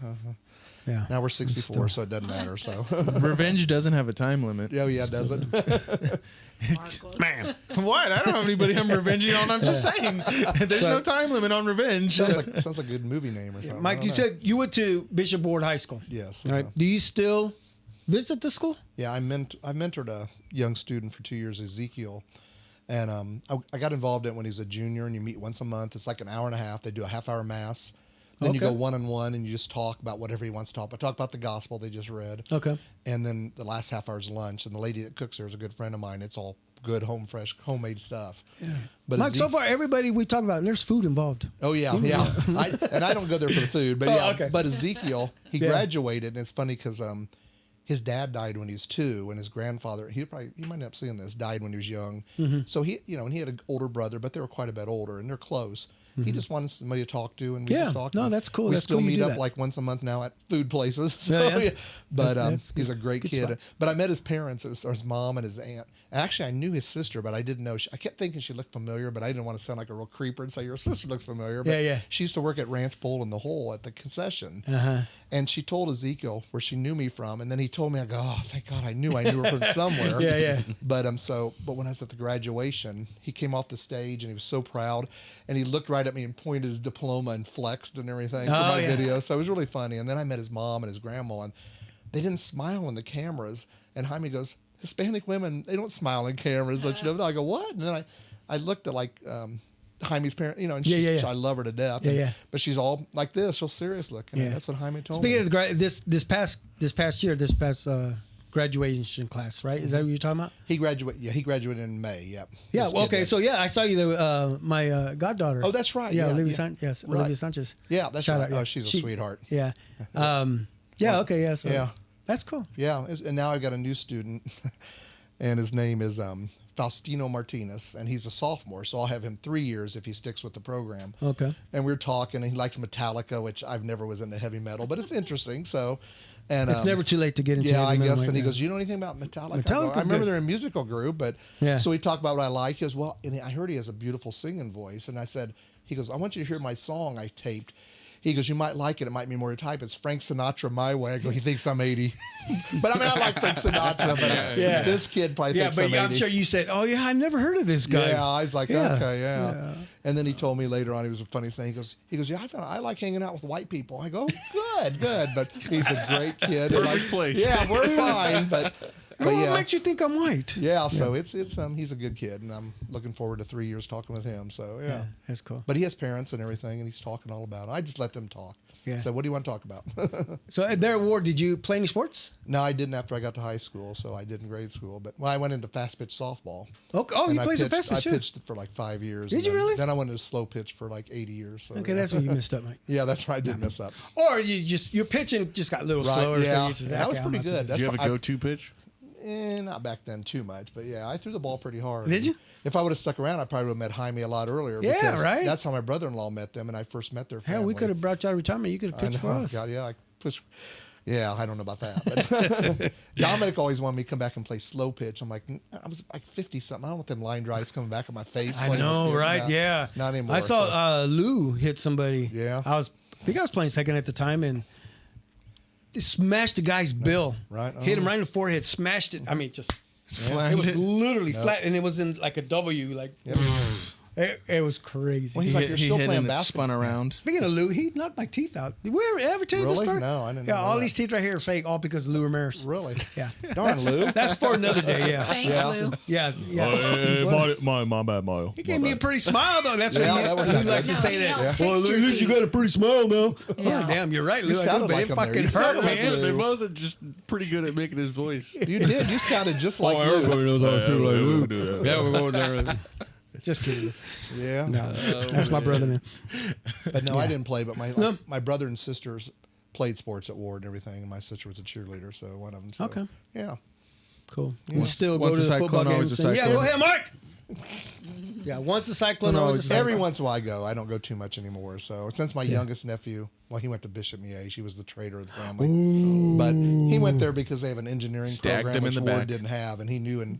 S3: Yeah.
S5: Now we're 64, so it doesn't matter. So
S1: Revenge doesn't have a time limit.
S5: yeah, it doesn't.
S6: Marcos.
S1: Man, what? I don't have anybody I'm revenging on. I'm just saying. There's no time limit on revenge.
S5: sounds like a good movie name or something. I
S3: Mike,
S5: don't
S3: you
S5: know.
S3: said you went to Bishop Ward High School.
S5: Yes.
S3: All right. Do you still visit the school?
S5: Yeah, I mentored a young student for 2 years, Ezekiel, and I got involved in it when he was a junior. And you meet once a month. It's like an hour and a half. They do a half-hour mass. Then you
S3: Okay.
S5: go one-on-one and you just talk about whatever he wants to talk about. Talk about the gospel they just read.
S3: Okay.
S5: And then the last half hour is lunch. And the lady that cooks there is a good friend of mine. It's all good, fresh, homemade stuff. Yeah. But
S3: Mike, so far everybody we talk about, there's food involved.
S5: Oh yeah. I don't go there for the food, but yeah.
S3: okay.
S5: But Ezekiel, he graduated, and it's funny because his dad died when he was 2, and his grandfather, you might end up seeing this, died when he was young. So he, and he had an older brother, but they were quite a bit older, and they're close. He just wanted somebody to talk to, and we just talked.
S3: No, that's cool.
S5: We
S3: That's
S5: still
S3: cool you
S5: meet
S3: do
S5: up
S3: that.
S5: like once a month now at food places. So,
S3: Yeah.
S5: But
S3: That's
S5: he's a great kid.
S3: spots.
S5: But I met his parents, or his mom and his aunt. Actually, I knew his sister, but I didn't know. I kept thinking she looked familiar, but I didn't want to sound like a real creeper and say your sister looks familiar. But
S3: Yeah.
S5: she used to work at Ranch Bowl in the Hole at the concession. And she told Ezekiel where she knew me from, and then he told me, I go, oh, thank God, I knew her from somewhere.
S3: Yeah.
S5: But but when I was at the graduation, he came off the stage and he was so proud, and he looked right at me and pointed his diploma and flexed and everything for my video. So it was really funny. And then I met his mom and his grandma, and they didn't smile in the cameras. And Jaime goes, Hispanic women, they don't smile in cameras. Don't you know? I go, what? And then I looked at like Jaime's parent, and I love her to death. But she's all like this, real serious looking. And that's what Jaime told
S3: Speaking
S5: me.
S3: of this past graduation class, right? Is that what you're talking about?
S5: He graduated. Yeah, he graduated in May. Yep.
S3: Yeah.
S5: This
S3: Well,
S5: kid
S3: okay.
S5: did.
S3: So my goddaughter.
S5: Oh, that's right.
S3: Yeah,
S5: Yeah,
S3: Olivia,
S5: yeah.
S3: Olivia Sanchez.
S5: Yeah, that's
S3: Shout
S5: right.
S3: out, yeah.
S5: Oh, she's a sweetheart.
S3: Yeah. Okay. Yeah. So
S5: Yeah.
S3: that's cool.
S5: Yeah, and now I've got a new student, and his name is Faustino Martinez, and he's a sophomore, so I'll have him 3 years if he sticks with the program.
S3: Okay.
S5: And we're talking, and he likes Metallica, which I've never was into heavy metal, but it's interesting. So, and
S3: It's never too late to get into.
S5: yeah, I
S3: heavy metal
S5: guess.
S3: right
S5: And he
S3: now.
S5: goes, "You know anything about Metallica?" I
S3: Metallica's
S5: remember
S3: good.
S5: they're a musical group, but
S3: Yeah.
S5: So we talked about what I like. He goes, "Well," and I heard he has a beautiful singing voice, and I said, "He goes, I want you to hear my song I taped." He goes, "You might like it. It might be more your type. It's Frank Sinatra, My Way." I go, "He thinks I'm 80." But I mean, I like Frank Sinatra, but
S3: Yeah.
S5: this kid probably
S3: Yeah,
S5: thinks
S3: but
S5: I'm 80.
S3: I'm sure you said, "Oh yeah, I never heard of this guy."
S5: Yeah, I was like,
S3: Yeah.
S5: okay, yeah. And then he told me later on, he was the funniest thing. He goes, "Yeah, I like hanging out with white people." I go, good. But he's a great kid.
S2: Perfect place.
S5: Yeah, we're fine, but
S3: What
S5: yeah.
S3: makes you think I'm white?
S5: Yeah, so it's he's a good kid, and I'm looking forward to 3 years talking with him. So yeah.
S3: That's cool.
S5: But he has parents and everything, and he's talking all about it. I just let them talk.
S3: Yeah.
S5: So what do you want to talk about?
S3: So at their award, did you play any sports?
S5: No, I didn't after I got to high school, so I did in grade school. But I went into fast pitch softball.
S3: Okay. Oh,
S5: And
S3: you
S5: I
S3: played some
S5: pitched-
S3: fast pitch.
S5: I pitched for like 5 years.
S3: Did
S5: and
S3: you
S5: then-
S3: really?
S5: Then I went into slow pitch for like 80 years. So,
S3: Okay,
S5: yeah.
S3: that's where you messed up, Mike.
S5: Yeah, that's right. I did mess up.
S3: Or your pitching just got a little
S5: Right,
S3: slower. So
S5: yeah.
S3: you just,
S5: That was
S3: okay, I'm
S5: pretty
S3: not
S5: good.
S3: so-
S2: Did you have a
S5: I-
S2: go-to pitch?
S5: Not back then too much, but yeah, I threw the ball pretty hard.
S3: Did you?
S5: If I would have stuck around, I probably would have met Jaime a lot earlier.
S3: Yeah,
S5: because
S3: right?
S5: That's how my brother-in-law met them, and I first met their family.
S3: Hell, we could have brought you out of retirement. You could have
S5: I
S3: pitched for
S5: know.
S3: us.
S5: God, yeah, I pushed. Yeah, I don't know about that. But Dominic always wanted me to come back and play slow pitch. I'm like, I was like 50 something. I don't want them line drives coming back at my face.
S3: I
S5: playing
S3: know,
S5: those kids.
S3: right?
S5: No,
S3: Yeah.
S5: not anymore.
S3: I saw
S5: so-
S3: Lou hit somebody.
S5: Yeah.
S3: I think I was playing second at the time, and it smashed the guy's bill.
S5: Right.
S3: Hit him right in the forehead. Smashed it. I mean, just
S1: Flattened
S3: it was
S1: it.
S3: literally flat, and it was in like a W. Like it was crazy.
S5: Well, he's like, you're
S1: He
S5: still
S1: hit
S5: playing
S1: and it
S5: basketball.
S1: spun around.
S3: Speaking of Lou, he knocked my teeth out. Did we ever tell you this
S5: Really?
S3: story?
S5: No, I didn't
S3: Yeah,
S5: know
S3: all
S5: that.
S3: these teeth right here are fake, all because of Lou Ramirez.
S5: Really?
S3: Yeah.
S5: Darn, Lou.
S3: That's for another day. Yeah.
S6: Thanks,
S5: Yeah.
S6: Lou.
S3: Yeah. Yeah.
S2: My bad, Mario.
S3: He gave me a pretty smile though. That's
S5: Yeah,
S3: what
S5: that
S3: Lou
S5: was-
S3: likes to
S6: No,
S3: say
S6: he
S3: that.
S6: helped
S5: Yeah.
S6: fix your teeth.
S3: a pretty smile now.
S6: Yeah.
S3: Oh, damn, you're right, Lou.
S5: You
S3: I do,
S5: sounded
S3: but
S5: like
S3: it
S5: him there.
S3: fucking
S5: You sounded
S3: hurt,
S5: like
S3: man.
S5: Lou.
S2: They both are just pretty good at making his voice.
S5: You did. You sounded just like Lou.
S3: knows
S2: how to do Lou.
S3: Yeah, we're going there. Just kidding.
S5: Yeah.
S3: No, that's my brother, man.
S5: But no, I didn't play. But my brother and sisters played sports at Ward and everything, and my sister was a cheerleader, so one of them. So,
S3: Okay.
S5: Yeah.
S3: Cool. We still go
S1: Once
S3: to
S1: a
S3: the football
S1: cyclone, always
S3: games.
S1: a
S3: Yeah,
S1: cyclone.
S3: go ahead, Mark. Yeah, once a cyclone,
S1: No,
S3: always a cyclone.
S5: Every once in a while I go. I don't go too much anymore. So since my youngest nephew, well, he went to Bishop Miege. He was the trader of the family. But he went there because they have an engineering
S1: Stacked
S5: program
S1: him in
S5: which
S1: the
S5: Ward
S1: back.
S5: didn't have, and he knew in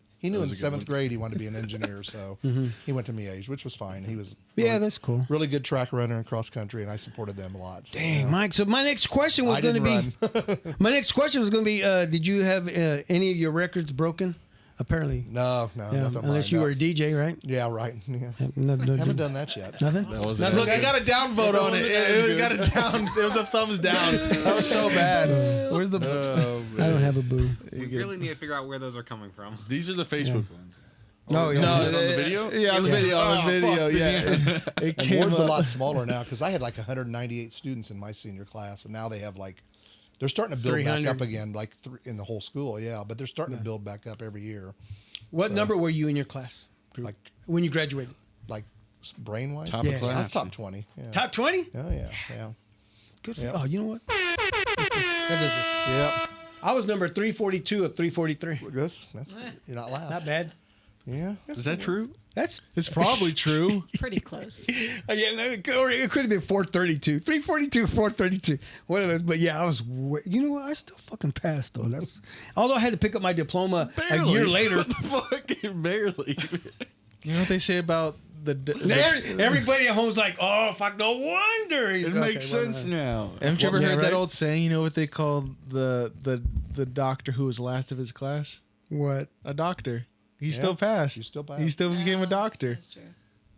S5: seventh grade he wanted to be an engineer. So he went to Miege, which was fine. He was
S3: That's cool.
S5: really good track runner in cross country, and I supported them a lot. So,
S3: Dang, Mike. So my next question was
S5: I
S3: going to
S5: didn't
S3: be.
S5: run.
S3: My next question was going to be: did you have any of your records broken? Apparently,
S5: No,
S3: yeah,
S5: nothing.
S3: unless you were a DJ, right?
S5: Yeah, right. Yeah.
S3: No,
S5: Haven't done that yet.
S3: nothing.
S2: That was
S1: Look, I got a down vote on it. It got a down. There was a thumbs down. That was so bad. Where's the?
S3: I don't have a boo.
S4: We really need to figure out where those are coming from.
S2: These are the Facebook ones.
S3: No, yeah.
S1: No,
S2: Was it on the video?
S1: Yeah, on the video. On the video.
S5: fuck,
S1: Yeah. It
S5: And
S1: came
S5: Ward's a
S1: up.
S5: lot smaller now because I had like 198 students in my senior class, and now they have like they're starting to build back
S3: 300.
S5: up again, like in the whole school. Yeah, but they're starting to build back up every year.
S3: What number were you in your class
S5: Like
S3: when you graduated?
S5: brain wise,
S2: Top
S3: Yeah.
S2: of class.
S5: I was top 20. Yeah.
S3: Top 20?
S5: Oh yeah.
S3: Good.
S5: Yeah.
S3: Oh, you know what? That does it.
S5: Yeah.
S3: I was number 342 of 343.
S5: Good. That's you're not last.
S3: Not bad.
S5: Yeah.
S2: Is that true?
S3: That's
S1: It's probably true.
S6: Pretty close.
S3: yeah. Or it could have been 432, 342, 432. One of those. But yeah, I was. You know what? I still fucking passed though. That's although I had to pick up my diploma a year later.
S2: What the fuck? Barely.
S1: You know what they say about the
S3: Everybody at home's like, "Oh fuck, no wonder." He's
S2: It makes sense now.
S1: Haven't you ever
S3: Yeah,
S1: heard
S3: right?
S1: that old saying? You know what they call the doctor who was last of his class?
S3: What?
S1: A doctor. He still passed.
S5: He still passed.
S1: He still became a doctor.
S6: That's true.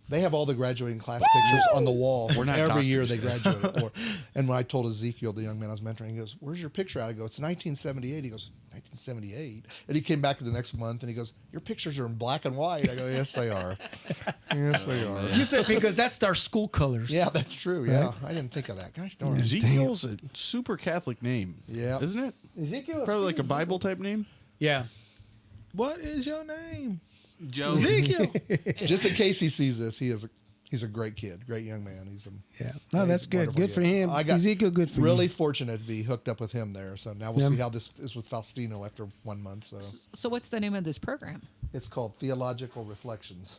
S5: They have all the graduating class pictures on the wall.
S2: We're not
S5: every year
S2: doctors.
S5: they graduate. And when I told Ezekiel, the young man I was mentoring, he goes, "Where's your picture at?" I go, "It's 1978." He goes, 1978? And he came back the next month and he goes, "Your pictures are in black and white." I go, "Yes, they are. Yes, they are."
S3: You said because that's our school colors.
S5: Yeah, that's true. Yeah, I didn't think of that. Gosh darn it.
S2: Ezekiel's a super Catholic name.
S5: Yeah.
S2: Isn't it?
S3: Ezekiel.
S2: Probably like a Bible type name.
S3: Yeah.
S1: What is your name?
S4: Joe.
S1: Ezekiel.
S5: Just in case he sees this, he's a great kid, great young man.
S3: Yeah. No,
S5: he's
S3: that's
S5: a
S3: good.
S5: wonderful
S3: Good for
S5: kid.
S3: him.
S5: I got
S3: Ezekiel, good for
S5: really
S3: you.
S5: fortunate to be hooked up with him there. So now we'll
S3: Yeah.
S5: see how this is with Faustino after 1 month. So
S6: So what's the name of this program?
S5: it's called Theological Reflections.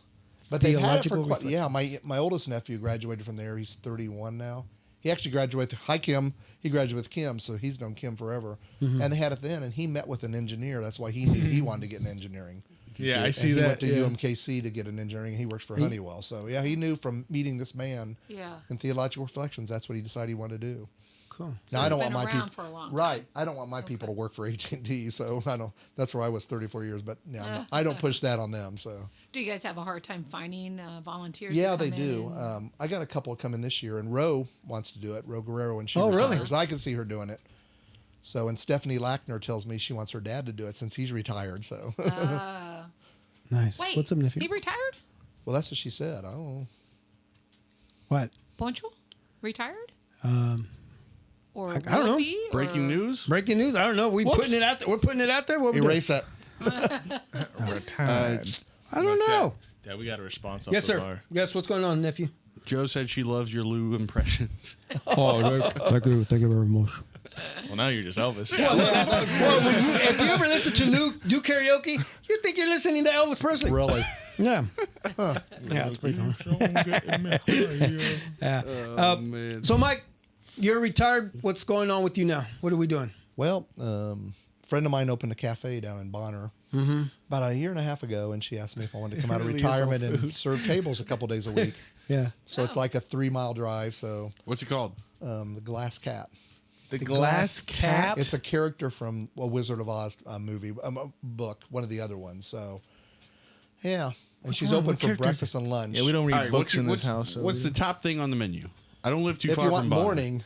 S5: But they've had it for
S3: Theological
S5: quite, yeah. My oldest nephew graduated from there. He's 31 now. He actually graduated. Hi, Kim. He graduated with Kim, so he's known Kim forever.
S3: Mm-hmm.
S5: And they had it then, and he met with an engineer. That's why he knew he wanted to get in engineering.
S1: Yeah, I
S5: And
S1: see
S5: he
S1: that.
S5: went to
S1: yeah.
S5: UMKC to get an engineering. He works for Honeywell. So yeah, he knew from meeting this man
S6: Yeah.
S5: in Theological Reflections. That's what he decided he wanted to do.
S3: Cool.
S5: Now
S6: it's
S5: I don't
S6: been
S5: want my
S6: around
S5: people
S6: for a long time.
S5: right. I don't want my people to work for AT&T. So I don't. That's where I was 34 years. But yeah, I don't push that on them. So
S6: Do you guys have a hard time finding volunteers?
S5: yeah,
S6: to
S5: they
S6: come
S5: do.
S6: in and-
S5: I got a couple coming this year, and Ro wants to do it. Ro Guerrero, and she
S3: Oh, really?
S5: retires. I can see her doing it. So, and Stephanie Lackner tells me she wants her dad to do it since he's retired. So,
S3: Nice.
S6: Wait,
S3: What's up, nephew?
S6: he retired?
S5: well, that's what she said. I don't know.
S3: What?
S6: Poncho? Retired? Or
S3: I don't
S6: will it
S3: know.
S6: be,
S2: Breaking
S6: or-
S2: news.
S3: Breaking news. I don't know. We
S5: Whoops.
S3: putting it out there. We're putting it out there. What we doing?
S5: Erase that.
S1: Retired.
S3: I don't know.
S8: Yeah, we got a response off
S3: Yes,
S8: the
S3: sir.
S8: bar.
S3: Yes. What's going on, nephew?
S2: Joe said she loves your Lou impressions.
S3: Oh, thank you very much.
S8: Well, now you're just Elvis.
S3: Well, if you ever listen to Lou do karaoke, you think you're listening to Elvis Presley.
S5: Really?
S3: Yeah. Yeah, it's pretty cool. Yeah.
S2: Man.
S3: So, Mike, you're retired. What's going on with you now? What are we doing?
S5: Well, a friend of mine opened a cafe down in Bonner about a year and a half ago, and she asked me if I wanted to come out of
S1: Really is all
S5: retirement and serve tables a couple days a week.
S3: Yeah.
S5: So it's like a 3-mile drive. So
S2: What's it called?
S5: the Glass Cat.
S1: The glass cat.
S5: It's a character from a Wizard of Oz movie, a book, one of the other ones. So, yeah. And she's
S3: one?
S5: open
S3: What
S5: for
S3: character is
S5: breakfast and lunch.
S1: Yeah, we don't read
S2: All right,
S1: books in this
S2: what's,
S1: house. So
S2: what's the top thing on the menu? I don't live too
S5: If
S2: far
S5: you want
S2: from Bonner.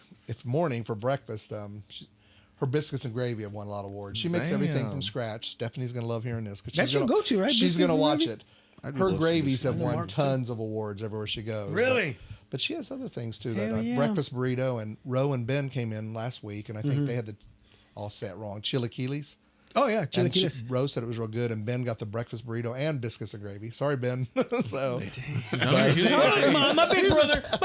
S5: morning for breakfast, her biscuits and gravy have won a lot of awards. She makes everything
S1: Damn.
S5: from scratch. Stephanie's going to love hearing this. 'Cause
S3: That's
S5: she's
S3: your
S5: gonna-
S3: go-to, right?
S5: She's
S3: Biscuits
S5: going to
S3: and
S5: watch
S3: gravy?
S5: it.
S2: I'd
S5: Her
S2: love some
S5: gravies have
S3: biscuits.
S5: won
S3: Mark's
S5: tons of awards everywhere she goes.
S3: Really?
S5: But she has other things too.
S3: Hell
S5: That
S3: yeah.
S5: breakfast burrito, and Ro and Ben came in last week, and I think they had the all set wrong. Chilaquiles.
S3: Oh yeah,
S5: And
S3: chilaquiles.
S5: Rose said it was real good, and Ben got the breakfast burrito and biscuits and gravy. Sorry, Ben. So
S3: My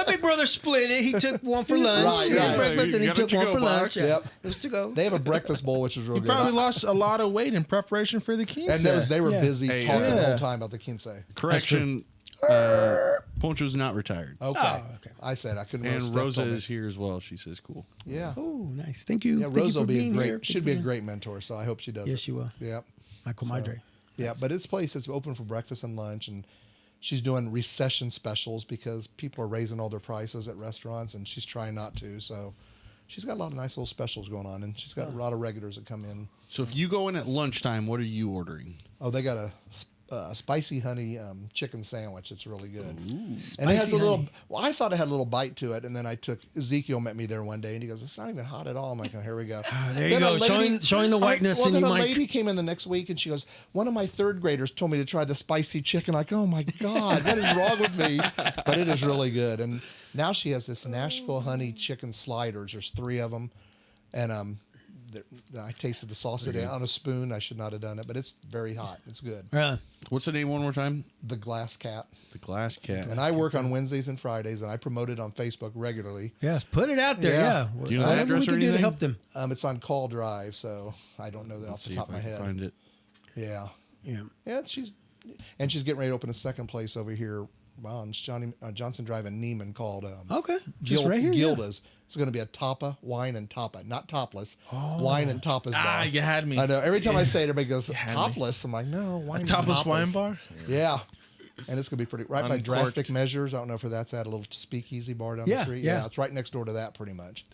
S3: big brother split it. He took one for lunch,
S5: Right, right.
S3: breakfast, and he
S2: You got a
S3: took one
S2: to-go
S3: for lunch.
S2: box.
S3: Yeah.
S5: Yep.
S3: It was to go.
S5: they have a breakfast bowl, which is real
S1: You
S5: good.
S1: probably lost a lot of weight in preparation for the quince.
S5: And they were
S3: Yeah.
S5: busy
S2: Hey,
S5: talking the
S1: yeah.
S5: whole time about the quince.
S2: Correction. Poncho's not retired.
S5: Okay.
S3: Oh, okay.
S5: I said I couldn't. remember
S2: And
S5: Steph
S2: Rosa
S5: told me.
S2: is here as well. She says cool.
S5: Yeah.
S3: Oh, nice. Thank you.
S5: Yeah,
S3: Thank you
S5: Rose
S3: for
S5: will be a
S3: being here.
S5: great. Should be a great mentor. So I hope she does.
S3: Yes,
S5: it.
S3: she will.
S5: Yep.
S3: My comadre.
S5: Yeah, but its place is open for breakfast and lunch, and she's doing recession specials because people are raising all their prices at restaurants, and she's trying not to. So she's got a lot of nice little specials going on, and she's got a lot of regulars that come in.
S2: So if you go in at lunchtime, what are you ordering?
S5: Oh, they got a spicy honey chicken sandwich. It's really good. And it
S3: Spicy
S5: has a little.
S3: honey.
S5: Well, I thought it had a little bite to it, and then I took Ezekiel met me there one day, and he goes, "It's not even hot at all." I'm like, "Oh, here we go."
S3: There you
S5: Then a
S3: go. Showing the whiteness
S5: well,
S3: in
S5: then
S3: you,
S5: a
S3: Mike.
S5: lady came in the next week, and she goes, "One of my third graders told me to try the spicy chicken." Like, oh my God, what is wrong with me? But it is really good. And now she has this Nashville honey chicken sliders. There's 3 of them, and I tasted the sauce today on a spoon. I should not have done it, but it's very hot. It's good.
S3: Yeah.
S2: What's the name one more time?
S5: The Glass Cat.
S2: The Glass Cat.
S5: And I work on Wednesdays and Fridays, and I promote it on Facebook regularly.
S3: Yes. Put it out there.
S5: Yeah.
S3: Yeah.
S2: Do you know the
S3: Whatever
S2: address
S3: we
S2: or
S3: can do to
S2: anything?
S3: help them.
S5: It's on Call Drive, so I don't know that off the
S2: See
S5: top
S2: if
S5: of my
S2: I can
S5: head.
S2: find it.
S5: Yeah,
S3: Yeah.
S5: yeah. She's getting ready to open a second place over here on Johnson Drive in Neiman called
S3: Okay. Just right here. Yeah.
S5: Gilda's. It's going to be a tapa, wine, and tapa, not topless. Wine and tapas bar.
S1: You had me.
S5: I know. Every time I say it, everybody goes
S1: had me.
S5: topless. I'm like, no, wine. and
S1: Topless
S5: tapas.
S1: wine bar.
S5: Yeah. And it's going to be pretty right by
S1: Uncorked.
S5: Drastic Measures. I don't know if that's at a little speakeasy bar down the
S3: Yeah,
S5: street.
S3: yeah.
S5: It's right next door to that pretty much.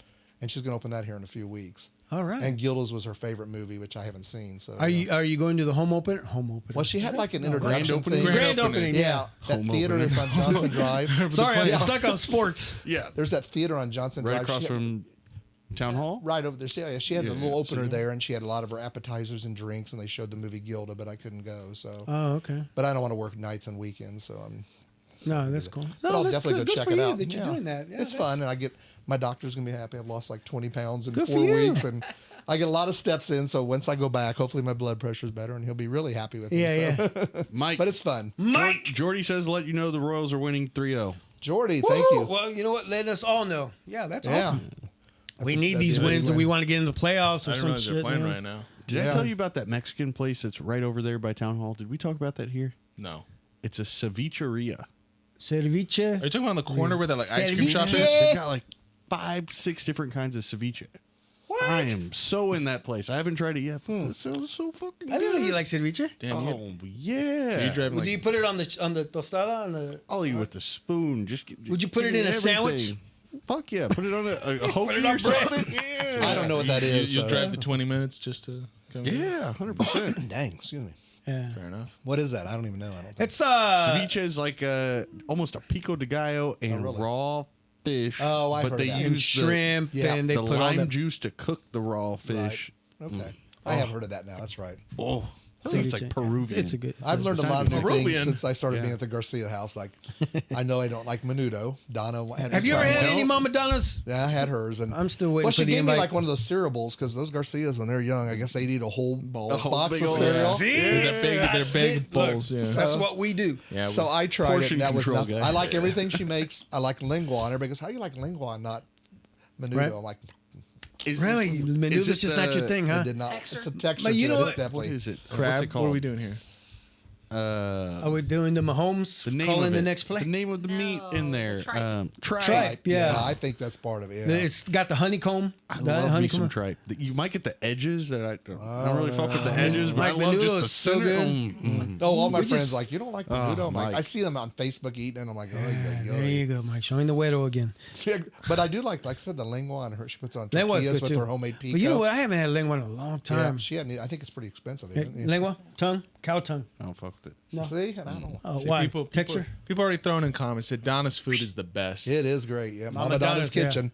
S5: And she's going to open that here in a few weeks.
S3: All right.
S5: And Gilda's was her favorite movie, which I haven't seen. So
S3: Are you going to the home opener? Home opener.
S5: Well, she had like an
S3: No,
S5: introduction
S2: opening?
S5: thing.
S3: Grand opening.
S5: Yeah, that
S2: Home
S5: theater
S2: opening.
S5: that's on Johnson Drive.
S3: Sorry, I'm
S5: Yeah.
S3: stuck on sports.
S2: Yeah.
S5: There's that theater on Johnson
S2: Right
S5: Drive.
S2: across
S5: She had-
S2: from Town Hall?
S5: right over there. Yeah, she had
S2: Yeah,
S5: the little opener
S2: so-
S5: there, and she had a lot of her appetizers and drinks, and they showed the movie Gilda, but I couldn't go. So,
S3: Oh, okay.
S5: but I don't want to work nights and weekends, so I'm.
S3: No, that's cool.
S5: But
S3: No,
S5: I'll
S3: that's
S5: definitely
S3: good.
S5: go
S3: Good
S5: check
S3: for
S5: it
S3: you
S5: out.
S3: that you're
S5: Yeah.
S3: doing that. Yeah,
S5: It's
S3: that's-
S5: fun, and I get my doctor's gonna be happy. I've lost like 20 pounds in
S3: Good for
S5: 4
S3: you.
S5: weeks, and I get a lot of steps in. So once I go back, hopefully my blood pressure's better, and he'll be really happy with me.
S3: Yeah,
S5: so.
S2: Mike.
S5: But it's fun.
S3: Mike.
S2: Jordy says let you know the Royals are winning 3-0.
S5: Jordy, thank
S3: Woo!
S5: you.
S3: Well, you know what? Let us all know. Yeah, that's
S5: Yeah.
S3: awesome. We
S5: That'd
S3: need
S5: be
S3: these
S5: a big
S3: wins, and
S5: win.
S3: we want to get into the playoffs or
S8: I don't
S3: some
S8: realize they're
S3: shit.
S8: playing
S3: man.
S8: right now.
S2: Did I
S5: Yeah.
S2: tell you about that Mexican place that's right over there by Town Hall? Did we talk about that here?
S8: No.
S2: It's a cevicheria.
S3: Ceviche.
S1: Are you talking about on the corner where that like ice cream shop is?
S2: They got like 5-6 different kinds of ceviche.
S3: What?
S2: I am so in that place. I haven't tried it yet. But it sounds so fucking good.
S3: I didn't know you like ceviche.
S1: Damn, you,
S2: Oh yeah.
S1: so you driving
S3: Do
S1: like
S3: you put it on the tostada on the?
S2: I'll eat with the spoon. Just
S3: Would you put
S2: give
S3: it in
S2: me
S3: a sandwich?
S2: everything. Fuck yeah! Put it on a hoagie
S3: it on
S2: or
S3: bread.
S2: something. Yeah.
S5: I don't know what that is.
S1: you'll
S5: so-
S1: drive the 20 minutes just to come in?
S2: Yeah, 100%.
S5: Dang, excuse me.
S3: Yeah.
S1: Fair enough.
S5: What is that? I don't even know. I don't. Think.
S3: It's
S2: Ceviche is like almost a pico de gallo and
S5: really?
S2: raw fish.
S5: Oh, I've
S2: but
S5: heard
S2: they
S5: of that.
S3: and
S2: use
S3: shrimp,
S5: yeah,
S3: and they
S2: the
S3: put all
S2: lime
S3: that.
S2: juice to cook the raw fish.
S5: Okay. I have heard of that now. That's right.
S2: Oh, I think it's like
S3: Ceviche.
S2: Peruvian.
S3: It's a good.
S5: I've learned a
S2: sounded
S5: lot of new
S2: Peruvian.
S5: things since I started
S2: Yeah.
S5: being at the Garcia house. Like, I know I don't like menudo. Donna,
S3: Have you ever had any Mama Donna's?
S5: Yeah, I had hers, and
S3: I'm still waiting
S5: well,
S3: for
S5: she
S3: the
S5: gave me
S3: invite.
S5: like one of those cereal bowls because those Garcias, when they're young, I guess they'd eat a whole box
S2: big
S5: of
S2: old-
S5: cereal.
S3: See?
S1: They're big bowls. Yeah.
S3: That's what we do.
S1: Yeah.
S5: So I tried it,
S2: Portion
S5: and that was
S2: control
S5: nothing.
S2: guy.
S5: I like everything she makes. I like lingua, and everybody goes, "How do you like lingua and not menudo?"
S3: Right.
S5: I'm like,
S3: Really, menudo's just not your thing,
S5: I
S3: huh?
S5: did not.
S6: Texture.
S5: It's a texture.
S3: But you
S5: to
S3: know
S5: it.
S3: what?
S5: It's
S2: What
S5: definitely.
S2: is it? What's
S1: Crab.
S2: it
S1: What
S2: called?
S1: are we doing here?
S3: Are we doing the Mahomes?
S2: The name
S3: calling
S2: of
S3: the
S2: it.
S3: next play.
S2: The name of the meat in there.
S6: tripe.
S3: Tripe, yeah.
S5: I think that's part of it. Yeah.
S3: It's got the honeycomb.
S2: I
S3: the
S2: love me
S3: honeycomb.
S2: some tripe. You might get the edges that I don't really fuck with the edges, but
S3: Mike
S2: I love
S3: menudo
S2: just
S3: is
S2: the
S3: so
S2: center.
S3: good.
S5: Oh, all my
S3: We
S5: friends
S3: just-
S5: like, you don't like
S2: Oh,
S5: menudo? I'm like,
S2: Mike.
S5: I see them on Facebook eating, and I'm like, oh,
S3: There you go, Mike. Showing the widow again.
S5: But I do like I said, the lingua on her. She puts on
S3: Lingua's
S5: tortillas
S3: good
S5: with
S3: too.
S5: her homemade pico.
S3: But you know what? I haven't had lingua in a long
S5: Yeah,
S3: time.
S5: she hadn't. I think it's pretty expensive.
S3: Hey,
S5: Isn't it?
S3: lingua, tongue, cow tongue.
S2: I don't fuck with it.
S3: No.
S5: See, and I don't know.
S3: Oh,
S1: See,
S3: why?
S1: People,
S3: Texture.
S1: People already throwing in comments said Donna's food is the best.
S5: It is great. Yeah,
S3: Mama
S5: Mama Donna's
S3: Donna's, yeah.
S5: kitchen.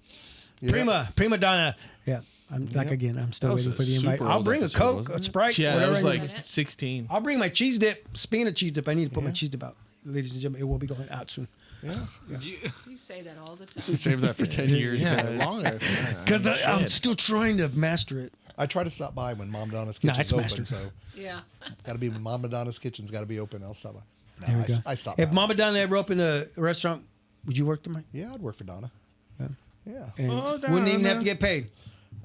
S5: Yeah.
S3: Prima donna. Yeah, I'm like again. I'm still
S2: That was
S3: waiting
S2: a
S3: for the invite.
S2: super
S3: I'll
S2: old
S3: bring a
S2: episode,
S3: Coke,
S2: wasn't
S3: a
S2: it?
S3: Sprite,
S1: Yeah, that
S3: whatever.
S1: was
S3: I
S1: like
S3: need.
S1: 16.
S3: I'll bring my cheese dip. Speaking of cheese dip, I need to put my cheese dip out, ladies and gentlemen. It will be going out soon.
S5: Yeah.
S6: You say that all the time.
S2: Save that for 10 years,
S1: Yeah,
S2: guys.
S1: longer.
S3: Because I'm still trying to master it.
S5: I try to stop by when Mom Donna's
S3: No,
S5: kitchen's
S3: it's
S5: open.
S3: master.
S5: So
S6: Yeah.
S5: got to be when Mom Donna's kitchen's got to be open. I'll stop by. No,
S3: There we go.
S5: I stop
S3: If
S5: by.
S3: Mama Donna ever opened a restaurant, would you work there, Mike?
S5: Yeah, I'd work for Donna. Yeah.
S3: And
S1: Oh,
S3: wouldn't even
S1: Donna.
S3: have to get paid.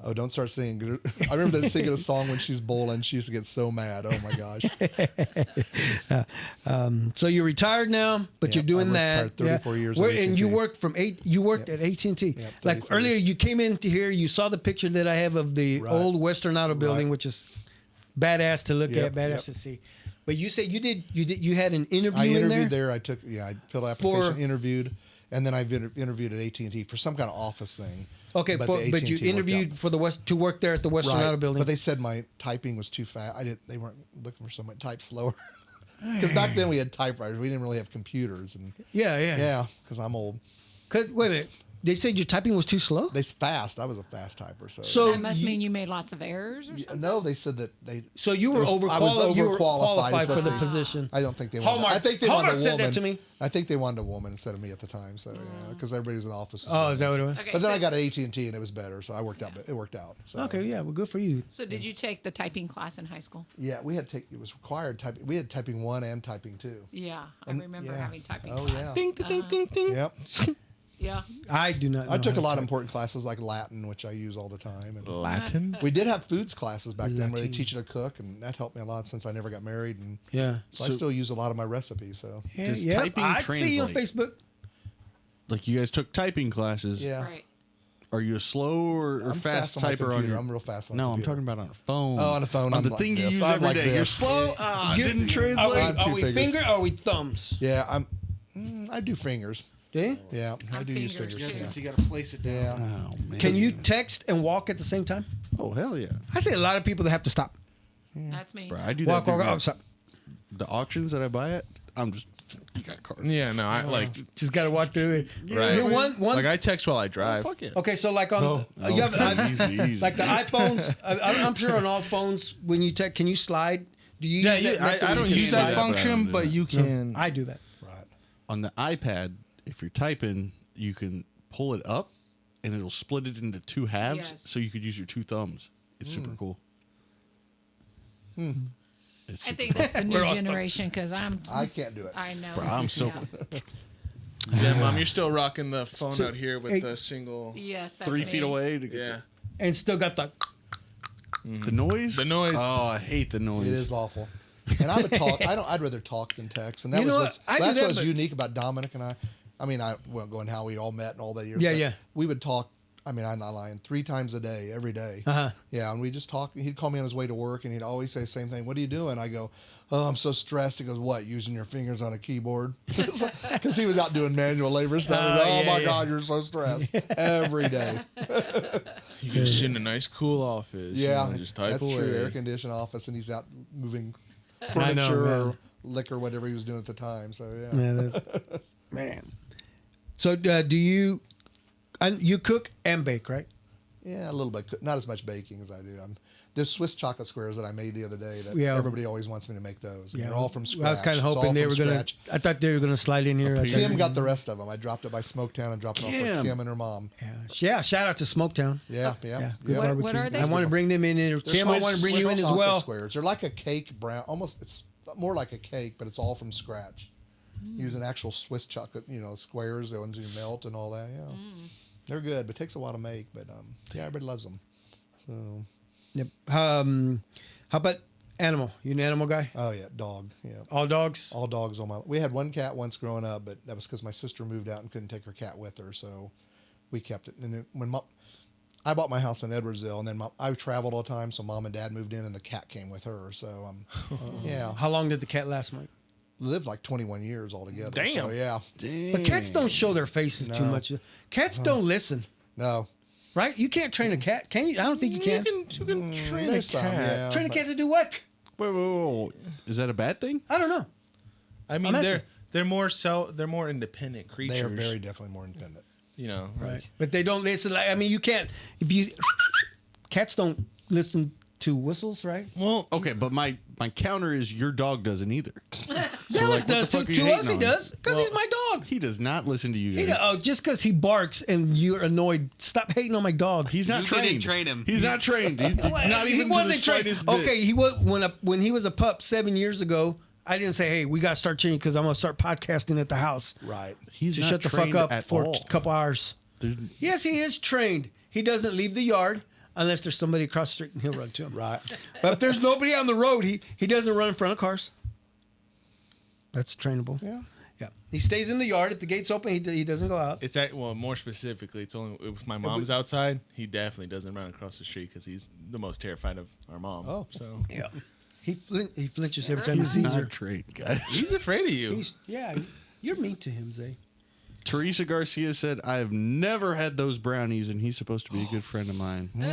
S5: Oh, don't start singing. I remember singing a song when she's bowling. She used to get so mad. Oh my gosh.
S3: So you're retired now, but
S5: Yeah,
S3: you're doing
S5: I'm
S3: that.
S5: retired 34 years at
S3: And you
S5: AT&T.
S3: worked from You worked at AT&T.
S5: Yeah,
S3: Like
S5: 34
S3: earlier,
S5: years.
S3: you came into here. You saw the picture that I have of the
S5: Right.
S3: old Western Auto Building,
S5: Right.
S3: which is badass to look
S5: Yep,
S3: at, badass
S5: yep.
S3: to see. But you said you had an interview
S5: I
S3: in
S5: interviewed
S3: there.
S5: there. I filled out application,
S3: For-
S5: interviewed, and then I interviewed at AT&T for some kind of office thing.
S3: Okay,
S5: But
S3: but
S5: the
S3: you
S5: AT&T worked
S3: interviewed
S5: out.
S3: for the West to work there at the Western
S5: Right.
S3: Auto Building.
S5: But they said my typing was too fast. They weren't looking for someone to type slower. Because back then we had typewriters. We didn't really have computers. And
S3: yeah.
S5: yeah, because I'm old.
S3: Wait a minute. They said your typing was too slow.
S5: Fast. I was a fast typer.
S3: So
S6: That must
S3: you-
S6: mean you made lots of errors or
S5: Yeah,
S6: something?
S5: no, they said that they.
S3: So you were
S5: I was
S3: overqualified. You were
S5: overqualified
S3: qualified for
S5: but
S3: the
S5: they-
S3: position.
S5: I don't think they wanted.
S3: Hallmark-
S5: I think they
S3: Hallmark
S5: wanted a
S3: said
S5: woman.
S3: that to me.
S5: I think they wanted a woman instead of me at the time. So yeah, because everybody was in office.
S3: Oh, is that what it was?
S6: Okay,
S5: But then
S6: so,
S5: I got AT&T and it was better, so I worked out. It worked out. So.
S3: Okay, yeah. Well, good for you.
S6: so did you take the typing class in high school?
S5: Yeah, we had to take. It was required typing. We had typing 1 and typing 2.
S6: Yeah, I
S5: And-
S6: remember
S5: yeah.
S6: having typing
S5: Oh,
S6: class.
S5: yeah. Yep.
S6: Yeah.
S3: I do not.
S5: I
S3: know
S5: took
S3: how
S5: a lot
S3: to
S5: of important classes like Latin, which I use all the time. And
S1: Latin.
S5: we did have foods classes back then where they
S3: Latin.
S5: teach you to cook, and that helped me a lot since I never got married. And
S3: Yeah.
S5: so I still use a lot of my recipes. So
S3: Yeah,
S2: Does
S3: yep,
S2: typing
S3: I see you on
S2: translate?
S3: Facebook.
S2: Like you guys took typing classes.
S5: yeah,
S6: Right.
S2: Are you a slow or
S5: I'm
S2: fast
S5: on my
S2: typer on
S5: computer.
S2: your?
S5: I'm real fast on
S2: No,
S5: the
S2: I'm
S5: computer.
S2: talking about on a phone.
S5: Oh, on a phone,
S2: On
S5: I'm
S2: the
S5: like
S2: thing you
S5: this.
S2: use
S5: I'm
S2: every
S5: like
S2: day. You're
S5: this.
S2: slow. Didn't translate.
S5: I'm
S3: Are
S5: two
S3: we
S5: fingers.
S3: finger or are we thumbs?
S5: Yeah, I do fingers.
S3: Do you?
S5: Yeah, I
S6: I'm
S5: do use
S6: fingers,
S5: fingers.
S6: too.
S5: Yeah.
S1: you got to place it down.
S5: Yeah.
S2: Oh man.
S3: Can you text and walk at the same time?
S2: Oh hell yeah,
S3: I see a lot of people that have to stop.
S6: That's me.
S2: bro! I do
S3: Walk,
S2: that.
S3: walk,
S2: through
S3: oh, stop.
S2: the auctions that I buy at. I'm just. You got cards.
S1: Yeah, no, I like
S3: Just got to walk through it.
S1: right.
S3: You know, one.
S1: Like I text while I drive.
S2: Fuck it.
S3: Okay, so like on you have,
S2: easy.
S3: like the iPhones. I'm sure on all phones when you text, can you slide? Do you?
S1: Yeah,
S3: use that method
S1: I
S3: where
S1: don't
S3: you can
S1: use that
S3: slide?
S1: function,
S2: but
S1: but you can.
S3: I do that.
S5: Right.
S2: On the iPad, if you're typing, you can pull it up, and it'll split it into 2 halves,
S6: Yes.
S2: so you could use your 2 thumbs. It's super cool. It's
S6: I
S2: super
S6: think that's the new
S3: We're all
S6: generation because
S5: I can't do it.
S6: I know.
S2: Bro, I'm so-
S6: Yeah.
S1: Yeah, mom, you're still rocking the phone
S3: So-
S1: out here with
S3: hey-
S1: the single.
S6: Yes, that's
S2: 3
S6: me.
S2: feet away to get
S1: Yeah,
S3: And still got the.
S2: the noise.
S1: the noise.
S2: Oh, I hate the noise.
S5: It is awful. And I would talk. I'd rather talk than text. And that
S3: You know
S5: was
S3: what? I do
S5: that's
S3: that,
S5: what was
S3: but-
S5: unique about Dominic and I. I mean, I won't go into how we all met and all that years.
S3: Yeah,
S5: but
S3: yeah.
S5: We would talk. I mean, I'm not lying. 3 times a day, every day.
S3: Uh-huh.
S5: Yeah, and we just talk. He'd call me on his way to work, and he'd always say the same thing. What are you doing? I go, oh, I'm so stressed. He goes, what? Using your fingers on a keyboard? Because he was out doing manual labor stuff.
S3: Oh,
S5: Oh,
S3: yeah,
S5: my
S3: yeah.
S5: God, you're so stressed every day.
S1: You can sit in a nice, cool office.
S5: Yeah,
S1: and just type
S5: that's
S1: away.
S5: true. Air conditioned office, and he's out moving
S3: I know,
S5: furniture
S3: man.
S5: or liquor, whatever he was doing at the time. So yeah.
S3: Yeah, man. So do you? You cook and bake, right?
S5: Yeah, a little bit. Not as much baking as I do. There's Swiss chocolate squares that I made the other day that
S3: Yeah.
S5: everybody always wants me to make those. And they're all from scratch.
S3: I was kind of
S5: It's all
S3: hoping they
S5: from
S3: were gonna.
S5: scratch.
S3: I thought they were gonna slide in here. I thought-
S5: Kim got the rest of them. I dropped it by Smoketown and dropped it off
S2: Kim.
S5: with Kim and her mom.
S3: Yeah, shout out to Smoketown.
S5: Yeah, yeah.
S3: Yeah,
S5: yeah.
S3: good
S6: What-
S3: barbecue.
S6: what are they?
S3: I want to bring them in here.
S5: They're
S3: Kim, I
S5: Swiss-
S3: want to bring
S5: Swiss
S3: you in as
S5: chocolate
S3: well.
S5: Squares. They're like a cake brown. Almost, it's more like a cake, but it's all from scratch. Using actual Swiss chocolate, squares, the ones you melt and all that. Yeah, they're good, but it takes a while to make. But yeah, everybody loves them. So,
S3: Yep. How about animal? You an animal guy?
S5: oh yeah, dog. Yeah,
S3: All dogs?
S5: all dogs on my. We had one cat once growing up, but that was because my sister moved out and couldn't take her cat with her, so we kept it. And then I bought my house in Edwardsville, and then I traveled all the time, so mom and dad moved in, and the cat came with her. So yeah,
S3: How long did the cat last, Mike?
S5: lived like 21 years altogether.
S1: Damn.
S5: So yeah,
S3: But cats don't show their faces too
S5: No.
S3: much. Cats don't listen,
S5: no.
S3: right? You can't train a cat, can you? I don't think you can.
S1: You can train a
S5: There's some,
S1: cat.
S5: yeah.
S3: Train a
S5: but-
S3: cat to do what?
S2: Whoa. Is that a bad thing?
S3: I don't know.
S1: I mean,
S3: I'm
S1: they're more independent creatures.
S5: They are very definitely more independent.
S3: Right. But they don't listen. You can't. If you cats don't listen to whistles, right?
S1: Well,
S2: Okay, but my counter is your dog doesn't either.
S3: Dallas
S2: what
S3: does
S2: the
S3: too.
S2: fuck are you
S3: To us,
S2: hating
S3: he
S2: on?
S3: does because he's my dog.
S2: He does not listen to you guys.
S3: Just because he barks and you're annoyed, stop hating on my dog.
S2: He's not
S4: You
S2: trained.
S4: didn't train him.
S2: He's not trained. He's not
S3: He
S2: even to the
S3: wasn't trained.
S2: slightest bit.
S3: Okay, he was when he was a pup 7 years ago. I didn't say, "Hey, we got to start changing because I'm gonna start podcasting at the house."
S5: Right.
S2: He's
S3: So
S2: not
S3: shut the fuck
S2: trained
S3: up
S2: at
S3: for
S2: all.
S3: a couple hours.
S2: There's-
S3: Yes, he is trained. He doesn't leave the yard unless there's somebody across the street and he'll run to him.
S5: Right.
S3: But if there's nobody on the road, he doesn't run in front of cars. That's trainable.
S5: Yeah.
S3: Yeah. He stays in the yard. If the gate's open, he doesn't go out.
S1: it's more specifically, it's only if my mom's outside, he definitely doesn't run across the street because he's the most terrified of our mom.
S5: Oh.
S1: So
S3: Yeah. He flinches every time he
S2: He's
S3: sees
S2: not
S3: her.
S2: trained, guys.
S1: he's afraid of you.
S3: You're mean to him, Zay.
S2: Teresa Garcia said, I have never had those brownies, and he's supposed to be a good friend of mine.
S3: We're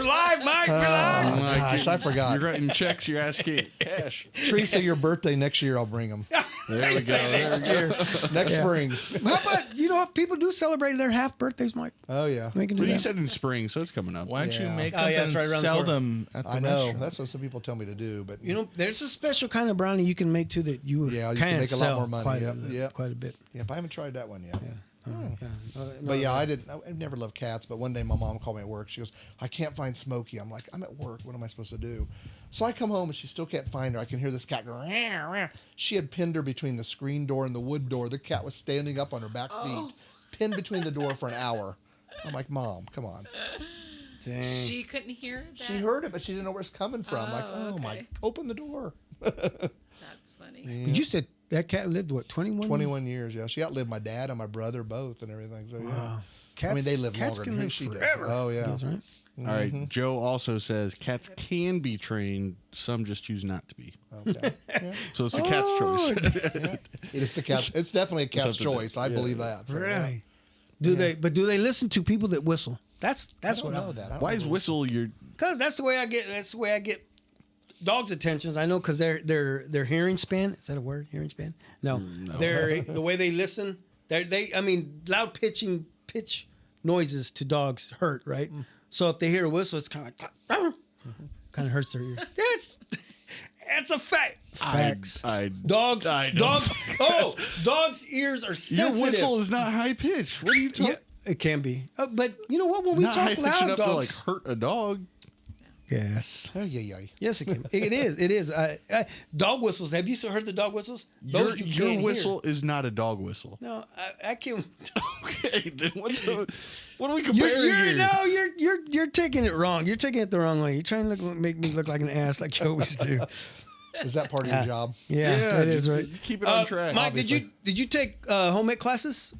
S3: live, Mike. We're live.
S5: Oh, gosh, I forgot.
S2: You're writing checks, you're asking cash.
S5: Teresa, your birthday next year, I'll bring them.
S2: There we go.
S5: Next spring.
S3: How about what people do celebrate their half birthdays, Mike?
S5: Oh, yeah.
S3: We can do
S2: But he
S3: that.
S2: said in spring, so it's coming up.
S1: Why don't you
S5: Yeah.
S1: make
S3: Oh,
S1: them
S3: yeah, it's
S1: and
S3: right around the
S1: sell
S3: corner.
S1: them at the
S5: I know.
S1: restaurant?
S5: That's what some people tell me to do. But
S3: There's a special kind of brownie you can make too that you
S5: Yeah, you
S3: can
S5: can make a lot
S3: sell
S5: more money.
S3: Quite,
S5: Yep.
S3: quite a bit.
S5: yeah, but I haven't tried that one yet.
S3: Yeah.
S5: But yeah, I've never loved cats. But one day my mom called me at work. She goes, I can't find Smokey. I'm like, I'm at work. What am I supposed to do? So I come home and she still can't find her. I can hear this cat go, rah, rah. She had pinned her between the screen door and the wood door. The cat was standing up on her back feet, pinned between the door for an hour. I'm like, Mom, come on.
S3: Dang.
S6: She couldn't hear that.
S5: She heard it, but she didn't know where it's coming from. Like,
S6: Oh,
S5: oh my,
S6: okay.
S5: open the door.
S6: That's funny.
S3: But you said that cat lived, 21?
S5: 21 years, yeah. She outlived my dad and my brother both and everything. So, yeah.
S3: Wow. Cats,
S5: I mean, they live
S3: cats
S5: longer
S3: can
S5: than
S3: live
S5: she did.
S3: forever.
S5: Oh, yeah.
S3: That's right.
S2: All right. Joe also says cats can be trained. Some just choose not to be.
S5: Okay. Yeah.
S2: So it's the cat's choice.
S5: Yeah. It is the cat. It's definitely a cat's
S2: up to
S5: choice. I
S2: yeah.
S5: believe that. So, yeah.
S3: Really? Do they listen to people that whistle? That's
S5: I don't
S3: what
S5: know
S3: I
S5: that. I don't
S2: Why
S5: know
S2: is
S5: what-
S2: whistle your...
S3: Because that's the way I get dogs' attentions. I know because their hearing span, is that a word? Hearing span? No. The way they listen. Loud pitch noises to dogs hurt, right? So if they hear a whistle, it's kind of like kind of hurts their ears. That's a fact. Facts. Dogs. Dogs' ears are
S2: Your
S3: sensitive.
S2: whistle is not high pitched. What are you talking?
S3: Yeah, it can be. But you know what? When we
S2: Not high
S3: talk
S2: pitched
S3: loud,
S2: enough to
S3: dogs.
S2: like hurt a dog.
S3: Yes.
S5: Oh, yeah.
S3: Yes, it can. It is. Dog whistles. Have you heard the dog whistles? Those you
S2: Your
S3: can't
S2: whistle is not a dog whistle.
S3: hear. No, I can.
S2: Okay, then what are we comparing here?
S3: You're taking it wrong. You're taking it the wrong way. You're trying to make me look like an ass, like you always do.
S5: Is that part of your job?
S3: Yeah, it is
S2: just
S3: right.
S2: Keep it on track.
S3: Mike,
S5: obviously.
S3: did you take home ec classes?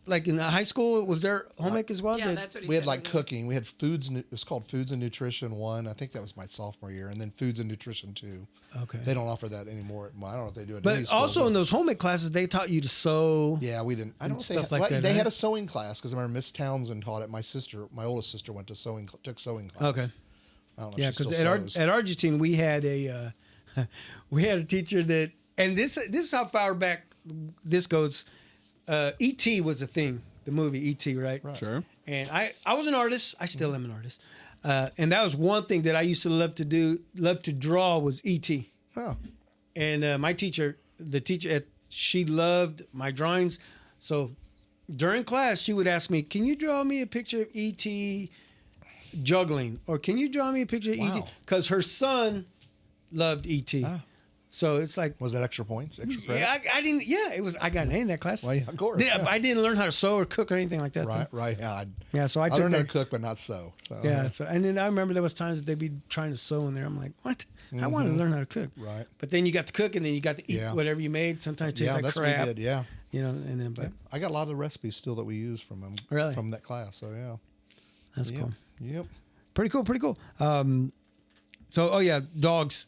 S3: Like in high school, was there home ec as well?
S6: Yeah, that's what he
S5: We
S6: said.
S5: had like cooking. We had foods. It was called Foods and Nutrition 1. I think that was my sophomore year, and then Foods and Nutrition 2.
S3: Okay.
S5: They don't offer that anymore. Well, I don't know if they do it. in
S3: But
S5: any school,
S3: also in those home ec classes, they taught you to sew.
S5: Yeah, we didn't. I don't
S3: stuff
S5: think
S3: like
S5: well,
S3: that,
S5: They had
S3: right?
S5: a sewing class because I remember Miss Townsend taught it. My oldest sister went to took sewing class.
S3: Okay.
S5: I don't know.
S3: Yeah,
S5: if she
S3: because
S5: still
S3: at
S5: sews.
S3: Argentine we had a teacher that, and this is how far back this goes. E.T. was a thing, the movie E.T. Right?
S2: Sure.
S3: And I was an artist. I still am an artist. And that was one thing that I used to love to draw was E.T.
S5: Oh,
S3: And my teacher, she loved my drawings. So during class, she would ask me, "Can you draw me a picture of E.T. juggling?" Or "Can you draw me a picture of E.T.?"
S5: Wow.
S3: Because her son loved E.T.
S5: Ah.
S3: So it's like,
S5: was that extra points? Extra credit?
S3: yeah, I didn't. Yeah, it was. I got an A in that class.
S5: Well, yeah, of course.
S3: Yeah,
S5: Yeah.
S3: but I didn't learn how to sew or cook or anything like that.
S5: Right,
S3: though.
S5: right. Yeah,
S3: Yeah, so I
S5: I
S3: took
S5: learned how to
S3: that.
S5: cook, but not sew. So,
S3: Yeah. So and then I remember there was times that they'd be trying to sew in there. I'm like, what? I want to learn how to cook.
S5: Right.
S3: But then you got to cook and then you got to eat
S5: Yeah.
S3: whatever you made. Sometimes it tastes
S5: Yeah,
S3: like
S5: that's
S3: crap.
S5: what we did. Yeah.
S3: You know, and then but
S5: I got a lot of the recipes still that we use from them.
S3: Really?
S5: From that class. So yeah.
S3: that's
S5: Yep.
S3: cool.
S5: Yep.
S3: Pretty cool. Oh yeah, dogs.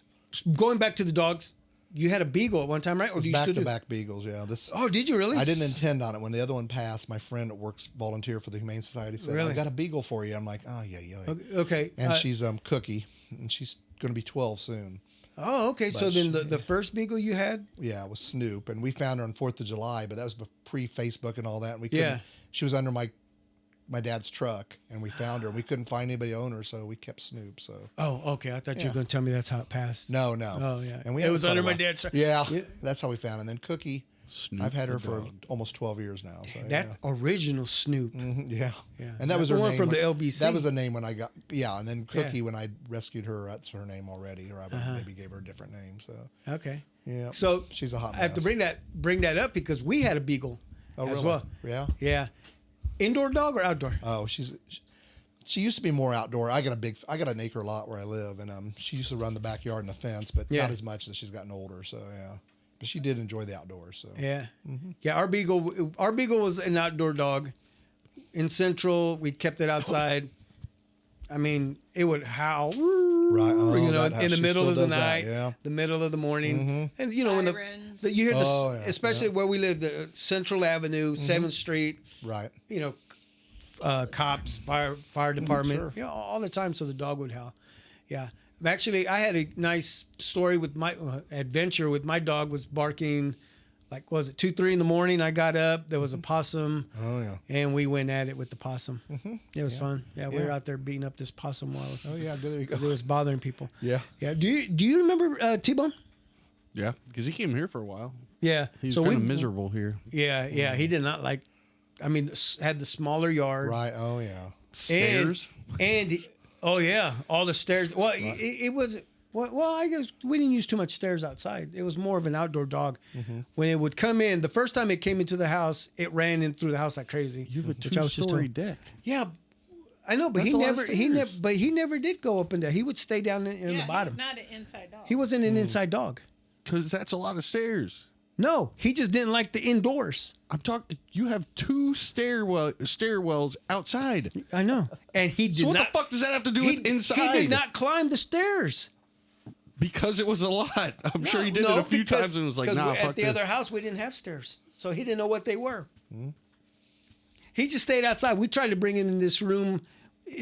S3: Going back to the dogs, you had a beagle at one time, right? Or
S5: It's
S3: do you still do-
S5: back-to-back beagles. Yeah. This.
S3: Oh, did you really?
S5: I didn't intend on it. When the other one passed, my friend that works volunteer for the Humane Society said,
S3: Really?
S5: "I got a beagle for you." I'm like, "Oh yeah, yeah."
S3: Okay.
S5: And she's Cookie, and she's going to be 12 soon.
S3: Oh, okay. So
S5: but
S3: then the first beagle you had?
S5: Yeah, it was Snoop, and we found her on 4th of July, but that was pre-Facebook and all that. And we
S3: Yeah.
S5: couldn't. She was under my my dad's truck, and we found her. We couldn't find anybody to own her, so we kept Snoop. So
S3: Oh, okay. I thought you were going to tell me that's how it passed.
S5: no.
S3: Oh, yeah.
S5: And we
S3: It was
S5: haven't
S3: under
S5: thought
S3: my
S5: about-
S3: dad's truck.
S5: Yeah,
S3: Yeah.
S5: that's how we found. It. And then Cookie,
S2: Snoop
S5: I've had her
S2: the
S5: for
S2: dog.
S5: almost 12 years now. So
S3: That
S5: yeah.
S3: original Snoop.
S5: Yeah.
S3: Yeah.
S5: And that was
S3: The
S5: her
S3: one
S5: name
S3: from the
S5: when-
S3: LBC.
S5: That was a name when I got, and then Cookie,
S3: Yeah.
S5: when I rescued her, that's her name already, or I would maybe gave her a different name. So,
S3: Okay.
S5: yeah.
S3: So
S5: she's a hot
S3: I have to
S5: mess.
S3: bring that up because we had a beagle
S5: Oh,
S3: as
S5: really?
S3: well.
S5: Yeah.
S3: Yeah. Indoor dog or outdoor?
S5: Oh, she used to be more outdoor. I got an acre lot where I live, and she used to run the backyard and the fence, but
S3: Yeah.
S5: not as much as she's gotten older. So yeah, but she did enjoy the outdoors. So
S3: Yeah. Yeah, our beagle was an outdoor dog. In Central, we kept it outside. I mean, it would howl,
S5: Right. Oh,
S3: you know,
S5: that how
S3: in the
S5: she
S3: middle
S5: still
S3: of the
S5: does that,
S3: night,
S5: yeah.
S3: the middle of the morning, and you know when
S6: Sirens.
S3: you hear
S5: Oh, yeah,
S3: especially where we live, the Central Avenue, 7th Street,
S5: right.
S3: you know, cops, fire department,
S5: sure.
S3: you know, all the time. So the dog would howl. Yeah. Actually, I had a nice story with my adventure with my dog was barking, like, was it 2, 3 in the morning? I got up, there was a possum,
S5: Oh yeah.
S3: and we went at it with the possum. It was fun. Yeah, we were
S5: Yeah.
S3: out there beating up this possum while
S5: Oh yeah. There you go.
S3: it was bothering people.
S5: Yeah.
S3: Yeah. Do you remember T-Bone?
S2: Yeah, because he came here for a while.
S3: Yeah.
S2: He's
S3: so
S2: kind
S3: we
S2: of miserable here.
S3: Yeah. He did not like. I mean, had the smaller yard.
S5: Right. Oh yeah.
S2: Stairs.
S3: And oh yeah, all the stairs. Well, it was. Well, I guess we didn't use too much stairs outside. It was more of an outdoor dog. When it would come in, the first time it came into the house, it ran in through the house like crazy.
S2: You have a
S3: which I was just
S2: two-story
S3: telling-
S2: deck.
S3: Yeah, I know, but
S2: That's a lot of
S3: he never,
S2: stairs.
S3: but he never did go up in there. He would stay down in
S6: Yeah,
S3: the bottom.
S6: he's not an inside dog.
S3: He wasn't an inside dog.
S2: Because that's a lot of stairs.
S3: No, he just didn't like the indoors.
S2: I'm talking. You have 2 stairwells outside.
S3: I know, and he did
S2: So what
S3: not.
S2: the fuck does that have to do with inside?
S3: He did not climb the stairs.
S2: Because it was a lot. I'm sure he did
S3: No,
S2: it a few
S3: because-
S2: times and was like,
S3: because
S2: nah,
S3: at
S2: fuck
S3: the
S2: this.
S3: other house, we didn't have stairs, so he didn't know what they were. He just stayed outside. We tried to bring him in this room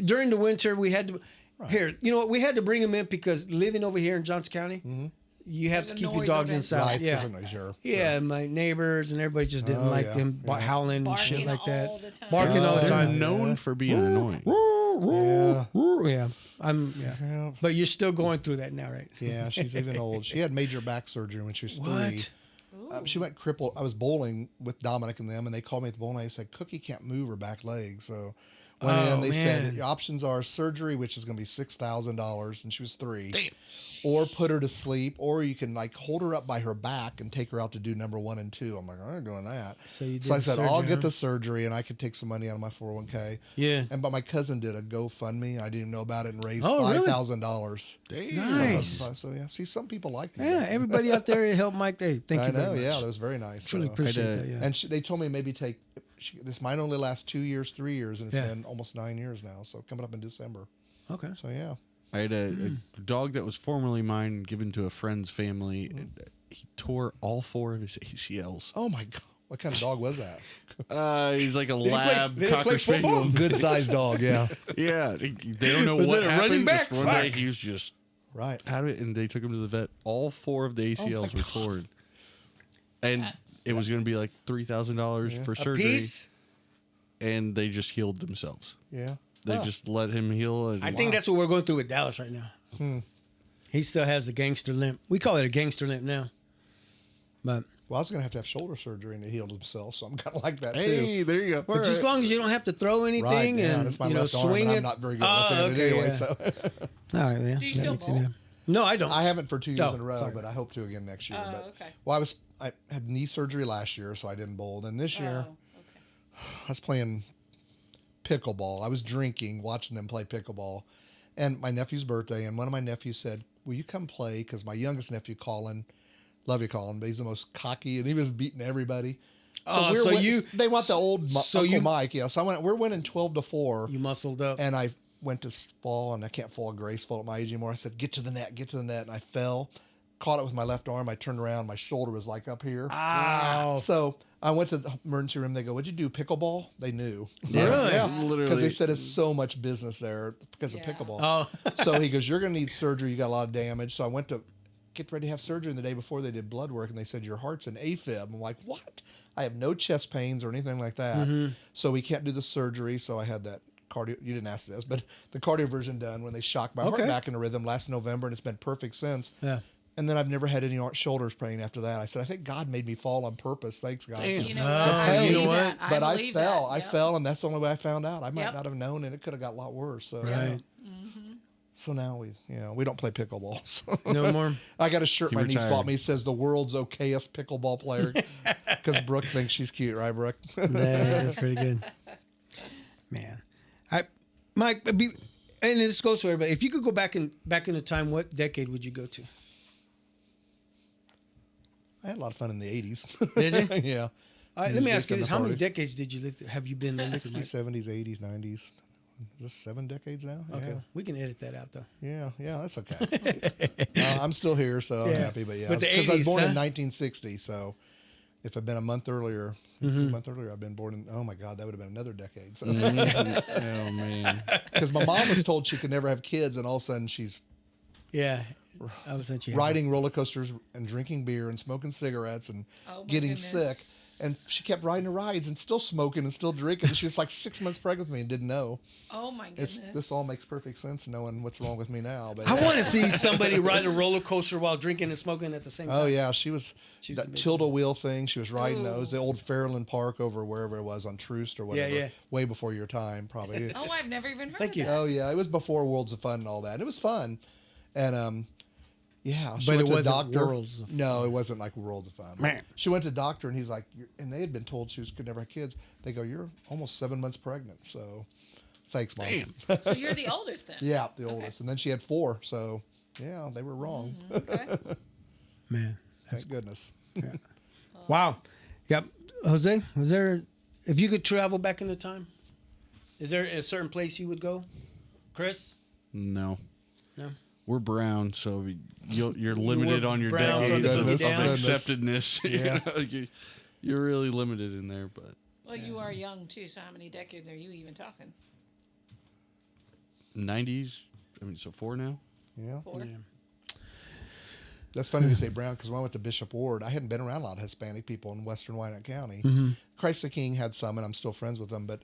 S3: during the winter. We had to here. You know what? We had to bring him in because living over here in Johnson County, you have to
S6: There's a
S3: keep your
S6: noise
S3: dogs
S6: over
S3: inside.
S5: Right.
S3: Yeah.
S5: Definitely, sure.
S3: Yeah, my neighbors and everybody just didn't
S5: Oh,
S3: like
S5: yeah,
S3: him
S5: yeah.
S3: howling and shit
S6: Barking
S3: like that.
S6: all the time.
S3: Barking all the
S2: They're
S3: time.
S2: known for being annoying.
S3: Yeah. Yeah. But you're still going through that now, right?
S5: Yeah, she's even old. She had major back surgery when she was 3.
S3: What?
S5: She went crippled. I was bowling with Dominic and them, and they called me at the bowling. They said Cookie can't move her back leg, so went in. They said your options are surgery, which is going to be $6,000, and she was 3, or put her to sleep, or you can like hold her up by her back and take her out to do number 1 and 2. I'm like, I'm not doing that.
S3: So you did
S5: I
S3: the
S5: said, I'll
S3: surgery,
S5: get
S3: huh?
S5: the surgery, and I could take some money out of my 401k.
S3: Yeah.
S5: But my cousin did a GoFundMe. I didn't know about it and raised
S3: Oh, really?
S5: $5,000.
S3: Nice.
S5: So yeah, see, some people like me.
S3: Yeah, everybody out there help Mike. Hey, thank
S5: I
S3: you
S5: know.
S3: very much.
S5: Yeah, that was very nice.
S3: Really
S5: So-
S3: appreciate that. Yeah.
S5: and they told me maybe take this might only last 2 years, 3 years, and it's
S3: Yeah.
S5: been almost 9 years now. So coming up in December.
S3: Okay.
S5: So yeah.
S2: I had a dog that was formerly mine, given to a friend's family. And he tore all 4 of his ACLs.
S5: Oh my God, what kind of dog was that?
S2: He's like a
S3: he play-
S2: lab
S3: did he play
S2: cocker
S3: football?
S2: spaniel.
S5: Good sized dog. Yeah.
S2: Yeah, they don't know
S3: Was
S2: what
S3: it a
S2: happened.
S3: running back?
S2: Just one day
S3: Fuck.
S2: he was just
S5: Right.
S2: out of it, and they took him to the vet. All 4 of the ACLs were torn, and it was going to be like $3,000 for
S3: A
S2: surgery,
S3: piece.
S2: and they just healed themselves.
S5: Yeah.
S2: They
S5: Oh.
S2: just let him heal. And
S3: I think that's what we're going through with Dallas right now. He still has the gangster limp. We call it a gangster limp now. But
S5: Well, I was gonna have to have shoulder surgery, and it healed himself. So I'm kind of like that too.
S2: Hey, there you go.
S3: but just as long as you don't have to throw anything
S5: Right. Yeah.
S3: and
S5: That's my
S3: you know
S5: left arm,
S3: swing
S5: and
S3: it.
S5: I'm not very good at it anyway.
S3: yeah.
S5: So
S3: All right, yeah.
S6: Do you still bowl?
S3: No, I don't.
S5: I haven't for 2 years
S3: No,
S5: in a row,
S3: sorry.
S5: but I hope to again next year.
S6: Oh,
S5: but
S6: okay.
S5: well, I had knee surgery last year, so I didn't bowl. Then this year.
S6: Oh, okay.
S5: I was playing pickleball. I was drinking, watching them play pickleball. And my nephew's birthday, and one of my nephews said, will you come play? Because my youngest nephew, Colin, love you, Colin, but he's the most cocky, and he was beating everybody. They want the old Uncle Mike, yeah. So we're winning 12-4.
S3: You muscled up.
S5: And I went to fall, and I can't fall graceful at my age anymore. I said, get to the net, and I fell. Caught it with my left arm. I turned around. My shoulder was like up here.
S3: Ow.
S5: So I went to the emergency room. They go, what'd you do, pickleball? They knew.
S3: Really?
S5: Yeah.
S2: Literally.
S5: Because they said it's so much business there because of
S6: Yeah.
S5: pickleball.
S3: Oh.
S5: So he goes, you're going to need surgery. You got a lot of damage. So I went to get ready to have surgery. And the day before they did blood work, and they said, your heart's an AFib. I'm like, what? I have no chest pains or anything like that. So we can't do the surgery. So I had that cardio. You didn't ask this, but the cardioversion done when they shocked my heart back into rhythm last November, and it's been perfect since.
S3: Yeah.
S5: And then I've never had any shoulders pain after that. I said, I think God made me fall on purpose. Thanks, God.
S6: You know,
S5: You know what?
S6: I
S5: But I
S6: believe
S5: fell.
S6: that.
S5: I
S6: Yep.
S5: fell, and that's the only way I found out. I might
S6: Yep.
S5: not have known, and it could have got a lot worse. So,
S3: Right.
S5: so now we don't play pickleball. So.
S3: No more.
S5: I got a shirt
S2: He
S5: my niece
S2: retired.
S5: bought me. It says the world's okayest pickleball player, because Brooke thinks she's cute, right, Brooke?
S3: That's pretty good. Man, Mike, and this goes for everybody. If you could go back in the time, what decade would you go to?
S5: I had a lot of fun in the 80s.
S3: Did you?
S5: Yeah.
S3: All right, let me ask
S5: Music
S3: you
S5: and
S3: this:
S5: the
S3: how many
S5: parties.
S3: decades did you live? Have you been in?
S5: 60s, 70s, 80s, 90s. Is this 7 decades now?
S3: Okay, we can edit that out though.
S5: Yeah, that's okay. I'm still here, so I'm
S3: Yeah.
S5: happy. But yeah,
S3: But the
S5: because I was
S3: 80s,
S5: born in
S3: huh?
S5: 1960, so if I'd been a month earlier, I've been born in. Oh my God, that would have been another decade. So,
S2: Oh man.
S5: because my mom was told she could never have kids, and all of a sudden she's
S3: Yeah, I was at you.
S5: riding roller coasters and drinking beer and smoking cigarettes and
S6: Oh, my
S5: getting
S6: goodness.
S5: sick. And she kept riding the rides and still smoking and still drinking. She was like 6 months pregnant with me and didn't know.
S6: Oh my goodness.
S5: This all makes perfect sense knowing what's wrong with me now. But
S3: I want to see somebody ride a roller coaster while drinking and smoking at the same time.
S5: Oh yeah, she was
S3: She was
S5: that
S3: a big
S5: tilde wheel thing. She was riding those. The old Fairland Park over wherever it was on Troost or whatever.
S3: yeah.
S5: Way before your time, probably.
S6: Oh, I've never even heard
S3: Thank
S6: of
S3: you.
S6: that.
S5: Oh yeah, it was before Worlds of Fun and all that. And it was fun, and yeah. She
S3: But
S5: went
S3: it
S5: to a
S3: wasn't
S5: doctor.
S3: Worlds of
S5: No, it wasn't like Worlds of Fun.
S3: Man.
S5: She went to a doctor and he's like, and they had been told she could never have kids. They go, you're almost 7 months pregnant. So, thanks, Mom.
S2: Damn.
S6: So you're the oldest then?
S5: Yeah, the oldest, and then she had 4. So, yeah, they were wrong.
S6: Okay.
S3: Man,
S5: Thank goodness.
S3: wow. Yep, Jose, was there? If you could travel back in the time, is there a certain place you would go? Chris?
S2: No.
S3: No.
S2: We're brown, so you're limited on your
S3: brown
S2: decades
S5: from the
S2: of
S5: cookie down.
S2: acceptedness.
S5: Yeah.
S2: You're really limited in there, but
S6: Well, you are young too, so how many decades are you even talking?
S2: 90s. I mean, so 4 now.
S5: Yeah.
S6: 4?
S5: That's funny you say Brown, because when I went to Bishop Ward, I hadn't been around a lot of Hispanic people in Western Wyandotte County. Christ the King had some, and I'm still friends with them. But,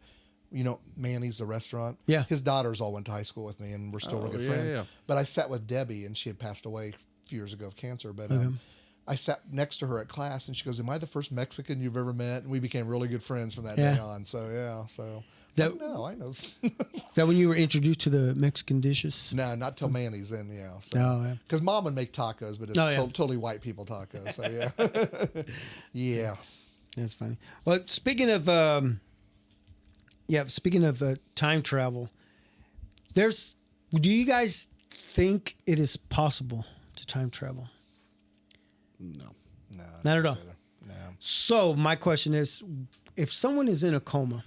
S5: you know, Manny's, the restaurant.
S3: Yeah.
S5: His daughters all went to high school with me, and we're still
S2: Oh,
S5: really good
S2: yeah,
S5: friends.
S2: yeah.
S5: But I sat with Debbie, and she had passed away a few years ago of cancer. But I sat next to her at class, and she goes, "Am I the first Mexican you've ever met?" And we became really good friends from that day on. So, yeah. So,
S3: That-
S5: no, I know.
S3: Is that when you were introduced to the Mexican dishes?
S5: No, not till Manny's then, yeah. So.
S3: No, yeah.
S5: Because Mom would make tacos, but it's
S3: Oh, yeah.
S5: totally white people tacos. So, yeah. Yeah.
S3: That's funny. Well, speaking of time travel, do you guys think it is possible to time travel?
S2: No.
S5: No.
S3: Not at all.
S5: No.
S3: So my question is, if someone is in a coma,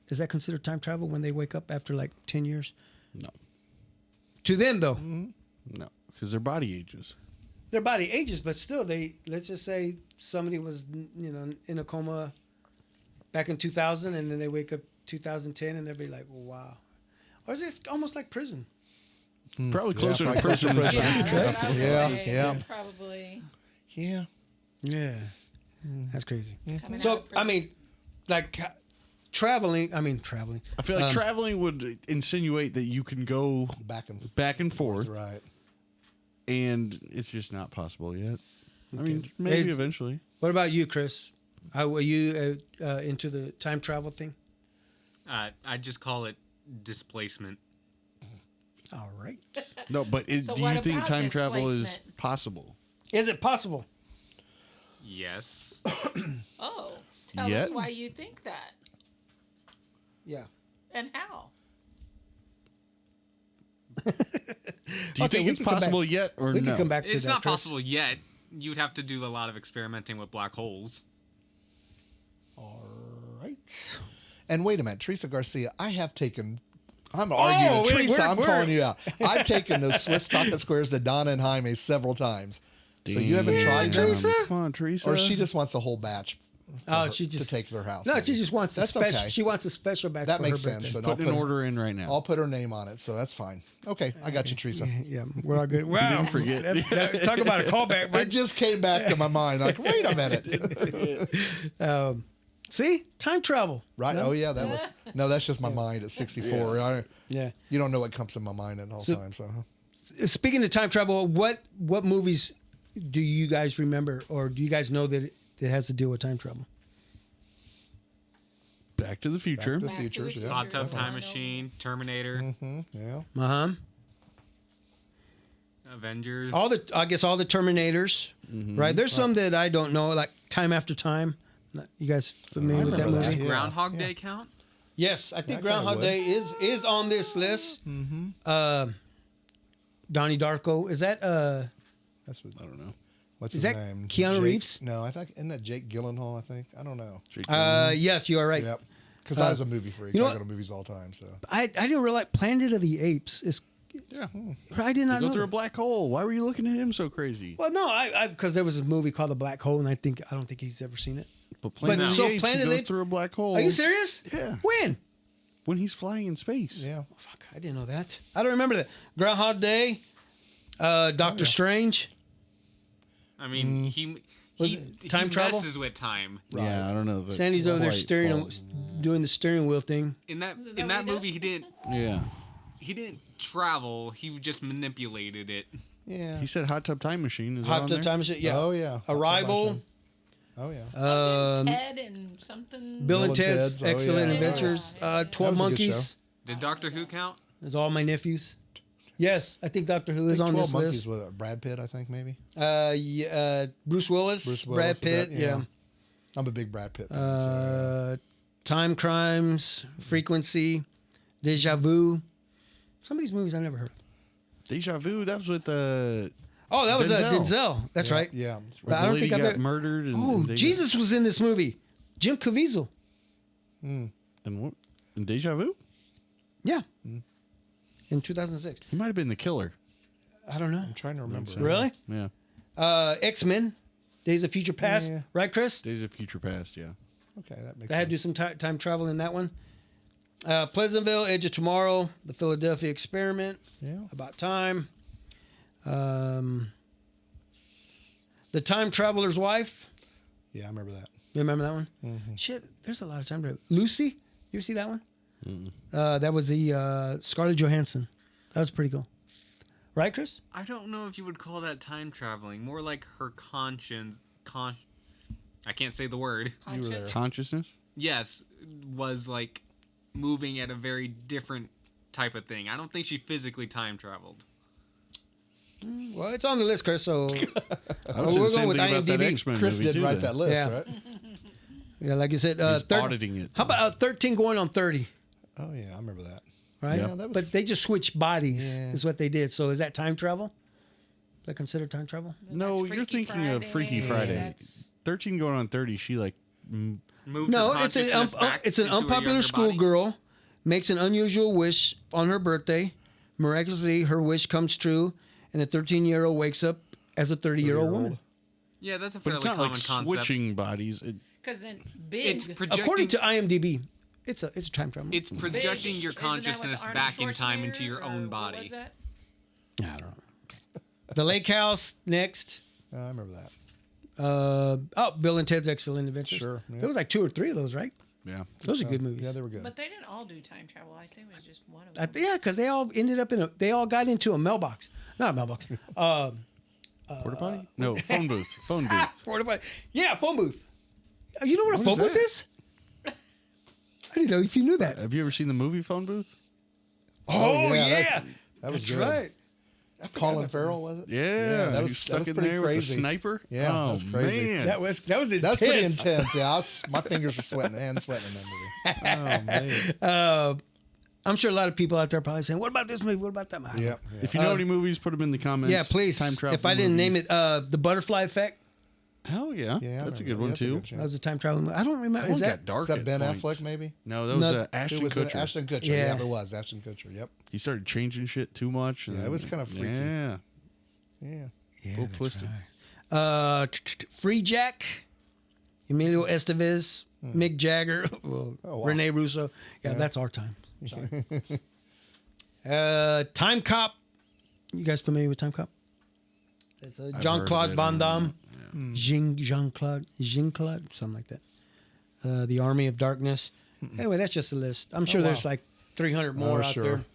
S3: is that considered time travel when they wake up after like 10 years?
S2: No.
S3: To them, though,
S2: No. Because their body ages.
S3: their body ages, but still, let's just say somebody was, in a coma back in 2000, and then they wake up 2010, and they'll be like, wow. Or is it almost like prison?
S2: Probably closer
S5: probably
S2: to prison.
S6: Yeah, that's what I was gonna
S5: Yeah,
S6: say.
S5: yeah.
S6: It's probably
S5: Yeah.
S3: Yeah. That's crazy.
S6: coming out
S3: So,
S6: of prison.
S3: I mean, like traveling.
S2: I feel like
S3: Um,
S2: traveling would insinuate that you can go
S5: Back and
S2: forth,
S5: right.
S2: and it's just not possible yet. I mean, maybe
S3: It's-
S2: eventually.
S3: What about you, Chris? How are you into the time travel thing?
S4: I just call it displacement.
S3: All right.
S2: No, but
S6: So
S2: do
S6: what
S2: you think
S6: about
S2: time travel is
S6: displacement?
S2: possible?
S3: Is it possible?
S4: Yes.
S6: Oh, tell
S2: Yet?
S6: us why you think that
S3: Yeah.
S6: and how.
S2: Do you
S3: Okay,
S2: think
S3: we
S2: it's
S3: can come back.
S2: possible yet, or
S3: We
S2: no?
S3: can come back to
S4: It's
S3: that.
S4: not
S3: Chris.
S4: possible yet. You'd have to do a lot of experimenting with black holes.
S5: All right. And wait a minute, Teresa Garcia, I have taken. I'm arguing. Teresa, I'm calling you out. I've taken those Swiss taco squares to Donna and Jaime several times. So you haven't tried
S2: Damn.
S5: those?
S2: Come on, Teresa.
S5: Or she just wants a whole batch.
S3: Oh, she
S5: to
S3: just
S5: take to their house.
S3: No,
S5: maybe.
S3: she just wants a
S5: That's
S3: special.
S5: okay.
S3: She wants a special back.
S5: That
S3: for
S5: makes
S3: her
S5: sense.
S3: birthday.
S5: And I'll
S2: Putting an order in right now.
S5: I'll put her name on it, so that's fine. Okay, I got you, Teresa.
S3: Yeah, we're all good. Wow,
S2: didn't forget.
S3: Talk about a callback.
S5: It
S3: Right?
S5: just came back to my mind. Like, wait a minute.
S3: See, time travel.
S5: Right?
S3: No?
S5: Oh yeah, that was no. That's just my mind at 64.
S3: Yeah.
S5: You don't know what comes to my mind at all times. So
S3: Speaking of time travel, what movies do you guys remember, or do you guys know that it has to deal with time travel?
S2: Back to the Future.
S5: Back to the Futures. Yeah.
S4: Hot Tub Time Machine, Terminator,
S5: Yeah.
S4: Avengers.
S3: I guess all the Terminators, right? There's some that I don't know, like Time After Time. You guys familiar with that
S5: remember
S3: movie?
S5: that. Yeah.
S4: Groundhog Day count?
S3: Yes, I think
S5: That kinda
S3: Groundhog
S5: would.
S3: Day is on this list. Donnie Darko, is that
S5: That's what,
S2: I don't know.
S5: what's
S3: Is
S5: his
S3: that
S5: name?
S3: Keanu
S5: Jake-
S3: Reeves?
S5: No, I think isn't that Jake Gyllenhaal? I think I don't know.
S3: yes, you are right.
S5: Yep. Because I was a movie freak.
S3: you know
S5: I
S3: what?
S5: go to movies all the time. So
S3: I didn't realize Planet of the Apes is.
S2: Yeah.
S3: I did
S2: They
S3: not
S2: go
S3: know.
S2: through a
S3: that.
S2: black hole. Why were you looking at him so crazy?
S3: Well, no, I because there was a movie called The Black Hole, and I don't think he's ever seen it.
S2: But Planet of
S3: so
S2: the Apes,
S3: Planet
S2: he
S3: of
S2: goes
S3: the-
S2: through a black hole.
S3: Are you serious?
S2: Yeah.
S3: When?
S2: When he's flying in space.
S5: yeah.
S3: Fuck, I didn't know that. I don't remember that. Groundhog Day, Doctor Strange.
S4: I mean,
S3: Was
S4: he
S3: it time travel?
S4: messes with time.
S2: Yeah, I don't know.
S3: Sandy's over there
S2: Quite
S3: doing the steering wheel thing.
S4: In that
S6: Is it
S4: in
S6: that
S4: that
S6: what he
S4: movie,
S6: does?
S4: he didn't travel. He just manipulated it.
S5: Yeah.
S2: He said Hot Tub Time Machine. Is
S3: Hot
S2: on
S3: Tub
S2: there?
S3: Time Machine. Yeah.
S5: Oh yeah.
S3: Arrival.
S5: Oh yeah.
S6: Ted and something.
S3: Bill and
S5: and
S3: Ted's
S5: Ted's, oh,
S3: Excellent
S5: yeah.
S3: Adventures.
S5: was a
S3: 12
S5: good
S3: Monkeys.
S4: Did Doctor Who count?
S3: There's all my nephews. Yes, I think Doctor Who
S5: I
S3: is
S5: think
S3: on
S5: 12
S3: this
S5: Monkeys
S3: list.
S5: with Brad Pitt, I think maybe.
S3: Bruce Willis,
S5: Bruce Willis,
S3: Brad
S5: a
S3: Pitt.
S5: bit,
S3: Yeah.
S5: I'm a big Brad Pitt fan. So,
S3: Time Crimes, Frequency, Deja Vu. Some of these movies I've never heard of.
S2: Deja Vu. That was with
S3: Oh, that was
S2: Denzel.
S3: Denzel. That's right.
S5: Yeah.
S3: But I don't think I've
S2: got
S3: ever.
S2: murdered. And,
S3: Oh,
S2: and they
S3: Jesus was in this movie. Jim Caviezel.
S2: And what? In Deja Vu?
S3: Yeah. In 2006.
S2: He might have been the killer.
S3: I don't know.
S5: I'm trying to remember.
S3: Really?
S2: Yeah.
S3: X-Men, Days of Future Past.
S5: Yeah.
S3: Right, Chris?
S2: Days of Future Past. Yeah.
S5: Okay, that makes
S3: They had to do
S5: sense.
S3: some time travel in that one. Pleasantville, Edge of Tomorrow, The Philadelphia Experiment,
S5: Yeah.
S3: About Time. The Time Traveler's Wife.
S5: Yeah, I remember that.
S3: You remember that one? Shit, there's a lot of time travel. Lucy, you ever see that one? That was the Scarlett Johansson. That was pretty cool. Right, Chris?
S4: I don't know if you would call that time traveling. More like her conscience. I can't say the word.
S5: You were there.
S2: Consciousness.
S4: Yes, was like moving at a very different type of thing. I don't think she physically time traveled.
S3: Well, it's on the list, Chris. So
S2: I was
S3: we're
S2: saying the
S3: going
S2: same
S3: with
S2: thing about that
S3: IMDb.
S2: X-Men
S5: Chris
S2: movie
S5: did
S2: too,
S5: write
S2: then.
S5: that list,
S3: Yeah.
S5: right?
S3: yeah, like you said,
S2: He's auditing it.
S3: How about 13 going on 30?
S5: Oh yeah, I remember that.
S3: Right?
S5: Yeah, that was-
S3: But they just switched bodies,
S5: Yeah.
S3: is what they did. So is that time travel? Is that considered time travel?
S2: No,
S6: That's
S2: you're
S6: Freaky
S2: thinking of Freaky Friday.
S6: That's-
S2: 13 going on 30. She like
S4: Moved
S3: No,
S4: her
S3: it's an
S4: consciousness back
S3: it's an
S4: into a
S3: unpopular
S4: younger body.
S3: schoolgirl makes an unusual wish on her birthday. Miraculously, her wish comes true, and the 13-year-old wakes up as a 30-year-old woman.
S4: Yeah, that's a
S2: But
S4: fairly
S2: it's not
S4: common
S2: like
S4: concept.
S2: switching bodies.
S6: Because then big.
S4: It's projecting.
S3: According to IMDb, it's a time travel.
S4: It's projecting your
S6: Isn't that what the
S4: consciousness
S6: Arnold
S4: back in time
S6: Schwarzenegger
S4: into your
S6: or
S4: own
S6: what
S4: body.
S6: was that?
S3: I don't know. The Lake House next.
S5: I remember that.
S3: Bill and Ted's Excellent Adventures.
S5: Sure, yeah.
S3: There was like 2 or 3 of those, right?
S2: Yeah.
S3: Those are good movies.
S5: Yeah, they were good.
S6: But they didn't all do time travel. I think it was just one of them.
S3: Yeah, because they all ended up they all got into a mailbox. Not a mailbox.
S2: Porta potty? No, phone booth. Phone booth.
S3: Porta potty. Yeah, phone booth. You know what a phone booth is? I didn't know if you knew that.
S2: Have you ever seen the movie Phone Booth?
S3: Oh,
S5: yeah,
S3: yeah.
S5: That was
S3: That's
S5: good.
S3: right.
S5: Colin Farrell, was it?
S2: Yeah,
S5: that
S2: he
S5: was
S2: stuck
S5: that was
S2: in
S5: pretty
S2: there
S5: crazy.
S2: with the sniper.
S5: Yeah,
S2: oh,
S5: that's crazy.
S2: Man.
S3: That was intense.
S5: That's pretty intense. Yeah, my fingers were sweating, hands sweating in that movie.
S2: Oh, man.
S3: I'm sure a lot of people out there are probably saying, "What about this movie? What about that movie?"
S5: Yeah.
S2: If you know any movies, put them in the comments.
S3: Yeah, please.
S2: Time travel.
S3: If I didn't name
S2: movies.
S3: it, The Butterfly Effect.
S2: Hell yeah.
S5: Yeah, I
S2: That's a
S5: remember
S2: good
S5: that.
S2: one
S5: That's a
S2: too.
S5: good show.
S3: That was a time travel movie. I don't remember.
S2: That
S3: Is
S2: one
S3: that
S2: got dark.
S5: Is that
S2: at
S5: Ben
S2: points.
S5: Affleck, maybe?
S2: No, that was
S3: No,
S5: It
S2: Ashton
S5: was
S2: Kutcher.
S5: Ashton Kutcher.
S3: Yeah.
S5: Yeah, it was Ashton Kutcher. Yep.
S2: He started changing shit too much.
S5: Yeah, it was kind of freaky.
S2: Yeah.
S5: Yeah.
S3: Yeah,
S2: Little twisted.
S3: Free Jack. Emilio Estevez, Mick Jagger, well,
S5: Oh, wow.
S3: Rene Russo. Yeah, that's our time. Sorry. Time Cop. You guys familiar with Time Cop? It's Jean-Claude Van Damme. Jean-Claude, something like that. The Army of Darkness. Anyway, that's just a list. I'm sure there's like 300 more out there.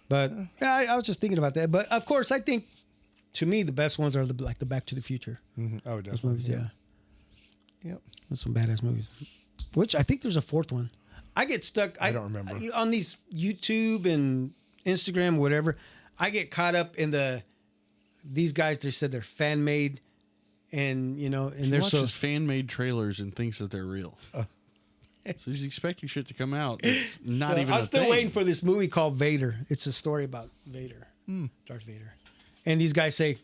S3: But yeah, I was just thinking about that. But of course, I think to me the best ones are the Back to the Future.
S5: Oh,
S3: Those
S5: definitely.
S3: movies, yeah.
S5: Yep.
S3: Those some badass movies. Which I think there's a fourth one. I get stuck.
S5: I don't remember.
S3: On these YouTube and Instagram, whatever. I get caught up in these guys. They said they're fan made, and and
S2: He
S3: they're
S2: watches
S3: so.
S2: fan made trailers and thinks that they're real. So he's expecting shit to come out that's not even.
S3: I'm
S2: a
S3: still
S2: thing.
S3: waiting for this movie called Vader. It's a story about Vader, Darth Vader, and these guys say,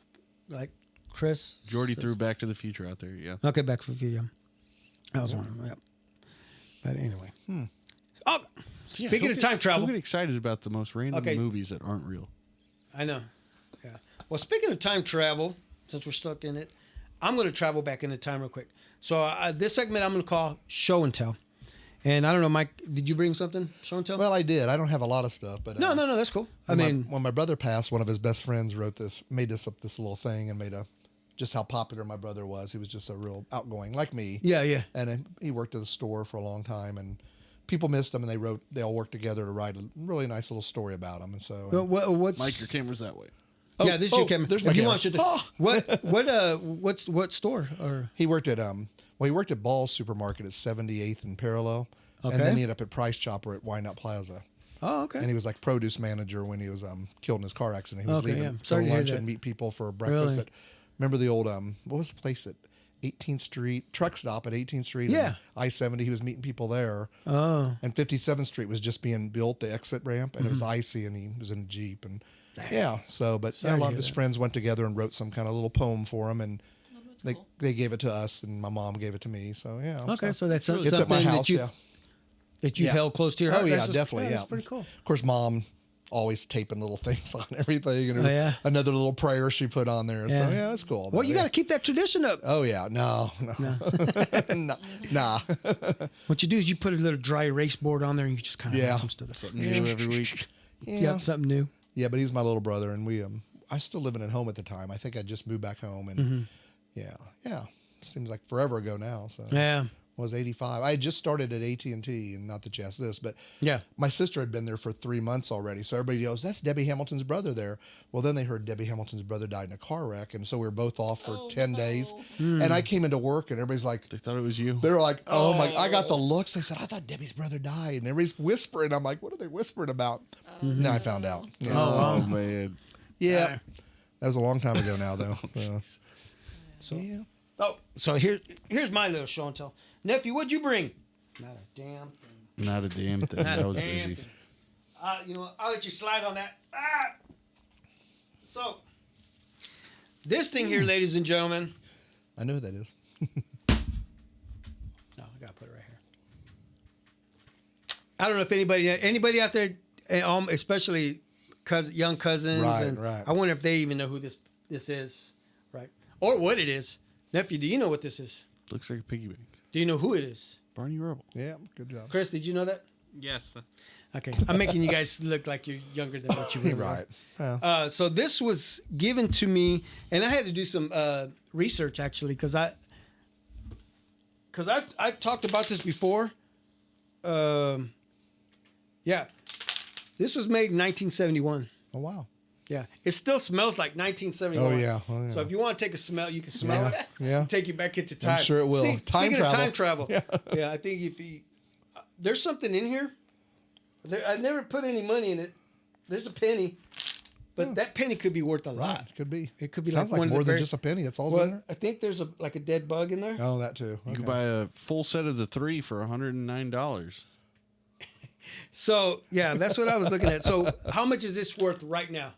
S3: like, Chris
S2: Jordy
S3: says-
S2: threw Back to the Future out there. Yeah.
S3: Okay, Back to the Future. That was one of them. Yep. But anyway. Oh, speaking of time travel,
S2: Don't get excited about the most random
S3: Okay.
S2: movies that aren't real.
S3: I know. Yeah. Well, speaking of time travel, since we're stuck in it, I'm going to travel back into time real quick. So this segment I'm going to call Show and Tell. And I don't know, Mike, did you bring something? Show and Tell?
S5: Well, I did. I don't have a lot of stuff, but
S3: no, that's cool.
S5: when my brother passed, one of his best friends made this little thing and just how popular my brother was. He was just a real outgoing, like me.
S3: Yeah.
S5: And he worked at a store for a long time, and people missed him, and they all worked together to write a really nice little story about him. And so,
S3: What's
S2: Mike, your camera's that way.
S3: yeah, this is your camera.
S5: There's my
S3: If you
S5: camera.
S3: want, what store or
S5: He worked at he worked at Ball's Supermarket at 78th and Parallel,
S3: Okay.
S5: and then he ended up at Price Chopper at Wynot Plaza.
S3: Oh, okay.
S5: And he was like produce manager when he was killed in his car accident. He was
S3: Okay,
S5: leaving
S3: yeah.
S5: for
S3: Sorry to hear
S5: lunch
S3: that.
S5: and meet people for breakfast.
S3: Really?
S5: Remember the old what was the place at 18th Street truck stop at 18th Street?
S3: Yeah.
S5: and I-70. He was meeting people there.
S3: Oh.
S5: And 57th Street was just being built, the exit ramp, and it was
S3: Mm-hmm.
S5: icy, and he was in a Jeep. And yeah, so but
S3: Sorry
S5: yeah, a
S3: to
S5: lot
S3: hear
S5: of his
S3: that.
S5: friends went together and wrote some kind of little poem for him, and they gave it to us, and my mom gave it to me. So yeah.
S3: Okay, so that's
S5: it's
S3: something
S5: at my house.
S3: that you
S5: Yeah.
S3: held close to your heart.
S5: Oh yeah,
S3: That's just-
S5: definitely. Yeah,
S3: That's pretty cool.
S5: Of course, mom always taping little things on everything, and
S3: Oh, yeah.
S5: another little prayer she put on there.
S3: Yeah.
S5: So yeah, it's cool.
S3: Well,
S5: though,
S3: you
S5: yeah.
S3: got to keep that tradition up.
S5: Oh yeah, no. Nah.
S3: What you do is you put a little dry erase board on there and you just kind of
S5: Yeah.
S3: write some stuff.
S2: Something new every week.
S5: Yeah.
S3: Yep, something new.
S5: Yeah, but he's my little brother, and I was still living at home at the time. I think I just moved back home, and yeah, seems like forever ago now. So
S3: Yeah.
S5: I was 85. I had just started at AT&T, and not that you asked this, but
S3: Yeah.
S5: my sister had been there for 3 months already. So everybody goes, "That's Debbie Hamilton's brother there." Well, then they heard Debbie Hamilton's brother died in a car wreck, and so we were both off for 10 days.
S3: Hmm.
S5: And I came into work, and everybody's like,
S2: They thought it was you.
S5: they were like, "Oh my!" I got the looks. They said, "I thought Debbie's brother died," and everybody's whispering. I'm like, "What are they whispering about?" Now I found out. Yeah.
S2: Oh man.
S5: Yeah. That was a long time ago now, though.
S3: So,
S5: yeah.
S3: oh, so here's my little show and tell. Nephew, what'd you bring? Not a damn thing.
S2: Not a damn thing.
S3: Not
S2: That
S3: a
S2: was
S3: damn
S2: busy.
S3: thing. I'll let you slide on that. Ah! So, this thing here, ladies and gentlemen.
S5: I know who that is.
S3: No, I gotta put it right here. I don't know if anybody out there, especially young cousins,
S5: Right, right.
S3: I wonder if they even know who this is, right? Or what it is. Nephew, do you know what this is?
S2: Looks like a piggy bank.
S3: Do you know who it is?
S2: Barney Rubble.
S5: Yeah, good job.
S3: Chris, did you know that?
S4: Yes.
S3: Okay, I'm making you guys look like you're younger than what you really
S5: Right.
S3: are.
S5: Well,
S3: So this was given to me, and I had to do some research actually, because I've talked about this before. Yeah, this was made in 1971.
S5: oh wow.
S3: Yeah, it still smells like 1971.
S5: Oh yeah. Oh, yeah.
S3: So if you want to take a smell, you can smell it.
S5: Yeah.
S3: And take you back into time.
S5: sure it will.
S3: See,
S5: Time
S3: speaking of
S5: travel.
S3: time travel, yeah, I think if you there's something in here. I never put any money in it. There's a penny, but that penny could be worth a lot.
S5: Right. Could be.
S3: It could be
S5: Sounds
S3: like one of the
S5: more than
S3: very-
S5: just a penny. That's all in
S3: Well,
S5: there.
S3: I think there's a dead bug in there.
S5: Oh, that too.
S2: You
S5: Okay.
S2: could buy a full set of the 3 for $109.
S3: So yeah, that's what I was looking at. So how much is this worth right now?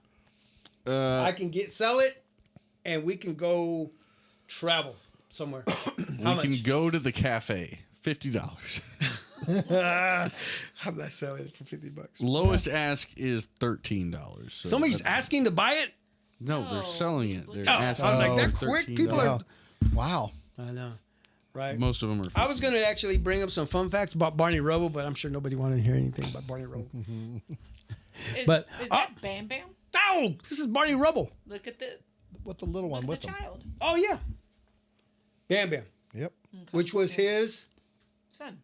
S3: I can sell it, and we can go travel somewhere. How
S2: We
S3: much?
S2: can go to the cafe. $50.
S3: I'm not selling it for $50.
S2: Lowest ask is $13. So
S3: Somebody's asking to buy it.
S2: No, they're selling it. They're
S3: Oh,
S2: asking
S3: I was like,
S2: for
S3: they're quick. People
S5: Yeah.
S3: are.
S5: Wow.
S3: I know. Right.
S2: Most of them are.
S3: I was going to actually bring up some fun facts about Barney Rubble, but I'm sure nobody wanted to hear anything about Barney Rubble. But-
S6: is that Bam Bam?
S3: Oh, this is Barney Rubble.
S6: Look at the
S5: What the little one with
S6: the
S5: him?
S6: child.
S3: Oh, yeah. Bam Bam,
S5: Yep.
S3: which was his
S6: Son.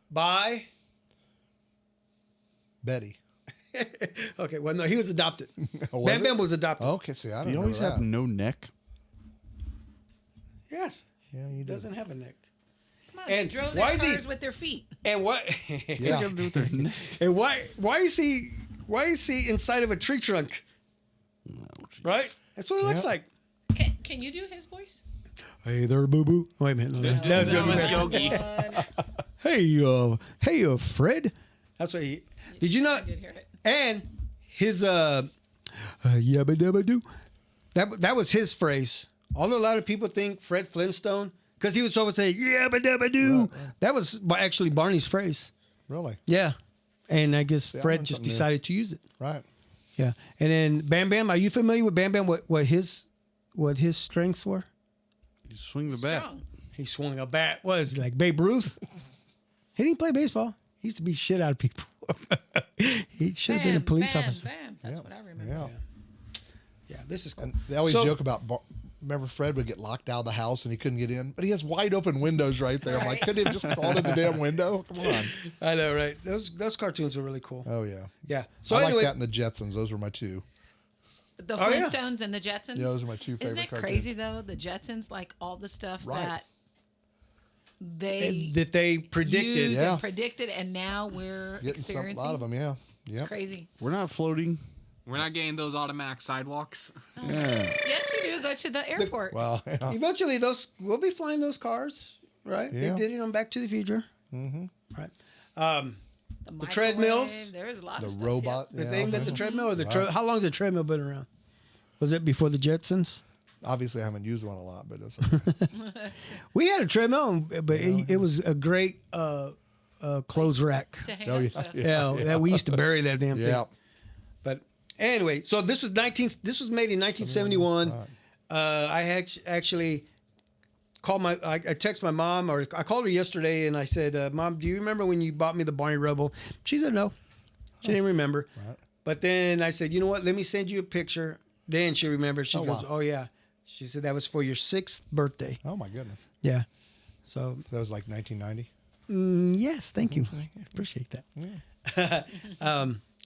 S3: by...
S5: Betty.
S3: Okay, well, no, he was adopted.
S5: Oh, was
S3: Bam
S5: it?
S3: Bam was adopted.
S5: Okay, see, I
S2: Do
S5: don't
S2: you
S5: know
S2: always
S5: that.
S2: have no neck?
S3: Yes.
S5: Yeah, you
S3: He
S5: do.
S3: doesn't have a neck.
S6: Come on,
S3: And
S6: they drove
S3: why
S6: their
S3: is he-
S6: cars with their feet.
S3: And what?
S5: Yeah.
S2: Got to do with their neck.
S3: And why is he inside of a tree trunk? Right? That's what it looks
S5: Yeah.
S3: like.
S6: Can you do his voice?
S3: Hey there, boo boo. Wait a minute. No, that's Yogi Bear.
S4: Yogi.
S3: Hey, Fred. That's what he. Did you not?
S6: I did hear it.
S3: And his yabba dabba doo. That was his phrase. Although a lot of people think Fred Flintstone, because he would always say yabba dabba doo.
S5: Right.
S3: That was actually Barney's phrase.
S5: Really?
S3: Yeah. And I guess
S5: I
S3: Fred
S5: learned
S3: just
S5: something new.
S3: decided to use it.
S5: Right.
S3: Yeah. And then Bam Bam, are you familiar with Bam Bam? What his strengths were?
S2: You swing the bat.
S6: Strong.
S3: He swung a bat. What is it, like Babe Ruth? He didn't play baseball. He used to beat shit out of people. He should have been a police
S6: bam,
S3: officer.
S6: Bam. That's what I remember.
S5: Yeah.
S3: Yeah, this is cool.
S5: And they always
S3: So-
S5: joke about. Remember, Fred would get locked out of the house and he couldn't get in, but he has wide open windows right there. I'm like, couldn't he have just crawled in the damn window? Come on.
S3: I know, right? Those cartoons were really cool.
S5: Oh yeah.
S3: Yeah. So
S5: I
S3: anyway,
S5: like that and the Jetsons. Those were my two.
S6: The
S3: Oh, yeah.
S6: Flintstones and the Jetsons.
S5: Yeah, those are my two favorite
S6: Isn't it
S5: cartoons.
S6: crazy though? The Jetsons, like all the stuff
S5: Right.
S6: that they
S3: that they predicted.
S6: used
S5: Yeah.
S6: and predicted, and now we're
S5: Getting a
S6: experiencing.
S5: lot of them. Yeah.
S6: It's
S5: Yep.
S6: crazy.
S2: We're not floating.
S4: We're not getting those automatic sidewalks.
S2: Yeah.
S6: Yes, you do. Go to the airport.
S5: Wow. Yeah.
S3: Eventually, we'll be flying those cars, right?
S5: Yeah.
S3: They did it on Back to the Future.
S5: Mm-hmm.
S3: Right.
S6: The
S3: treadmills.
S6: microwave, There is a lot
S5: The
S6: of stuff.
S5: robot.
S3: Did
S5: yeah,
S3: they invent the
S5: okay.
S3: treadmill or the
S5: Right.
S3: how long has the treadmill been around? Was it before the Jetsons?
S5: Obviously, I haven't used one a lot, but that's okay.
S3: We had a treadmill, but it was a great clothes rack.
S6: To hang
S5: Oh,
S6: up
S5: yeah.
S6: stuff.
S3: Yeah, that we used to bury that damn thing.
S5: yeah.
S3: But anyway, so this was made in 1971.
S5: Right.
S3: I had actually called I texted my mom, or I called her yesterday, and I said, "Mom, do you remember when you bought me the Barney Rubble?" She said no. She didn't remember.
S5: Right.
S3: But then I said, "You know what? Let me send you a picture." Then she remembered. She
S5: Oh,
S3: goes,
S5: wow.
S3: "Oh yeah." She said that was for your 6th birthday.
S5: Oh my goodness.
S3: Yeah. So
S5: That was like 1990.
S3: yes, thank you. I appreciate that.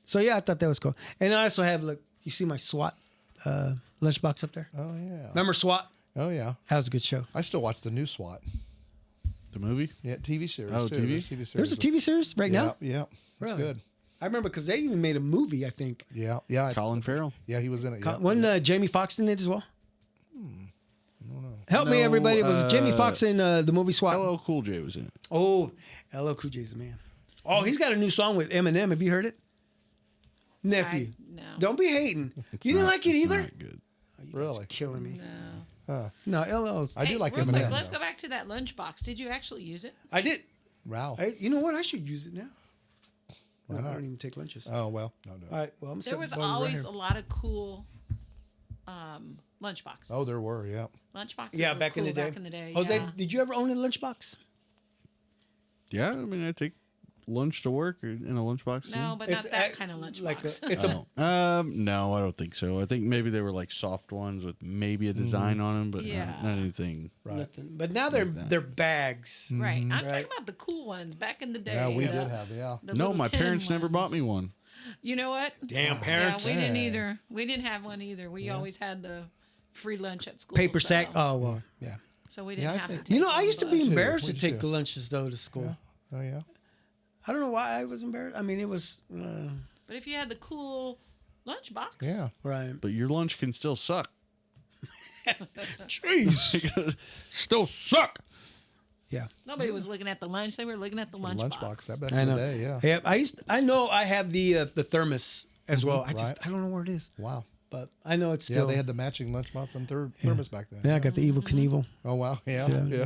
S3: So yeah, I thought that was cool. And I also have, look, you see my SWAT lunchbox up there?
S5: Oh yeah.
S3: Remember SWAT?
S5: Oh yeah.
S3: That was a good show.
S5: I still watch the new SWAT.
S2: The movie?
S5: Yeah, TV series.
S2: Oh,
S5: too.
S2: TV?
S5: There's TV series.
S3: There's a TV series right now?
S5: Yeah. It's
S3: Really?
S5: good.
S3: I remember because they even made a movie, I think.
S5: Yeah. Yeah.
S2: Colin Farrell.
S5: Yeah, he was in it. Yeah.
S3: Wasn't Jamie Foxx in it as well? Help me,
S2: No,
S3: everybody. It was Jamie Foxx in the movie SWAT.
S2: LL Cool J was in it.
S3: Oh, LL Cool J's the man. Oh, he's got a new song with Eminem. Have you heard it? Nephew.
S6: No.
S3: Don't be hating. You didn't like it either?
S2: Not good.
S5: Really?
S3: Killing me.
S6: No.
S3: No, LL's.
S5: I do like
S6: real quick,
S5: Eminem.
S6: let's go back to that lunchbox. Did you actually use it?
S3: I did.
S5: Wow.
S3: You know what? I should use it now.
S5: Why
S3: No, I
S5: not?
S3: don't even take lunches.
S5: Oh well. No.
S3: All right. Well, I'm
S6: There was
S3: setting the button right
S6: always
S3: here.
S6: a lot of cool lunchboxes.
S5: Oh, there were. Yeah.
S6: Lunchboxes.
S3: Yeah,
S6: were
S3: back in
S6: cool
S3: the day.
S6: Back in the day.
S3: Jose,
S6: yeah.
S3: did you ever own a lunchbox?
S2: Yeah, I mean, I take lunch to work in a lunchbox.
S6: No, but
S3: It's
S6: not that
S3: a-
S6: kind of lunchbox.
S3: like it's a
S2: No, I don't think so. I think maybe they were like soft ones with maybe a design on them, but
S6: Yeah.
S2: not anything.
S5: Right.
S3: nothing. But now they're bags.
S6: right. I'm
S3: Right.
S6: talking about the cool ones back in the day.
S5: Yeah, we
S6: the-
S5: did have. Yeah.
S6: the
S2: No,
S6: little
S2: my
S6: tin
S2: parents never bought me
S6: ones.
S2: one.
S6: You know what?
S3: Damn
S6: Yeah,
S3: parents.
S6: we didn't
S5: Dang.
S6: either. We didn't have one either. We always had the free lunch at school.
S3: Paper
S6: so,
S3: sack. Oh well, yeah.
S6: So we didn't
S5: Yeah, I
S6: have to
S5: think-
S6: take
S3: You know, I
S6: one,
S3: used to
S6: but-
S3: be
S5: too.
S3: embarrassed
S5: We
S3: to
S5: did
S3: take
S5: too.
S3: the lunches though to school.
S5: Oh yeah.
S3: I don't know why I was embarrassed. I mean, it was
S6: But if you had the cool lunchbox,
S5: Yeah.
S3: right.
S2: But your lunch can still suck.
S3: Jeez,
S2: Still suck.
S3: yeah.
S6: nobody was looking at the lunch. They were looking at the
S5: Lunchbox. That back
S3: I
S5: in the
S3: know.
S5: day. Yeah.
S3: Yeah, I know I have the thermos as well. I
S5: right.
S3: don't know where it is,
S5: Wow.
S3: but I know it's
S5: Yeah,
S3: still.
S5: they had the matching lunchbox and thermos back then.
S3: Yeah, I got the Evil Knievel.
S5: Oh wow. Yeah.
S3: Yeah.
S5: Yeah.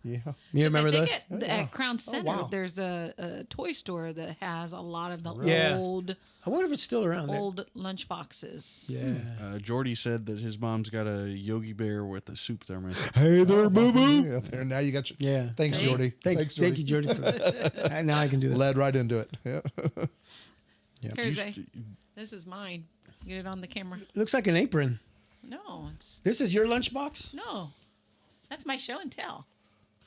S5: Yeah.
S3: You remember
S6: I
S3: those?
S6: think at Crown Center,
S5: wow.
S6: there's a toy store that has a lot of the
S3: Yeah.
S6: old
S3: I wonder if it's still around.
S6: old lunch boxes.
S3: Yeah.
S2: Jordy said that his mom's got a Yogi Bear with a soup thermos.
S3: Hey there, boo boo.
S5: Yeah, there, now you got your.
S3: Yeah.
S5: Thanks,
S6: See?
S5: Jordy. Thanks,
S3: Thank you, Jordy, for that. Now I can do that.
S5: Led right into it. Yeah.
S6: Here's this is mine. Get it on the camera.
S3: Looks like an apron.
S6: No, it's
S3: This is your lunchbox?
S6: no. That's my show and tell.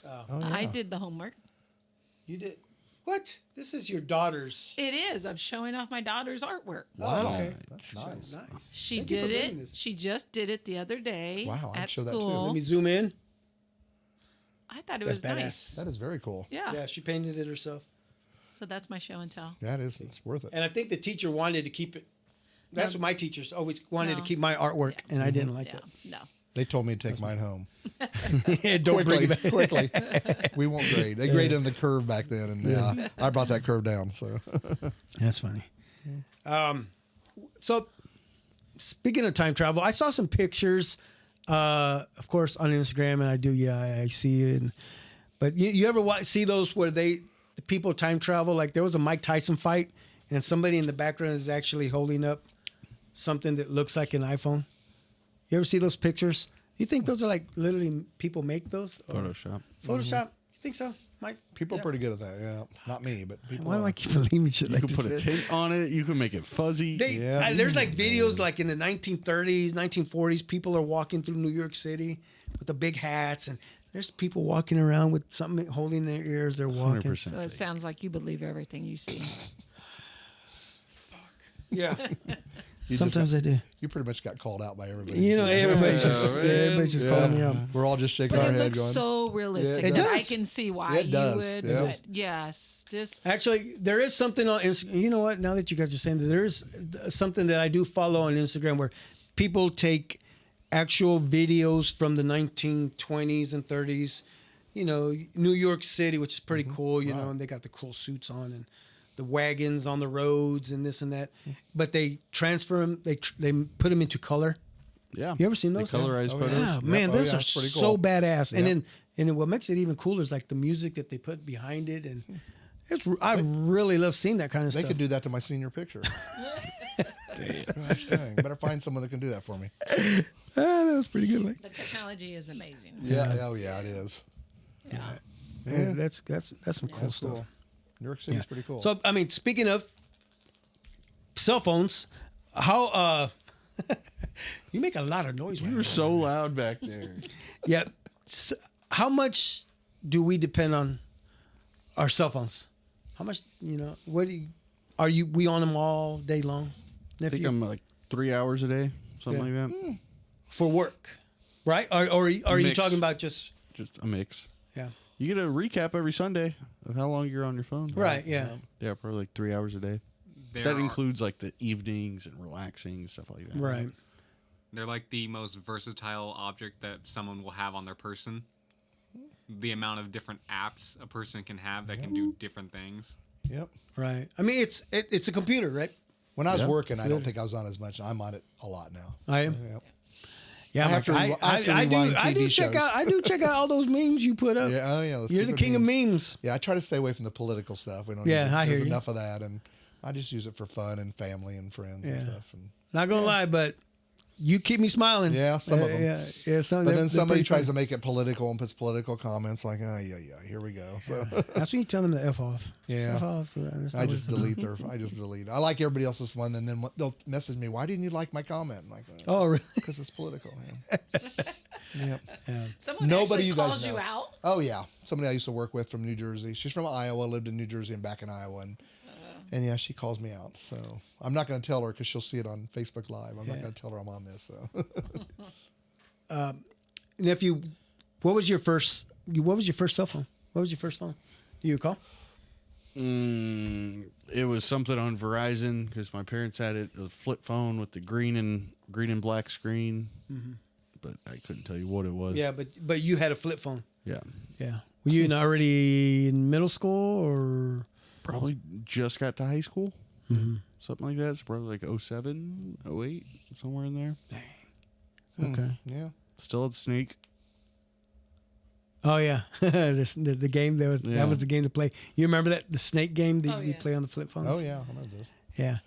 S5: Oh,
S6: I
S5: yeah.
S6: did the homework.
S3: You did. What? This is your daughter's.
S6: It is. I'm showing off my daughter's artwork.
S5: Wow.
S3: okay.
S5: That's nice.
S3: Nice.
S6: She
S3: Thank you for
S6: did
S3: bringing
S6: it.
S3: this.
S6: She just did it the other day
S5: Wow, I'd
S6: at
S5: show that too.
S6: school.
S3: Let me zoom in.
S6: I thought it
S3: That's
S6: was
S3: badass.
S6: nice.
S5: That is very cool.
S6: Yeah.
S3: Yeah, she painted it herself.
S6: So that's my show and tell.
S5: That is. It's worth it.
S3: And I think the teacher wanted to keep it. That's what my teachers always wanted to
S6: No.
S3: keep my artwork,
S6: Yeah.
S3: and I didn't like
S6: Yeah. No.
S5: They told me to take mine home.
S3: that. Don't bring it back.
S5: Quickly. We won't grade. They graded on the curve back then, and I brought that curve down. So
S3: That's funny. So, speaking of time travel, I saw some pictures, of course, on Instagram, and I do, I see it. But you ever see those where the people time travel? Like there was a Mike Tyson fight, and somebody in the background is actually holding up something that looks like an iPhone. You ever see those pictures? You think those are like literally people make those? Or
S2: Photoshop.
S3: Photoshop? You think so, Mike?
S5: people are pretty good at that. Yeah, not me, but people.
S3: Why do
S5: are.
S3: I keep believing shit
S2: You
S3: like
S2: can put a
S3: this?
S2: tint on it. You can make it fuzzy.
S5: Yeah.
S3: There's like videos like in the 1930s, 1940s. People are walking through New York City with the big hats, and there's people walking around with something holding their ears. They're walking.
S2: 100%.
S6: So it sounds like you believe everything you see.
S3: Yeah.
S5: You just
S3: Sometimes I do.
S5: You pretty much got called out by everybody.
S3: You know, everybody's just calling me out.
S5: We're all just shaking
S6: But
S5: our
S6: it
S5: head
S6: looks
S5: going.
S6: so realistic.
S5: Yeah, it
S6: that I
S3: does.
S6: can see why
S5: It
S6: you
S5: does,
S6: would.
S5: yeah.
S6: But yes, just
S3: Actually, there is something on Instagram. You know what? Now that you guys are saying that, there is something that I do follow on Instagram where people take actual videos from the 1920s and 30s. You know, New York City, which is pretty cool. You know, and they got the cool suits on and the wagons on the roads and this and that. But they transfer them. They put them into color.
S2: Yeah.
S3: You ever seen those?
S2: The colorized
S5: Oh,
S2: photos?
S3: Yeah, man,
S5: Oh,
S3: those
S5: yeah,
S3: are
S5: it's pretty
S3: so
S5: cool.
S3: badass.
S5: Yeah.
S3: And then what makes it even cooler is like the music that they put behind it, and I really love seeing that kind of
S5: They
S3: stuff.
S5: could do that to my senior picture. Gosh dang. Better find someone that can do that for me.
S3: That was pretty good. Like,
S6: the technology is amazing.
S5: Yeah. Oh, yeah, it is.
S6: Yeah.
S3: yeah, that's some cool
S5: That's
S3: stuff.
S5: cool. New York City's pretty cool.
S3: So I mean, speaking of cell phones, how you make a lot of noise.
S2: You were so loud back there.
S3: Yeah. So how much do we depend on our cell phones? How much? You know, what are you? We on them all day long?
S2: I think I'm like 3 hours a day, something like that.
S3: For work, right? Or are you
S2: Mix.
S3: talking about just?
S2: Just a mix.
S3: Yeah.
S2: You get a recap every Sunday of how long you're on your phone.
S3: Right. Yeah.
S2: Yeah, probably like 3 hours a day. That includes like the evenings and relaxing, stuff like that.
S3: Right.
S4: They're like the most versatile object that someone will have on their person. The amount of different apps a person can have that can do different things.
S5: Yep.
S3: Right. I mean, it's a computer, right?
S5: When I was
S2: Yeah.
S5: working, I don't think I was on as much. I'm on it a lot now.
S3: I am.
S5: Yep.
S3: Yeah,
S5: I have to
S3: I
S5: rewind
S3: do
S5: TV
S3: check
S5: shows.
S3: out. I do check out all those memes you put up.
S5: Yeah, oh yeah.
S3: You're the king of memes.
S5: Yeah, I try to stay away from the political stuff. We don't.
S3: Yeah,
S5: need to,
S3: I hear
S5: there's
S3: you.
S5: enough of that, and I just use it for fun and family and friends and
S3: Yeah.
S5: stuff. And
S3: Not gonna lie, but you keep me smiling.
S5: Yeah, some of them.
S3: Yeah. Some,
S5: but then somebody tries to make it political and puts political comments like, oh yeah, here we go. So
S3: That's when you tell them to f off.
S5: Yeah.
S3: F off. That's
S5: I
S3: not
S5: just
S3: what it's
S5: delete I just delete. I like everybody else's one, and then they'll message me, why didn't you like my comment? I'm like,
S3: about. Oh, really?
S5: because it's political. Yeah. Yep.
S6: Someone
S5: Nobody
S6: actually
S5: you guys
S6: calls you
S5: know.
S6: out.
S5: Oh yeah, somebody I used to work with from New Jersey. She's from Iowa, lived in New Jersey and back in Iowa, and yeah, she calls me out. So I'm not going to tell her because she'll see it on Facebook Live. I'm not going to tell her I'm on this. So
S3: Nephew, what was your first cell phone? What was your first phone? Do you recall?
S2: It was something on Verizon because my parents had it, a flip phone with the green and black screen, but I couldn't tell you what it was.
S3: Yeah, but you had a flip phone.
S2: Yeah.
S3: Yeah. Were you already in middle school or?
S2: Probably just got to high school. Something like that. It's probably like 07, 08, somewhere in there.
S3: Okay.
S5: yeah,
S2: Still at Sneak.
S3: Oh yeah, the game that was the game to play. You remember that the snake game that you play on the flip phones?
S5: Oh yeah, I remember those.
S3: Yeah.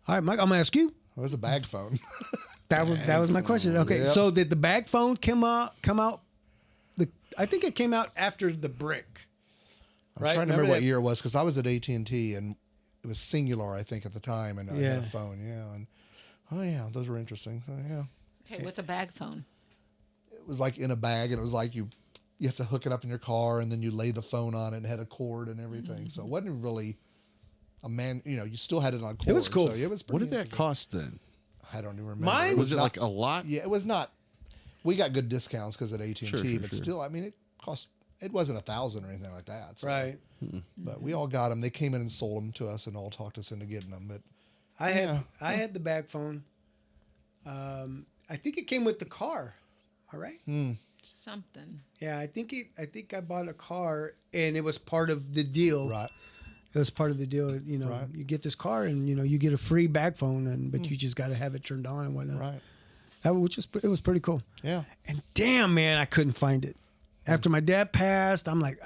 S3: All right, Mike, I'm gonna ask you.
S5: It was a bag phone.
S3: That was my question. Okay,
S5: Yep.
S3: so did the bag phone come out? I think it came out after the brick.
S5: I'm trying to remember what year it was because I was at AT&T and it was Singular, I think, at the time, and I had a phone. Yeah, and those were interesting. So yeah.
S6: Okay, what's a bag phone?
S5: It was like in a bag, and it was like you have to hook it up in your car, and then you lay the phone on it and had a cord and everything. So it wasn't really a man. You still had it on cord.
S3: It was cool.
S5: So it was.
S2: What did that cost then?
S5: I don't even remember.
S3: Mine
S2: was it like a lot?
S5: Yeah, it was not. We got good discounts because at AT&T,
S2: Sure,
S5: but still, I mean, it cost. It wasn't $1,000 or anything like that. So.
S3: Right.
S5: But we all got them. They came in and sold them to us and all talked us into getting them. But
S3: I had the bag phone. I think it came with the car. All right.
S6: Something.
S3: Yeah, I think I bought a car and it was part of the deal.
S5: Right.
S3: It was part of the deal.
S5: Right.
S3: You get this car and you get a free bag phone, but you just got to have it turned on and whatnot.
S5: Right.
S3: It was pretty cool.
S5: Yeah.
S3: And damn, man, I couldn't find it. After my dad passed, I'm like,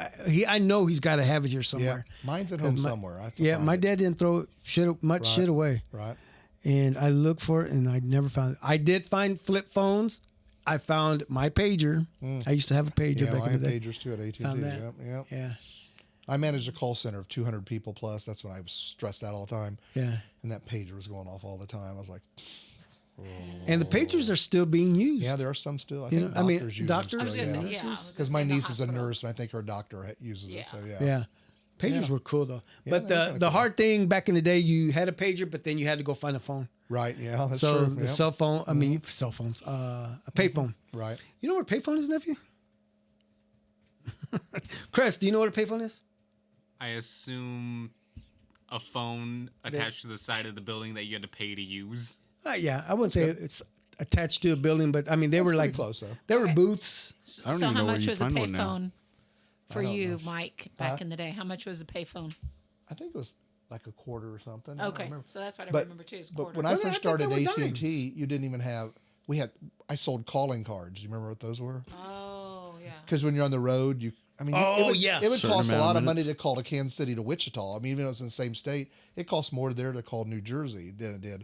S3: I know he's got to have it here somewhere.
S5: Yeah. Mine's at home somewhere. I have to
S3: Yeah,
S5: find
S3: my
S5: it.
S3: dad didn't throw much shit away.
S5: Right.
S3: And I looked for it, and I never found it. I did find flip phones. I found my pager. I used to have a pager
S5: Yeah,
S3: back
S5: I
S3: in
S5: had
S3: the day.
S5: pagers too at AT&T.
S3: Found that.
S5: Yep.
S3: Yeah,
S5: I managed a call center of 200 people plus. That's when I was stressed out all the time.
S3: yeah.
S5: And that pager was going off all the time. I was like,
S3: And the pagers are still being used.
S5: yeah, there are some still. I
S3: You
S5: think
S3: know, I mean,
S5: doctors use
S3: doctors
S5: them
S6: I was
S5: still.
S6: gonna
S3: and
S6: say,
S5: Yeah.
S6: I was gonna
S5: Because
S6: say
S5: my
S6: in the
S5: niece is a
S6: hospital.
S5: nurse, and I think her doctor uses
S6: Yeah.
S5: it. So
S3: Yeah. Pagers
S5: Yeah.
S3: were cool though.
S5: Yeah,
S3: But
S5: they were
S3: the
S5: kinda cool.
S3: hard thing back in the day, you had a pager, but then you had to go find a phone.
S5: Right. Yeah. That's
S3: So
S5: true.
S3: the
S5: Yep.
S3: cell phone, I mean, cell phones, a payphone.
S5: Right.
S3: You know what a payphone is, nephew? Chris, do you know what a payphone is?
S4: I assume a phone attached to the side of the building that you had to pay to use.
S3: Yeah, I wouldn't say it's attached to a building, but I mean, they were
S5: pretty
S3: like
S5: close, though.
S3: There were
S6: Okay.
S3: booths.
S2: I don't
S6: So
S2: even
S6: how
S2: know where
S6: much
S2: you
S6: was a
S2: find one now.
S6: payphone for
S5: I don't
S6: you,
S5: know.
S6: Mike, back in the day? How much was a payphone?
S5: I think it was like a quarter or something. I don't
S6: Okay,
S5: remember.
S6: so that's what I
S5: But-
S6: remember too. Is
S5: But
S6: quarter.
S5: when I
S3: Well, I
S5: first
S3: thought
S5: started
S3: they were
S5: AT&T, you didn't even have. I sold calling cards. You remember what those were?
S6: Oh yeah.
S5: Because when you're on the road, it would
S2: Certain
S5: cost a
S2: amount
S5: lot
S2: of
S5: of money
S2: minutes.
S5: to call to Kansas City to Wichita. I mean, even though it's in the same state, it costs more there to call New Jersey than it did.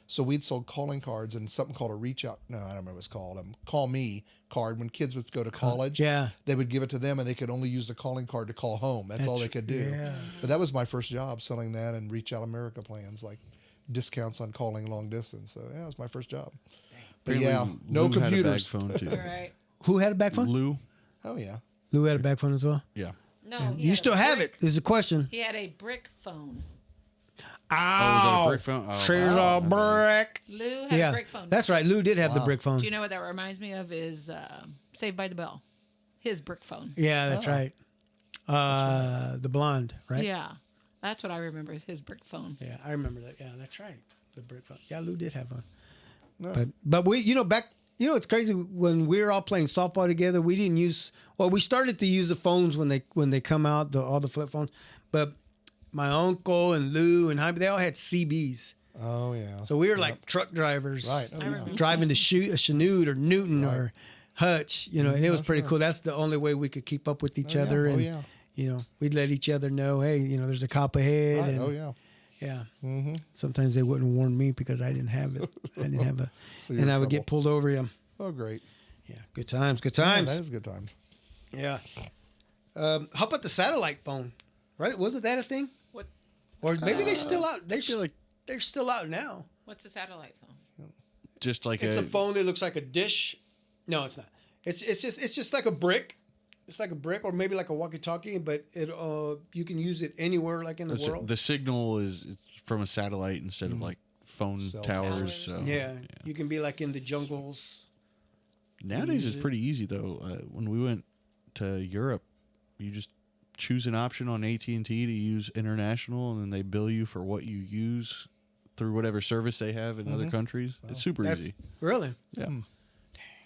S5: So we'd sold calling cards and something called a reach out. No, I don't remember what it's called. Call me card. When kids would go to college,
S3: yeah.
S5: they would give it to them and they could only use the calling card to call home. That's all they could do.
S3: Yeah.
S5: But that was my first job, selling that and Reach Out America plans, like discounts on calling long distance. So yeah, it was my first job. But
S2: Apparently
S5: yeah, no
S2: Lou had a bag
S5: computers.
S2: phone too.
S6: All right.
S3: Who had a bag phone?
S2: Lou.
S5: Oh yeah.
S3: Lou had a bag phone as well.
S2: Yeah.
S6: No, he
S3: You
S6: had a
S3: still have
S6: brick-
S3: it. There's a question.
S6: He had a brick phone.
S2: Oh, was that a brick phone? Oh,
S3: She's
S2: wow.
S3: a brick.
S6: Lou had a
S3: Yeah,
S6: brick phone.
S3: that's right. Lou did have the
S5: Wow.
S3: brick phone.
S6: Do you know what that reminds me of? Is Saved by the Bell, his brick phone.
S3: Yeah, that's right. The blonde, right?
S6: Yeah, that's what I remember is his brick phone.
S3: Yeah, I remember that. Yeah, that's right. The brick phone. Yeah, Lou did have one.
S5: No.
S3: But we, it's crazy when we were all playing softball together. We didn't use. Well, we started to use the phones when they come out, all the flip phones. But my uncle and Lou and Jaime, they all had CBs.
S5: Oh yeah.
S3: So we were like truck drivers,
S5: Right. Oh,
S6: I
S5: yeah.
S6: remember.
S3: driving to shoot a Chanute or Newton or Hutch, and it was pretty
S5: sure.
S3: cool. That's the only way we could keep up with each
S5: Oh, yeah.
S3: other,
S5: Oh,
S3: and
S5: yeah.
S3: we'd let each other know, hey, there's a cop ahead,
S5: Right.
S3: and
S5: Oh yeah.
S3: yeah.
S5: Mm-hmm.
S3: Sometimes they wouldn't warn me because I didn't have it. I didn't have a,
S5: So you're
S3: and
S5: in
S3: I would get
S5: trouble.
S3: pulled over. Yeah,
S5: Oh great.
S3: yeah. Good times. Good
S5: Yeah,
S3: times.
S5: that is good times.
S3: Yeah. How about the satellite phone? Right? Wasn't that a thing?
S6: What?
S3: Or maybe they still out. They
S2: feel like
S3: they're still out now.
S6: What's a satellite phone?
S2: just like
S3: It's a phone that looks like a dish. No, it's not. It's just like a brick. It's like a brick, or maybe like a walkie-talkie, but you can use it anywhere, like in the world.
S2: The signal is it's from a satellite instead of like phone
S5: Cell
S2: towers.
S6: towers.
S2: So
S3: yeah, you can be like in the jungles.
S2: Nowadays
S3: use
S2: it's
S3: it.
S2: pretty easy though. When we went to Europe, you just choose an option on AT&T to use international, and then they bill you for what you use through whatever service they have in other countries. It's super
S3: That's
S2: easy.
S3: really.
S2: Yeah.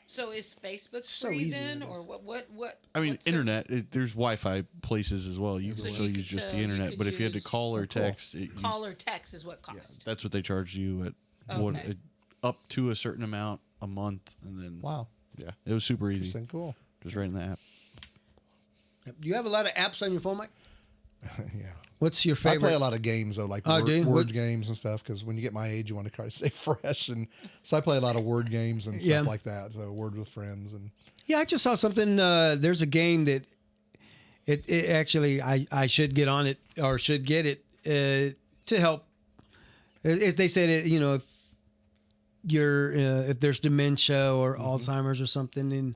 S6: So is Facebook
S3: So
S6: free
S3: easy
S6: then,
S3: it is.
S6: or what?
S2: I mean,
S6: what's the-
S2: internet. There's Wi-Fi places as well. You
S6: So
S2: can
S6: you
S2: still
S6: could
S2: use just
S6: still-
S2: the
S6: you
S2: internet,
S6: could
S2: but if you had to
S6: use-
S2: call or
S5: cool.
S2: text,
S6: Call or text is what cost.
S2: that's what they charge you at
S6: Okay.
S2: up to a certain amount a month, and then
S5: Wow.
S2: yeah, it was super easy.
S5: Interesting. Cool.
S2: Just right in the app.
S3: Do you have a lot of apps on your phone, Mike?
S5: Yeah.
S3: What's your
S5: I
S3: favorite?
S5: play a lot of games though, like
S3: do you?
S5: word
S3: What-
S5: games and stuff. Because when you get my age, you want to try to stay fresh, and so I play a lot of word games and stuff
S3: Yeah.
S5: like that. So Word with Friends and
S3: Yeah, I just saw something. There's a game that it actually I should get on it or should get it to help. If they said it, if you're if there's dementia or Alzheimer's or something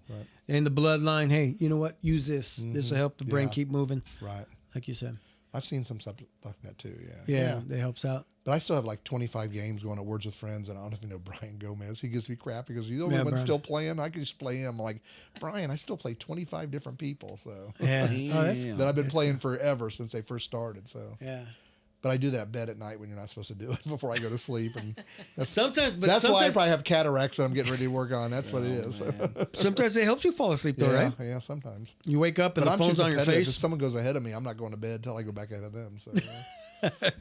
S3: in the bloodline, hey, you know what? Use this. This will help the brain
S5: Yeah.
S3: keep moving,
S5: right.
S3: like you said.
S5: I've seen some stuff like that too.
S3: Yeah, that helps out.
S5: But I still have like 25 games going at Words with Friends, and I don't know if you know Brian Gomez. He gives me crap because you know
S3: Yeah,
S5: everyone's
S3: Brian.
S5: still playing. I can just play him. I'm like, Brian, I still play 25 different people. So
S3: Yeah. Oh, that's
S5: that I've been playing forever since they first started. So,
S3: yeah.
S5: but I do that at bed at night when you're not supposed to do it before I go to sleep, and that's
S3: Sometimes, but
S5: that's why I
S3: sometimes,
S5: probably have cataracts that I'm getting ready to work on. That's what it is.
S3: sometimes it helps you fall asleep, though,
S5: yeah,
S3: right?
S5: yeah, sometimes.
S3: You wake up and
S5: But
S3: the
S5: I'm too
S3: phone's on your
S5: competitive. If
S3: face.
S5: someone goes ahead of me, I'm not going to bed until I go back ahead of them. So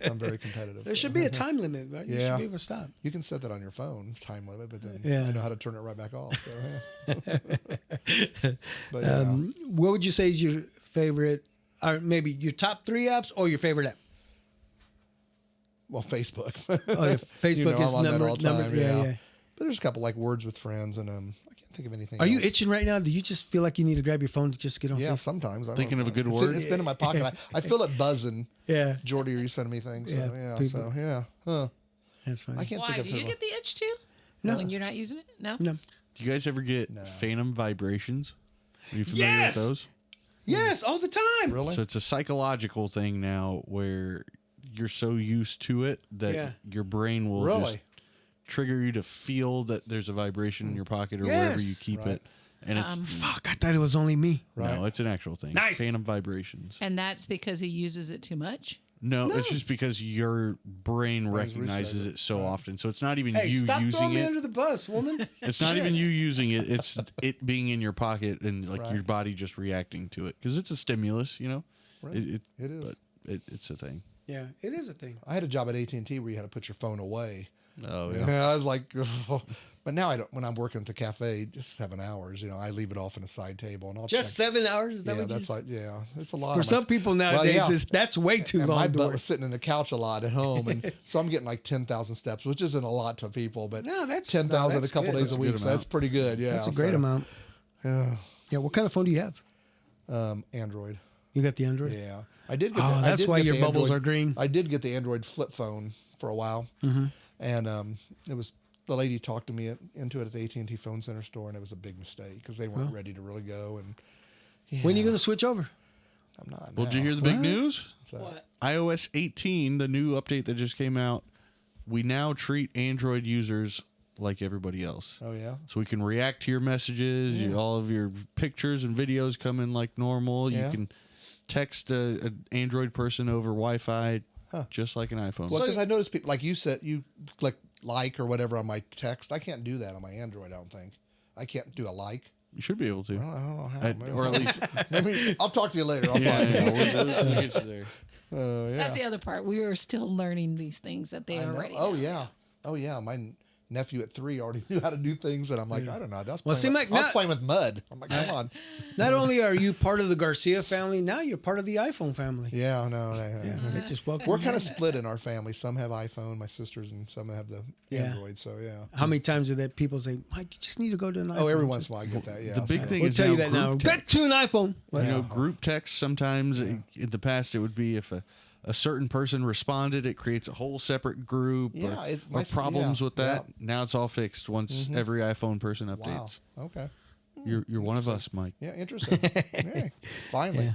S5: I'm very competitive.
S3: There should be a time limit, right? You
S5: Yeah.
S3: should be able to stop.
S5: You can set that on your phone, time limit, but then
S3: Yeah.
S5: I know how to turn it right back off. So, but yeah.
S3: What would you say is your favorite, or maybe your top 3 apps or your favorite app?
S5: Well, Facebook.
S3: Oh, yeah, Facebook
S5: You know,
S3: is
S5: I'm on that
S3: number.
S5: all the time,
S3: Yeah.
S5: But there's a couple like Words with Friends, and I can't think of anything.
S3: Are you
S5: else.
S3: itching right now? Do you just feel like you need to grab your phone to just get on
S5: Yeah,
S3: Facebook?
S5: sometimes. I don't
S2: Thinking of
S5: know.
S2: a good
S5: It's-
S2: word?
S5: It's been in my pocket. I feel it buzzing.
S3: Yeah,
S5: Jordy, are you sending me things?
S3: Yeah,
S5: So, yeah.
S3: people.
S5: So yeah. Huh.
S3: that's funny.
S5: I can't
S6: Why?
S5: think
S6: Do
S5: of
S6: you
S5: it.
S6: get the itch too?
S3: No.
S6: When you're not using it? No?
S3: No.
S2: Do you guys ever get phantom vibrations? Are you familiar
S3: Yes!
S2: with those?
S3: Yes, all the time.
S5: Really?
S2: So it's a psychological thing now where you're so used to it that
S3: Yeah.
S2: your brain will
S5: Really?
S2: just trigger you to feel that there's a vibration in your pocket or wherever you
S3: Yes.
S2: keep
S5: Right.
S2: it. And it's
S3: Fuck, I thought it was only me.
S2: no, it's an actual thing.
S3: Nice.
S2: Phantom vibrations.
S6: And that's because he uses it too much?
S2: No, it's just because your brain
S5: Brain's
S2: recognizes
S5: reflex.
S2: it so often. So it's not even
S3: Hey,
S2: you
S3: stop
S2: using
S3: throwing me
S2: it.
S3: under the bus, woman.
S2: It's not even you using it. It's it being in your pocket and like
S5: Right.
S2: your body just reacting to it because it's a stimulus,
S5: Right.
S2: It
S5: It is.
S2: but it's a thing.
S3: Yeah, it is a thing.
S5: I had a job at AT&T where you had to put your phone away.
S2: Oh
S5: And I was like, but now I don't. When I'm working at the cafe, just 7 hours, I leave it off in a side table, and I'll
S3: Just
S5: check.
S3: 7 hours? Is that
S5: Yeah,
S3: what you
S5: that's like it's a lot.
S3: For
S5: on my-
S3: some people nowadays,
S5: yeah.
S3: that's way too
S5: And
S3: long.
S5: my
S3: to
S5: butt
S3: work.
S5: was sitting in the couch a lot at home, and so I'm getting like 10,000 steps, which isn't a lot to people, but
S3: No, that's
S5: 10,000 a
S3: that's
S5: couple
S3: good.
S5: days
S3: That's
S5: a
S3: a
S5: week.
S2: good
S5: So that's
S2: amount.
S5: pretty good. Yeah,
S3: That's a great amount.
S5: Yeah,
S3: Yeah, what kind of phone do you have?
S5: Android.
S3: You got the Android?
S5: Yeah, I did. Get
S3: Oh,
S5: I
S3: that's
S5: did
S3: why
S5: get
S3: your
S5: the
S3: bubbles
S5: Android-
S3: are green.
S5: I did get the Android flip phone for a while, and it was the lady talked to me into it at the AT&T phone center store, and it was a big mistake because they weren't ready to really go. And
S3: When are you going to switch over?
S5: I'm not.
S2: Well, did you
S5: now.
S2: hear the big news?
S5: So-
S6: What?
S2: iOS 18, the new update that just came out, we now treat Android users like everybody else.
S5: Oh yeah.
S2: So we can react to your messages, all of your pictures and videos come in like normal.
S5: Yeah.
S2: You can text an Android person over Wi-Fi just like an iPhone.
S5: Well, because I noticed people like you said you click like or whatever on my text. I can't do that on my Android. I don't think I can't do a like.
S2: You should be able to.
S5: I don't know how. man.
S2: Or at least,
S5: Maybe I'll talk to you later. I'll
S2: yeah,
S5: find out.
S2: we'll get you there.
S5: Oh yeah.
S6: That's the other part. We are still learning these things that they
S5: I know.
S6: already
S5: Oh
S6: know.
S5: yeah. Oh yeah. My nephew at 3 already knew how to do things, and I'm like, I don't know. That's
S3: Well, see, Mike,
S5: I was
S3: now-
S5: playing with mud. I'm like, come on.
S3: Not only are you part of the Garcia family, now you're part of the iPhone family.
S5: Yeah, no.
S3: They just welcome
S5: We're
S3: you.
S5: kind of split in our family. Some have iPhone, my sisters, and some have the
S3: Yeah.
S5: Android. So yeah.
S3: How many times do that people say, Mike, you just need to go to an iPhone?
S5: Oh, every once in a while I get that. Yeah.
S2: The big
S5: so-
S2: thing
S3: We'll
S2: is
S3: tell
S2: now
S3: you that now.
S2: group
S3: Get
S2: text.
S3: to an iPhone.
S2: You know,
S5: Yeah.
S2: group text sometimes in the past it would be if a certain person responded, it creates a whole separate group
S5: Yeah, it's
S2: or problems
S5: yeah,
S2: with that.
S5: yeah.
S2: Now it's all fixed once every iPhone person updates.
S5: Wow. Okay.
S2: You're one of us, Mike.
S5: Yeah, interesting. Hey, finally.
S3: Yeah.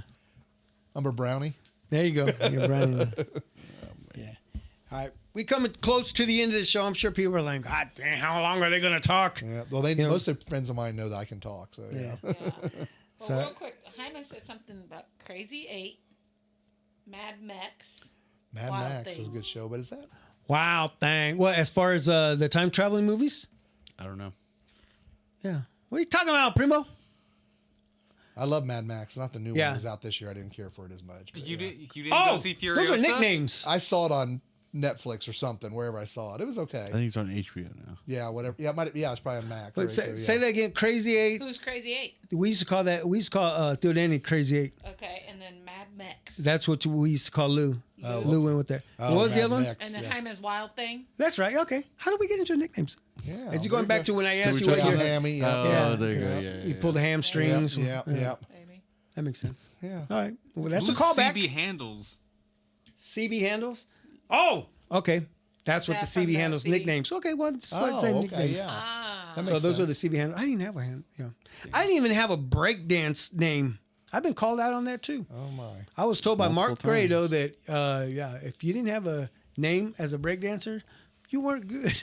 S5: I'm a brownie.
S3: There you go. You're running. Yeah. All right. We coming close to the end of the show. I'm sure people are like, God damn, how long are they going to talk?
S5: Yeah. Well,
S3: know-
S5: most of the friends of mine know that I can talk. So yeah.
S3: Yeah.
S6: Yeah. Well,
S3: So-
S6: real quick, Jaime said something about Crazy 8, Mad Max.
S5: Mad
S6: Wild
S5: Max
S6: Thing.
S5: was a good show, but is that?
S3: Wow, thing. Well, as far as the time traveling movies?
S2: I don't know.
S3: Yeah. What are you talking about, Primo?
S5: I love Mad Max. Not the new
S3: Yeah.
S5: one. It was out this year. I didn't care for it as much. but
S4: You
S5: yeah.
S4: didn't go see Furiosa?
S3: those are nicknames.
S5: I saw it on Netflix or something, wherever I saw it. It was okay.
S2: I think it's on HBO now.
S5: Yeah, whatever. Yeah, it might. Yeah, it's probably on Max.
S3: Wait,
S5: Very true,
S3: say
S5: yeah.
S3: that again. Crazy 8.
S6: Who's Crazy 8?
S3: We used to call Theodani Crazy 8.
S6: Okay.
S3: That's what we used to call Lou. Lou went with that.
S5: Oh,
S3: What was the
S5: Mad
S3: other one?
S5: Mix,
S6: And then
S5: yeah.
S6: Jaime's Wild Thing.
S3: That's right. Okay. How did we get into nicknames?
S5: Yeah.
S3: Is it going back to when I asked
S2: we
S3: you what
S2: talk
S3: your
S2: about
S5: Hammy?
S2: Oh,
S3: Yeah.
S2: there you go.
S3: Yeah.
S2: Yeah,
S3: You pulled the hamstrings.
S5: Yeah.
S6: Maybe.
S3: That makes sense.
S5: Yeah.
S3: All right. Well, that's
S4: Who's
S3: a callback.
S4: CB handles.
S3: CB handles. Oh, okay. That's what
S6: That's
S3: the CB
S6: from the
S3: handles
S6: CB.
S3: nicknames. Okay, well, that's what
S5: Oh,
S3: same
S5: okay,
S3: nicknames.
S5: yeah.
S6: Ah.
S5: That
S3: So
S5: makes
S3: those are
S5: sense.
S3: the CB handles. I didn't have a hand. Yeah. I didn't even have a breakdance name. I've been called out on that too.
S5: Oh my.
S3: I was told by Mark
S2: Multiple
S3: Gray
S2: times.
S3: though that if you didn't have a name as a breakdancer, you weren't good.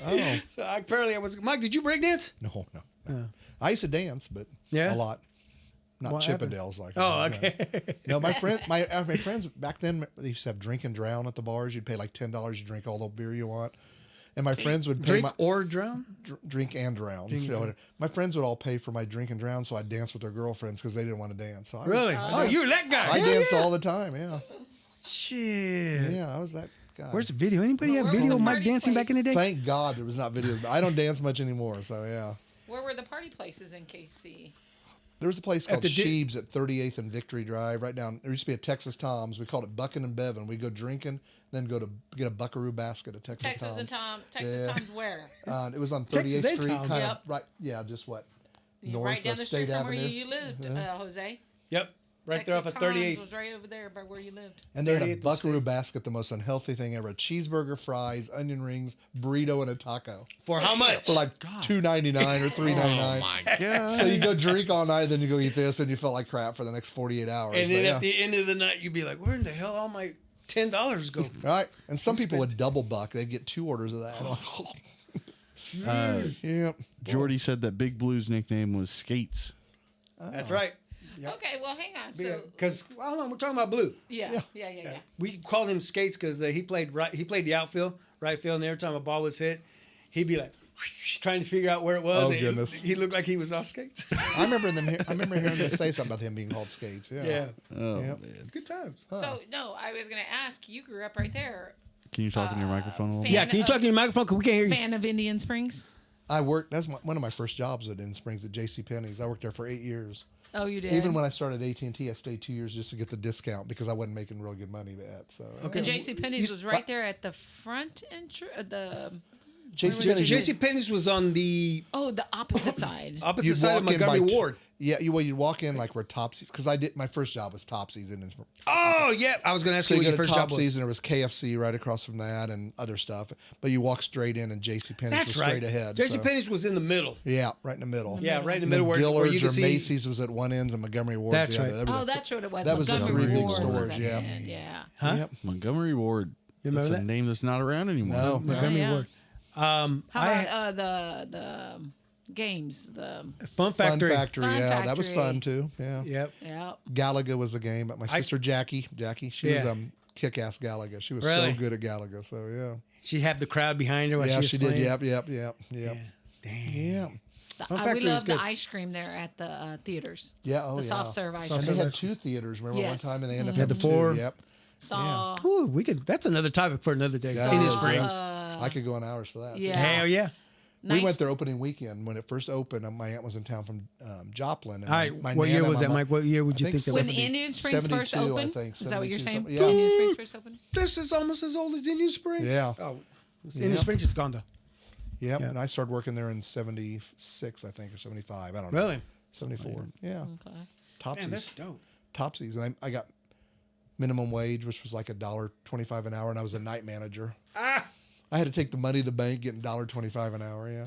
S5: Oh.
S3: So apparently I was. Mike, did you breakdance?
S5: No. I used to dance, but
S3: Yeah?
S5: a lot. Not
S3: What happened?
S5: Chippendales like
S3: Oh,
S5: that.
S3: okay.
S5: No, my friends back then they used to have drink and drown at the bars. You'd pay like $10, you drink all the beer you want, and my friends would pay
S3: Drink or drown?
S5: drink and drown. So my friends would all pay for my drink and drown, so I'd dance with their girlfriends because they didn't want to dance. So I
S3: Really? Oh, you're that guy.
S5: I
S3: Hell
S5: danced
S3: yeah.
S5: all the time. Yeah,
S3: Shit.
S5: yeah, I was that guy.
S3: Where's the video? Anybody
S6: Well,
S3: have
S6: where was
S3: video of
S6: the
S3: Mike
S6: party
S3: dancing back in the day?
S5: Thank God there was not videos. But I don't dance much anymore. So yeah,
S6: Where were the party places in KC?
S5: there was a place called
S3: the di-
S5: Sheeb's at 38th and Victory Drive, right down. There used to be a Texas Tom's. We called it Buckin' and Bevan. We'd go drinking, then go to get a Buckaroo basket at Texas
S6: Texas
S5: Tom's.
S6: and Tom. Texas
S5: Yeah.
S6: Tom's where?
S5: It was on
S3: Texas
S5: 38th
S3: and
S5: Street,
S3: Tom's.
S5: kind
S6: Yep.
S5: of right. Yeah, just what north
S6: Right down
S5: of
S6: the
S5: State
S6: street from where
S5: Avenue.
S6: you lived, Jose.
S3: Yep. Right
S6: Texas
S3: there off of
S6: Tom's
S3: 38.
S6: was right over there by where you lived.
S5: And they had a
S3: 38th and
S5: Buckaroo
S3: State.
S5: basket, the most unhealthy thing ever: a cheeseburger, fries, onion rings, burrito, and a taco
S3: For how much?
S5: for like $2.99 or $3.99.
S2: God.
S5: So you go drink all night, then you go eat this, and you felt like crap for the next 48 hours.
S3: And
S5: But
S3: then
S5: yeah.
S3: at the end of the night, you'd be like, where in the hell all my $10 go?
S5: Right, and some people would double buck. They'd get 2 orders of that. Yep.
S2: Jordy said that Big Blue's nickname was Skates.
S3: That's right.
S6: Okay, well, hang on. So,
S3: Because, hold on, we're talking about Blue.
S6: yeah.
S3: We called him Skates because he played right. He played the outfield, right field, and every time a ball was hit, he'd be like trying to figure out where it was.
S5: Oh,
S3: and
S5: goodness.
S3: He looked like he was off skates.
S5: I remember hearing them say something about him being called Skates. Yeah.
S3: Yeah.
S2: Oh,
S5: Yep.
S2: man.
S3: Good times.
S6: So, no, I was going to ask, you grew up right there.
S2: Can you talk in your microphone a little
S6: fan-
S2: bit?
S3: Yeah, can you talk in your microphone? Because we can't hear you.
S6: Fan of Indian Springs?
S5: I worked. That's one of my first jobs at In Springs at JCPenney's. I worked there for 8 years.
S6: Oh, you did?
S5: Even when I started AT&T, I stayed 2 years just to get the discount because I wasn't making real good money yet. So
S3: Okay.
S6: And JCPenney's was right there at the front the
S5: JCPenney's.
S3: J.C. Penney's was on the
S6: the opposite side.
S3: opposite
S5: You'd
S3: side of
S5: walk in by
S3: Montgomery
S5: t-
S3: Ward.
S5: Yeah, you'd walk in like where Topsy's, because I did my first job was Topsy's in this.
S3: Oh, yeah. I was going to ask
S5: So
S3: you
S5: you
S3: what
S5: go
S3: your
S5: to
S3: first job
S5: Topsy's
S3: was.
S5: and there was KFC right across from that and other stuff, but you walk straight in and JCPenney's
S3: That's
S5: was
S3: right.
S5: straight ahead.
S3: J.C.
S5: so-
S3: Penney's was in the middle.
S5: Yeah, right in the middle.
S3: Yeah, right in the
S5: And
S3: middle
S5: then
S3: where you
S5: Dillard's
S3: could
S5: or
S3: see.
S5: Macy's was at one end and Montgomery Ward's
S3: That's
S5: the
S3: right.
S5: other. That was
S6: Oh,
S5: a-
S6: that's what it was.
S5: that was a
S6: Montgomery
S5: three big
S6: Ward was
S5: stores,
S6: at
S5: yeah.
S6: the end, yeah.
S3: Huh?
S5: Yep.
S2: Montgomery Ward.
S3: You remember
S2: That's
S3: that?
S2: a name that's not around anymore.
S5: No.
S3: Montgomery
S6: yeah.
S3: Ward.
S6: How about the games? The
S3: Fun
S5: Fun
S3: Factory.
S5: Factory,
S6: Fun
S5: yeah, that was
S6: Factory.
S5: fun too. Yeah.
S3: Yep.
S6: yeah.
S5: Galaga was the game, but my sister Jackie, she
S3: Yeah.
S5: was kick-ass Galaga. She was
S3: Really?
S5: so good at Galaga. So yeah,
S3: She had the crowd behind her while
S5: yeah,
S3: she was
S5: she did.
S3: playing.
S5: Yep.
S3: Yeah. Dang.
S5: Yeah.
S3: Fun
S6: we
S3: Factory was
S6: love the
S3: good.
S6: ice cream there at the theaters.
S5: Yeah. Oh,
S6: The
S5: yeah.
S6: soft serve ice
S5: And
S6: cream.
S5: they had 2 theaters. Remember
S6: Yes.
S5: one time, and they ended up
S3: Yeah, the
S5: having
S3: 4.
S5: 2. Yep.
S6: Saw.
S3: Ooh, we could. That's another topic for another day.
S5: That
S3: Indian
S5: is,
S3: Springs.
S5: I could go on hours for that.
S6: Yeah.
S3: Hell yeah.
S5: We
S6: Nice.
S5: went there opening weekend when it first opened. My aunt was in town from Joplin. And
S3: All right.
S5: my
S3: What year
S5: Nana,
S3: was
S5: my
S3: that,
S5: mom-
S3: Mike? What year would you
S5: I
S3: think
S5: think
S3: that
S6: When
S3: was?
S6: Indian Springs first
S5: 72, I
S6: opened?
S5: think,
S6: Is that what you're
S5: 72,
S6: saying?
S5: yeah.
S6: Indian Springs first opened?
S3: This is almost as old as Indian Springs.
S5: Yeah.
S3: Oh, Indian Springs is gone though.
S5: Yep.
S3: Yeah.
S5: And I started working there in 76, I think, or 75. I don't know.
S3: Really?
S5: 74. Yeah.
S6: Okay.
S5: Topsy's.
S3: Man, that's dope.
S5: Topsy's. And I got minimum wage, which was like $1.25 an hour, and I was a night manager.
S3: Ah.
S5: I had to take the money to the bank, getting $1.25 an hour. Yeah.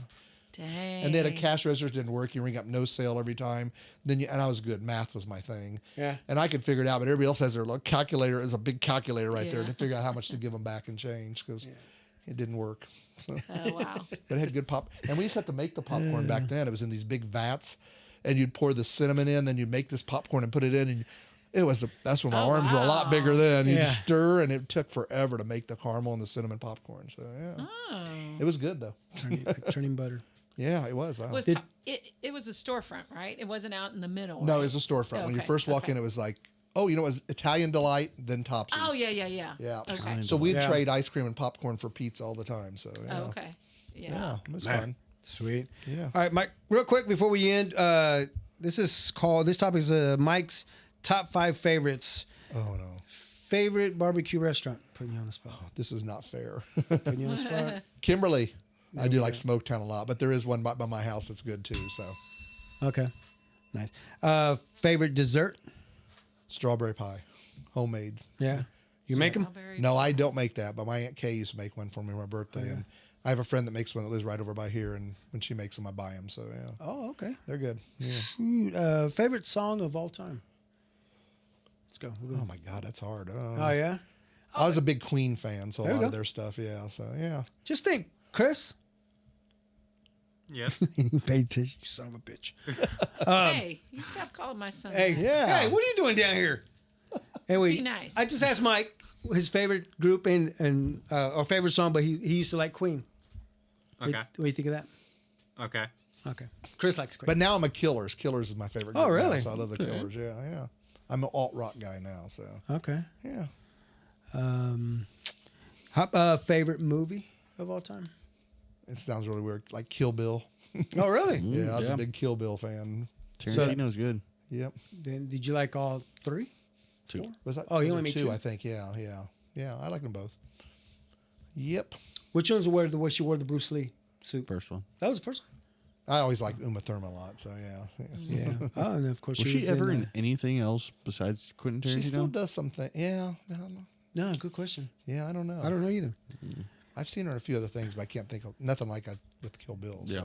S6: Dang.
S5: And they had a cash register didn't work. You ring up no sale every time. And I was good. Math was my thing.
S3: Yeah.
S5: And I could figure it out, but everybody else has their little calculator. There's a big calculator right there
S6: Yeah.
S5: to figure out how much to give them back in change because it didn't work. So,
S6: Oh, wow.
S5: but it had good pop. And we used to have to make the popcorn back then. It was in these big vats, and you'd pour the cinnamon in, then you'd make this popcorn and put it in, and that's when my
S6: Oh,
S5: arms were a lot
S6: wow.
S5: bigger then. You'd
S3: Yeah.
S5: stir, and it took forever to make the caramel and the cinnamon popcorn. So yeah,
S6: Oh.
S5: it was good though.
S3: Turning butter.
S5: Yeah, it was.
S6: Was it was a storefront, right? It wasn't out in the middle.
S5: No,
S6: right?
S5: it was a storefront. When you
S6: Okay,
S5: first walk
S6: okay.
S5: in, it was like, oh, it was Italian Delight, then Topsy's.
S6: Oh, yeah.
S5: Yeah.
S6: Okay.
S5: So we'd
S3: Yeah.
S5: trade ice cream and popcorn for pizza all the time. So yeah,
S6: Oh, okay. Yeah.
S5: yeah, it was
S3: Man.
S5: fun.
S3: Sweet.
S5: Yeah.
S3: All right, Mike. Real quick before we end, this topic is Mike's top 5 favorites.
S5: Oh no,
S3: Favorite barbecue restaurant? Putting you on the spot.
S5: this is not fair.
S3: Putting you on the spot.
S5: Kimberly, I do like Smoketown a lot, but there is one by my house that's good too. So
S3: Okay. Nice. Favorite dessert?
S5: strawberry pie, homemade.
S3: Yeah. You make them?
S6: Strawberry.
S5: No, I don't make that, but my Aunt Kay used to make one for me on my birthday, and I have a friend that makes one that lives right over by here, and when she makes them, I buy them. So yeah,
S3: Oh, okay.
S5: they're good. Yeah.
S3: Favorite song of all time? Let's go.
S5: Oh my God, that's hard.
S3: Oh, yeah?
S5: I was a big Queen fan, so a
S3: There you
S5: lot of
S3: go.
S5: their stuff. Yeah, so yeah.
S3: Just think, Chris.
S4: Yes.
S3: Pay attention, you son of a bitch.
S6: Hey, you stop calling my son.
S3: Hey,
S6: that.
S5: Yeah.
S3: Hey, what are you doing down here? Anyway,
S6: Be nice.
S3: I just asked Mike his favorite group and or favorite song, but he used to like Queen.
S4: Okay.
S3: What do you think of that?
S4: Okay.
S3: Okay. Chris likes Queen.
S5: But now I'm a Killers. Killers is my favorite.
S3: Oh,
S5: group now,
S3: really?
S5: so I love the Killers. Yeah, yeah. I'm an alt rock guy now, so
S3: Okay.
S5: yeah.
S3: Favorite movie of all time?
S5: It sounds really weird, like Kill Bill.
S3: Oh, really?
S5: Yeah, I was
S2: yeah.
S5: a big Kill Bill fan.
S2: Tarantino's good.
S5: Yep.
S3: Then did you like all 3?
S2: 2.
S5: Was that?
S3: Oh, you
S5: those
S3: only
S5: are
S3: made
S5: 2,
S3: two?
S5: I think. Yeah, yeah, yeah. I like them both. Yep.
S3: Which one's the way she wore the Bruce Lee suit?
S2: First one.
S3: That was the first
S5: I always liked Uma Thurman a lot, so yeah.
S3: one. Yeah. Oh, and of course
S2: Was
S3: she
S2: she
S3: was
S2: ever
S3: in.
S2: in anything else besides Quentin Tarantino?
S5: She still does something. Yeah, I don't know.
S3: No, good question.
S5: Yeah, I don't know.
S3: I don't know either.
S5: I've seen her in a few other things, but I can't think of nothing like with Kill Bill. So,
S2: Yeah.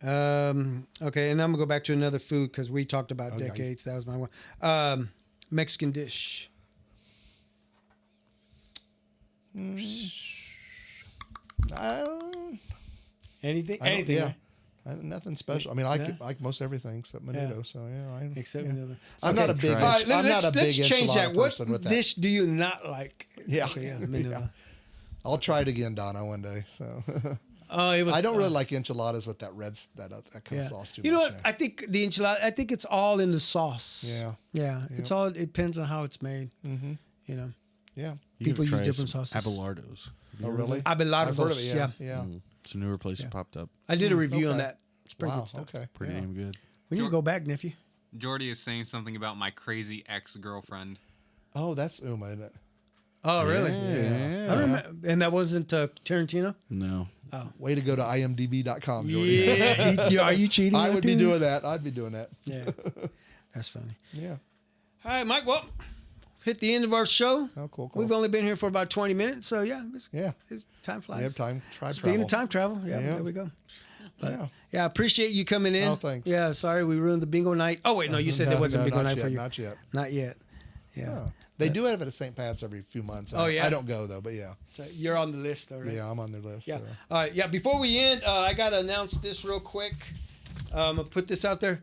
S5: yeah.
S3: Okay, and I'm gonna go back to another food because we talked about
S5: Okay.
S3: decades. That was my one. Mexican dish. Anything? Anything?
S5: Yeah.
S3: Right?
S5: Nothing special. I mean, I
S3: Yeah.
S5: like most everything except menudo. So yeah,
S3: Except
S5: yeah.
S3: another.
S5: I'm not a big.
S3: All right,
S5: I'm not a big
S3: let's change
S5: enchilada
S3: that. What
S5: person with that.
S3: dish do you not like?
S5: Yeah.
S3: Okay, yeah, menudo.
S5: Yeah. I'll try it again, Donna, one day. So
S3: Oh, it was.
S5: I don't really like enchiladas with that that kind
S3: Yeah.
S5: of sauce too
S3: You know
S5: much.
S3: what? I think the enchilada. I think it's all in the sauce.
S5: Yeah.
S3: Yeah. It's all. It depends on how it's made.
S5: Mm-hmm.
S3: You know.
S5: Yeah.
S2: You
S3: People
S2: gotta
S3: use
S2: try
S3: different
S2: some
S3: sauces.
S2: Abelardo's.
S5: Oh really?
S3: Abelardos.
S5: I've heard of it.
S3: Yeah.
S5: Yeah.
S2: It's a newer place that popped up.
S3: I did a review on
S5: okay.
S3: that. It's pretty
S5: Wow.
S3: good stuff.
S5: Okay.
S2: Pretty
S5: yeah.
S2: damn good.
S3: We need to go back, nephew.
S4: Jordy is saying something about my crazy ex-girlfriend.
S5: Oh, that's Uma, isn't it?
S3: Oh, really?
S2: Yeah.
S3: I remember, and that wasn't Tarantino.
S2: No.
S5: Way to go to imdb.com, Jordy.
S3: Yeah. Are you cheating?
S5: I
S3: there,
S5: would be
S3: too?
S5: doing that. I'd be doing that.
S3: Yeah. That's funny.
S5: Yeah.
S3: All right, Mike. Well, hit the end of our show.
S5: Oh, cool.
S3: We've only been here for about 20 minutes, so yeah,
S5: Yeah.
S3: time flies.
S5: We have time.
S3: Speaking of time travel, yeah,
S5: Yeah.
S3: there we go.
S5: Yeah.
S3: Yeah, I appreciate you coming in.
S5: Oh, thanks.
S3: Yeah, sorry we ruined the bingo night. Oh wait, no, you said there wasn't bingo
S5: not
S3: night
S5: yet,
S3: for you.
S5: Not yet.
S3: Not yet. Yeah.
S5: Oh. They do have it at St. Pat's every few months.
S3: Oh, yeah?
S5: I don't go though, but yeah.
S3: So you're on the list already.
S5: Yeah, I'm on their list.
S3: Yeah.
S5: So.
S3: All right. Yeah. Before we end, I gotta announce this real quick. I'm gonna put this out there.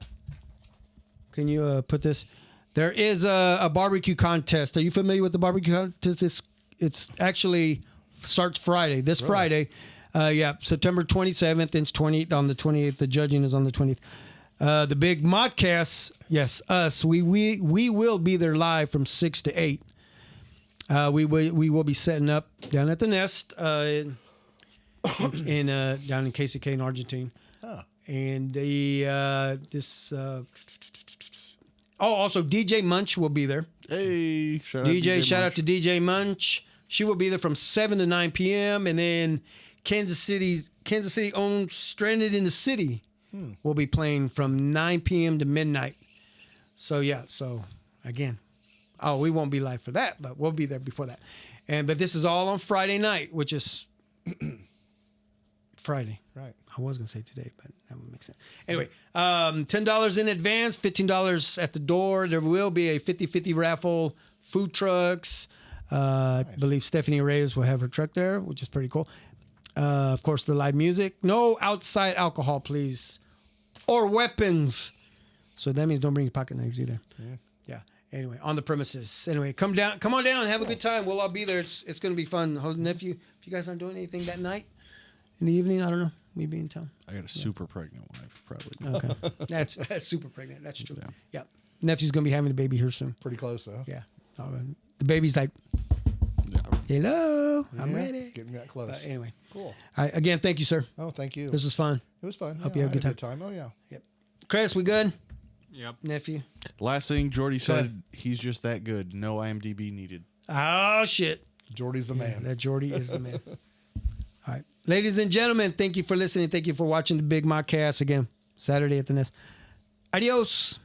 S3: Can you put this? There is a barbecue contest. Are you familiar with the barbecue contest? It's actually starts Friday. This Friday. Yeah, September 27th. It's 28th on the 28th. The judging is on the 20th. The big modcast. Yes, us. We will be there live from 6 to 8. We will be setting up down at the Nest in down in KCK in Argentina. And also DJ Munch will be there.
S2: Hey,
S3: Shout out to DJ Munch. She will be there from 7 to 9 p.m. And then Kansas City owned Stranded in the City will be playing from 9 p.m. to midnight. So yeah, again, we won't be live for that, but we'll be there before that. But this is all on Friday night, which is Friday.
S5: Right.
S3: I was gonna say today, but that would make sense. Anyway, $10 in advance, $15 at the door. There will be a 50-50 raffle, food trucks. I believe Stephanie Reyes will have her truck there, which is pretty cool. Of course, the live music. No outside alcohol, please, or weapons. So that means don't bring your pocket knives either. Yeah. Anyway, on the premises. Anyway, come on down, have a good time. We'll all be there. It's going to be fun. Nephew, if you guys aren't doing anything that night in the evening, I don't know. Me being in town.
S2: I got a super pregnant wife, probably.
S3: Okay. That's super pregnant. That's true. Yeah. Nephew's going to be having a baby here soon.
S5: Pretty close though.
S3: Yeah. The baby's like,
S2: Yeah.
S3: hello, I'm
S5: Yeah,
S3: ready.
S5: Getting that close.
S3: But anyway.
S5: Cool.
S3: All right. Again, thank you, sir.
S5: Oh, thank you.
S3: This was fun.
S5: It was fun.
S3: Hope
S5: Yeah,
S3: you
S5: I
S3: have a
S5: had
S3: good
S5: time. Oh yeah.
S3: Chris, we good?
S4: Yep.
S3: nephew?
S2: Last thing Jordy
S3: Go ahead.
S2: said, he's just that good. No IMDb needed.
S3: Oh shit.
S5: Jordy's the man.
S3: That Jordy is the man. All right. Ladies and gentlemen, thank you for listening. Thank you for watching the Big Mock Cast again. Saturday at the Nest. Adios.